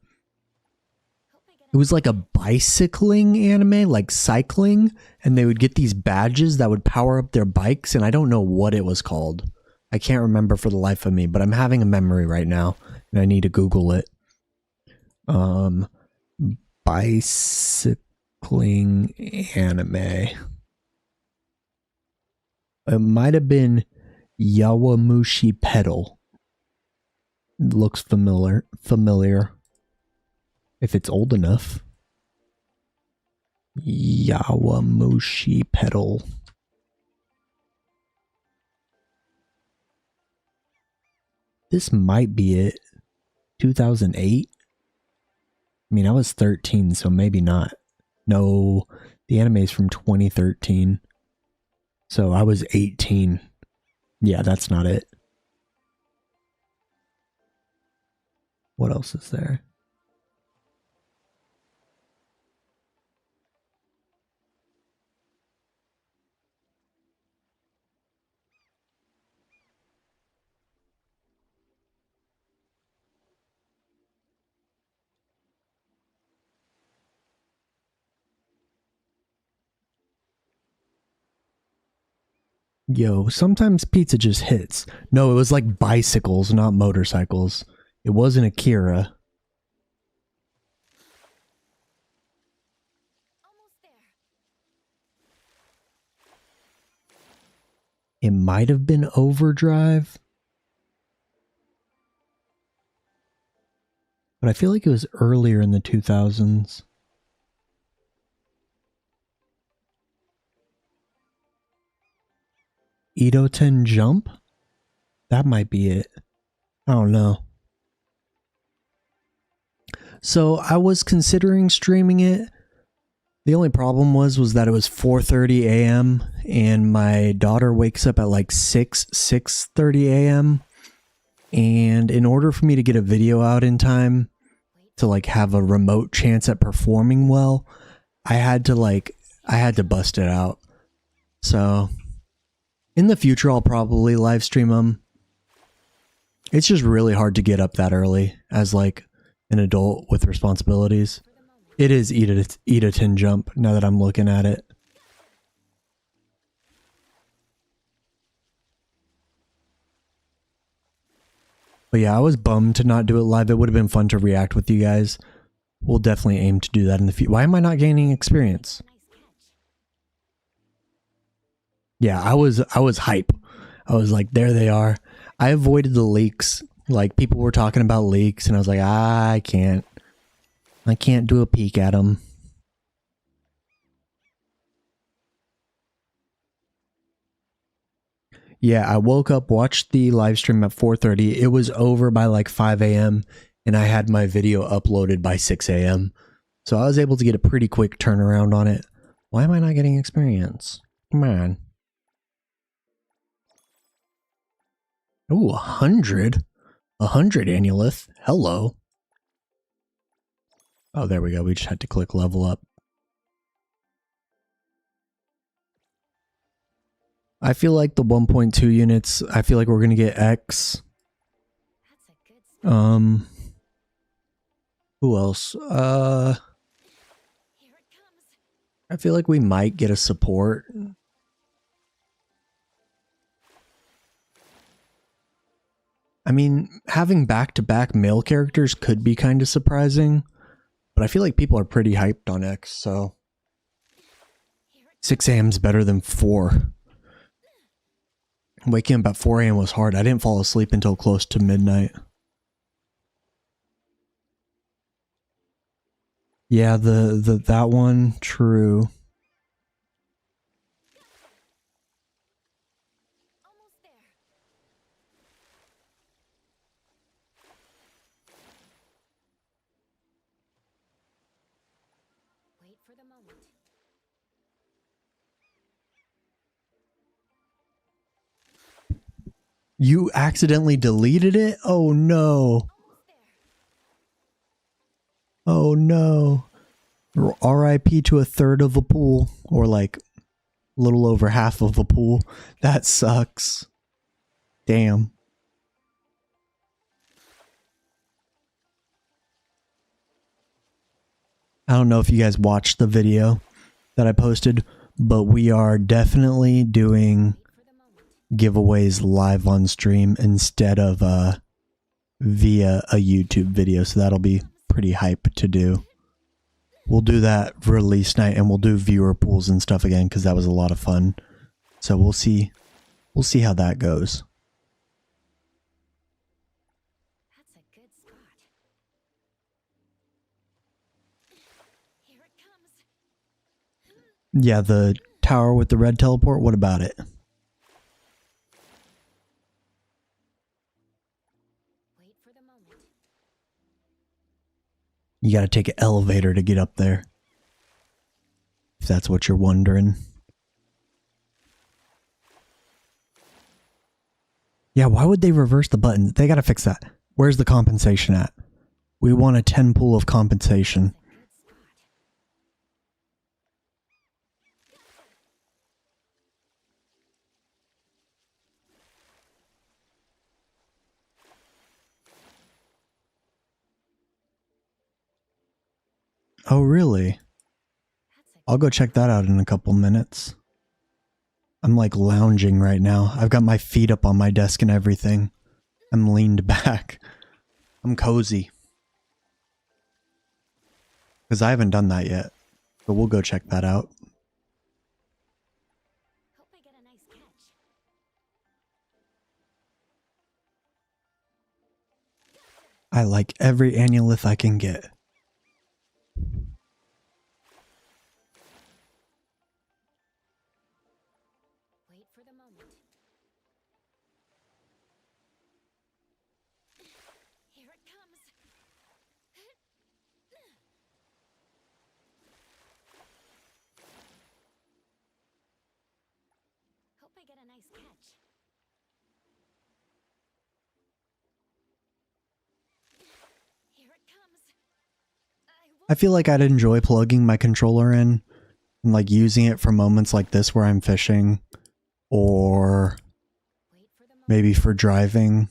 was like a bicycling anime, like cycling, and they would get these badges that would power up their bikes, and I don't know what it was called. I can't remember for the life of me, but I'm having a memory right now, and I need to Google it. Bicycling anime. It might have been Yawamushi Pedal. It looks familiar. If it's old enough. Yawamushi Pedal. This might be it. 2008? I mean, I was 13, so maybe not. No, the anime is from 2013. So I was 18. Yeah, that's not it. What else is there? Yo, sometimes pizza just hits. No, it was like bicycles, not motorcycles. It wasn't Akira. It might have been Overdrive. But I feel like it was earlier in the 2000s. Edo-ten Jump? That might be it. I don't know. So I was considering streaming it. The only problem was that it was 4:30 a.m. and my daughter wakes up at like 6:30 a.m. And in order for me to get a video out in time to like have a remote chance at performing well, I had to bust it out. So in the future, I'll probably live stream them. It's just really hard to get up that early as like an adult with responsibilities. It is Edo-ten Jump now that I'm looking at it. But yeah, I was bummed to not do it live. It would have been fun to react with you guys. We'll definitely aim to do that in the future. Why am I not gaining experience? Yeah, I was hype. I was like, there they are. I avoided the leaks. Like, people were talking about leaks, and I was like, I can't do a peek at them. Yeah, I woke up, watched the live stream at 4:30. It was over by like 5 a.m. and I had my video uploaded by 6 a.m. So I was able to get a pretty quick turnaround on it. Why am I not getting experience? Come on. Ooh, 100. 100 Annulith. Hello. Oh, there we go. We just had to click level up. I feel like the 1.2 units, I feel like we're going to get X. Who else? I feel like we might get a support. I mean, having back-to-back male characters could be kind of surprising, but I feel like people are pretty hyped on X, so 6 a.m. is better than 4. Waking up at 4 a.m. was hard. I didn't fall asleep until close to midnight. Yeah, that one, true. Almost there. Wait for the moment. You accidentally deleted it? Oh no. Almost there. Oh no. RIP to a third of a pool, or like a little over half of a pool. That sucks. Damn. I don't know if you guys watched the video that I posted, but we are definitely doing giveaways live on stream instead of via a YouTube video, so that'll be pretty hype to do. We'll do that release night, and we'll do viewer pools and stuff again because that was a lot of fun. So we'll see how that goes. That's a good spot. Here it comes. Yeah, the tower with the red teleport, what about it? Wait for the moment. You gotta take an elevator to get up there, if that's what you're wondering. Yeah, why would they reverse the buttons? They gotta fix that. Where's the compensation at? We want a 10 pool of compensation. Oh, really? I'll go check that out in a couple minutes. I'm like lounging right now. I've got my feet up on my desk and everything. I'm leaned back. I'm cozy. Because I haven't done that yet. But we'll go check that out. Hope I get a nice catch. I like every annulith I can get. Wait for the moment. Here it comes. Hope I get a nice catch. Here it comes. I feel like I'd enjoy plugging my controller in and like using it for moments like this where I'm fishing, or maybe for driving. I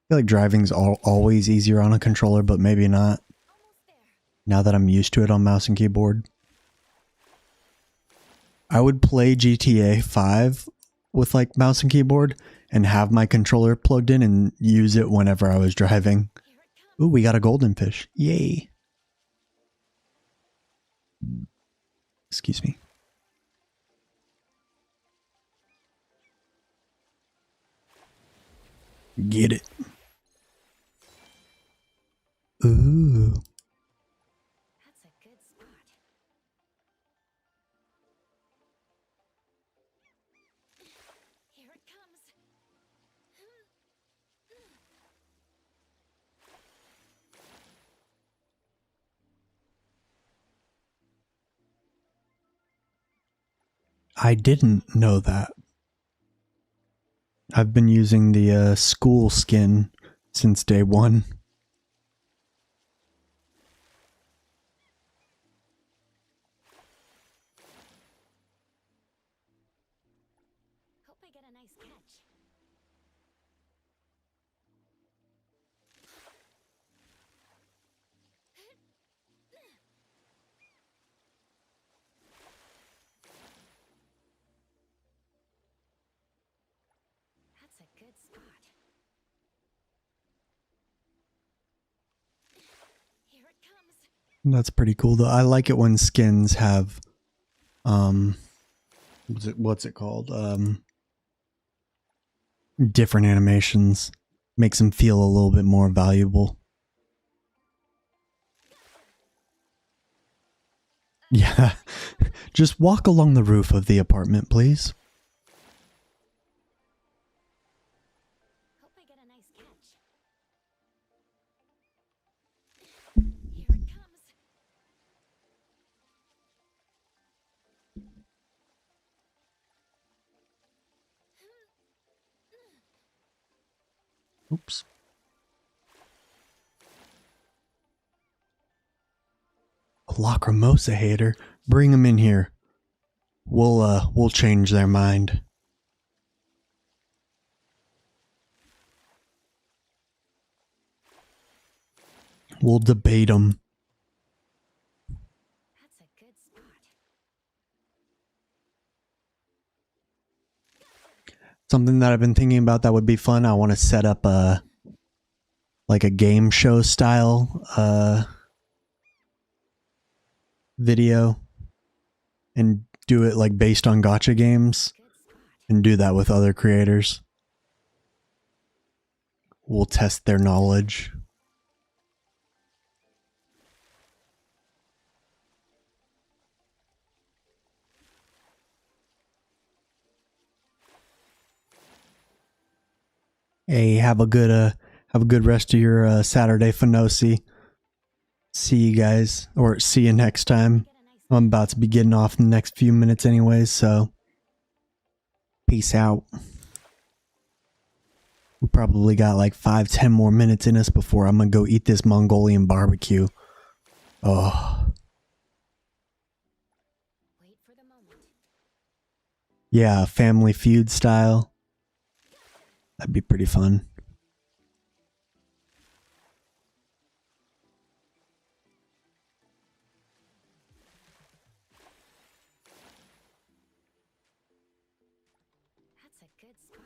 feel like driving's always easier on a controller, but maybe not now that I'm used to it on mouse and keyboard. I would play GTA 5 with like mouse and keyboard and have my controller plugged in and use it whenever I was driving. Ooh, we got a golden fish. Yay. Excuse me. Get it. Ooh. That's a good spot. Here it comes. I didn't know that. I've been using the school skin since day one. Hope I get a nice catch. That's a good spot. Here it comes. That's pretty cool though. I like it when skins have what's it called? Different animations. Makes them feel a little bit more valuable. Yeah. Just walk along the roof of the apartment, please. Hope I get a nice catch. Here it comes. Oops. A Lacrimosa hater. Bring him in here. We'll change their mind. We'll debate them. That's a good spot. Something that I've been thinking about that would be fun. I want to set up a like a game show style video and do it like based on gacha games and do that with other creators. We'll test their knowledge. Hey, have a good rest of your Saturday, Fanosi. See you guys, or see you next time. I'm about to be getting off in the next few minutes anyways, so peace out. We probably got like 5-10 more minutes in us before I'm gonna go eat this Mongolian barbecue. Oh. Wait for the moment. Yeah, Family Feud style. That'd be pretty fun. That's a good spot.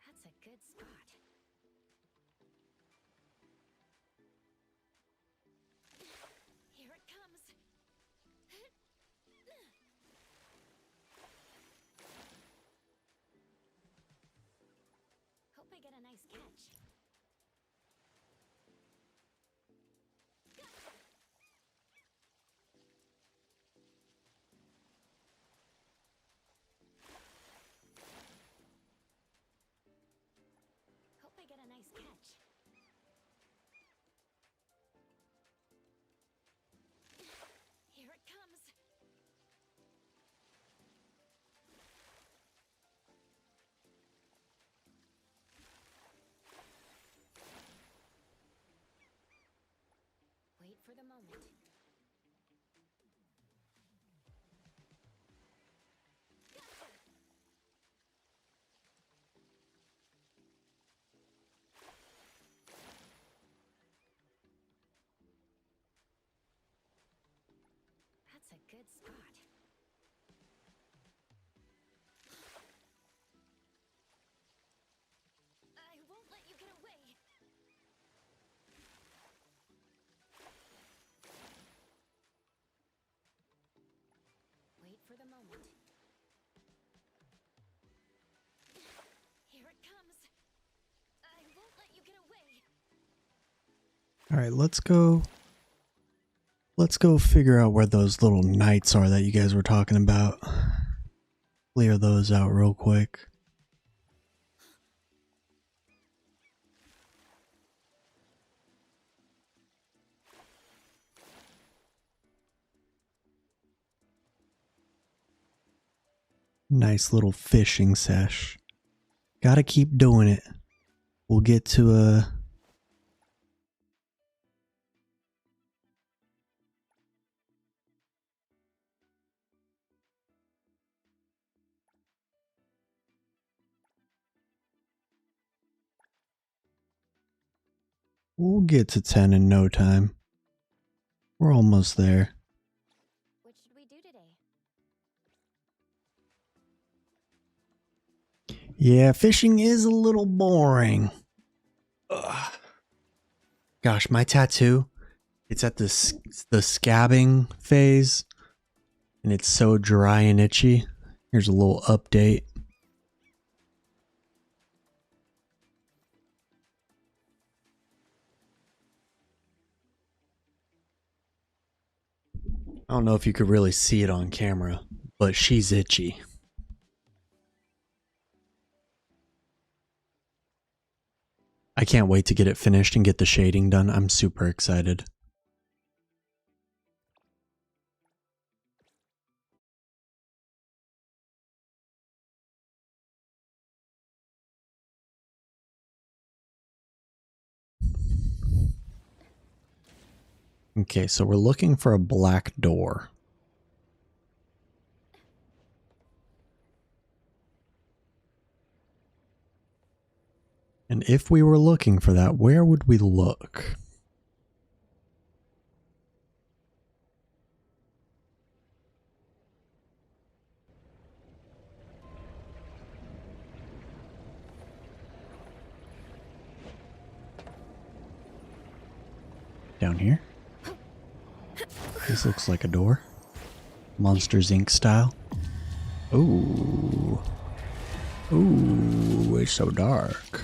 That's a good spot. Here it comes. Hope I get a nice catch. Hope I get a nice catch. Here it comes. Wait for the moment. That's a good spot. I won't let you get away. Wait for the moment. Here it comes. I won't let you get away. All right, let's go. Let's go figure out where those little knights are that you guys were talking about. Clear those out real quick. Nice little fishing sesh. Gotta keep doing it. We'll get to a... We'll get to 10 in no time. We're almost there. What should we do today? Yeah, fishing is a little boring. Ugh. Gosh, my tattoo, it's at the scabbing phase, and it's so dry and itchy. Here's a little update. I don't know if you could really see it on camera, but she's itchy. I can't wait to get it finished and get the shading done. I'm super excited. Okay, so we're looking for a black door. And if we were looking for that, where would we look? Down here? This looks like a door. Monsters Inc. style. Ooh. Ooh, it's so dark.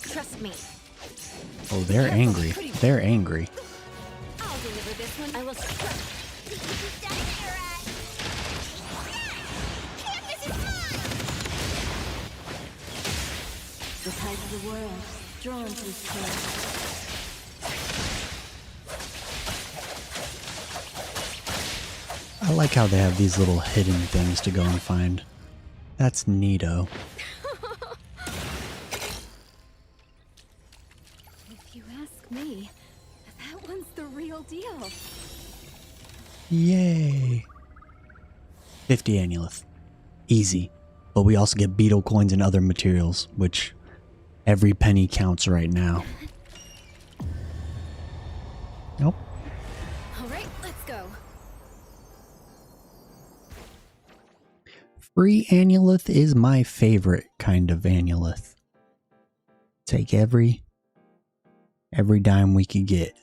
Trust me. Oh, they're angry. They're angry. I'll deliver this one. I will. The tide of the world, drawn to his place. I like how they have these little hidden things to go and find. That's neato. If you ask me, that one's the real deal. Yay. 50 annuleth. Easy. But we also get beetle coins and other materials, which every penny counts right now. Nope. All right, let's go. Free annuleth is my favorite kind of annuleth. Take every dime we could get.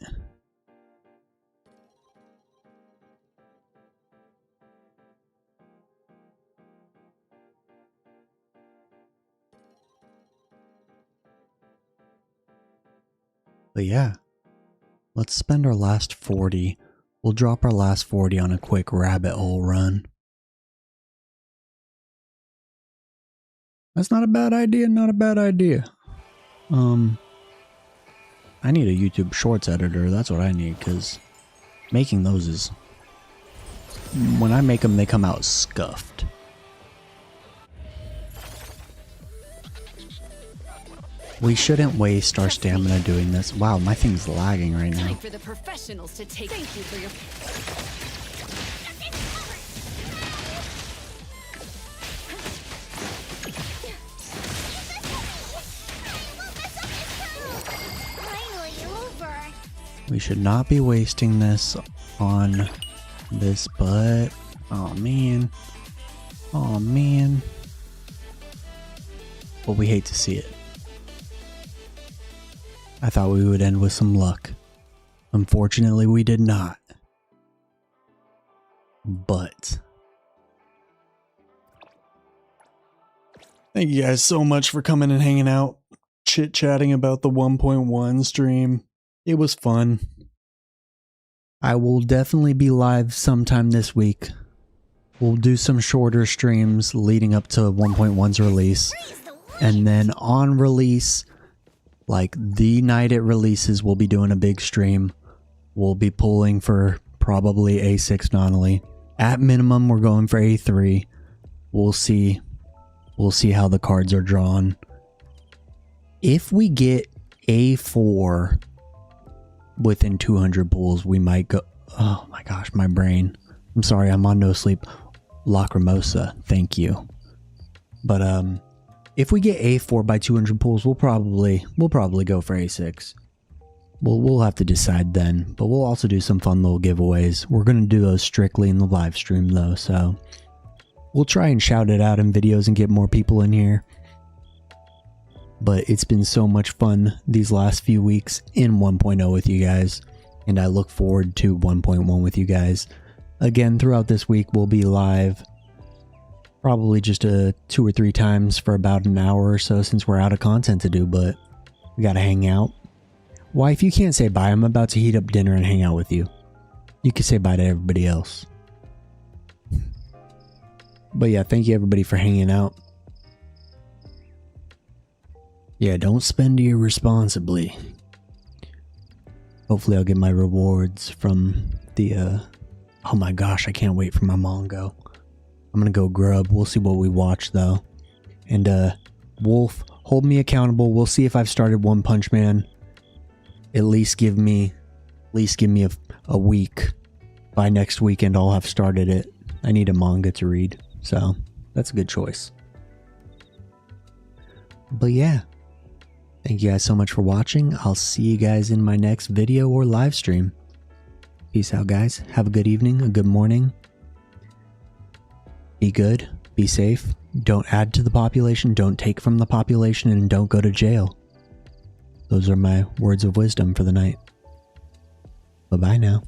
But yeah, let's spend our last 40. We'll drop our last 40 on a quick rabbit hole run. That's not a bad idea, not a bad idea. I need a YouTube Shorts editor, that's what I need, because making those is... When I make them, they come out scuffed. We shouldn't waste our stamina doing this. Wow, my thing's lagging right now. Time for the professionals to take. Thank you for your. We should not be wasting this on this, but... Oh man. Oh man. But we hate to see it. I thought we would end with some luck. Unfortunately, we did not. But... Thank you guys so much for coming and hanging out. Chit-chatting about the 1.1 stream. It was fun. I will definitely be live sometime this week. We'll do some shorter streams leading up to 1.1's release. And then on release, like the night it releases, we'll be doing a big stream. We'll be pulling for probably A6 Nonnelly. At minimum, we're going for A3. We'll see. We'll see how the cards are drawn. If we get A4 within 200 pulls, we might go... Oh my gosh, my brain. I'm sorry, I'm on no sleep. Lacrimosa, thank you. But if we get A4 by 200 pulls, we'll probably go for A6. We'll have to decide then, but we'll also do some fun little giveaways. We're gonna do those strictly in the live stream though, so we'll try and shout it out in videos and get more people in here. But it's been so much fun these last few weeks in 1.0 with you guys, and I look forward to 1.1 with you guys. Again, throughout this week, we'll be live probably just 2 or 3 times for about an hour or so since we're out of content to do, but we gotta hang out. Wife, you can't say bye. I'm about to heat up dinner and hang out with you. You can say bye to everybody else. But yeah, thank you everybody for hanging out. Yeah, don't spend irresponsibly. Hopefully I'll get my rewards from the, oh my gosh, I can't wait for my manga. I'm gonna go grub. We'll see what we watch though. And Wolf, hold me accountable. We'll see if I've started One Punch Man. At least give me a week. By next weekend I'll have started it. I need a manga to read, so that's a good choice. But yeah, thank you guys so much for watching. I'll see you guys in my next video or live stream. Peace out, guys. Have a good evening, a good morning. Be good, be safe. Don't add to the population, don't take from the population, and don't go to jail. Those are my words of wisdom for the night. Bye-bye now.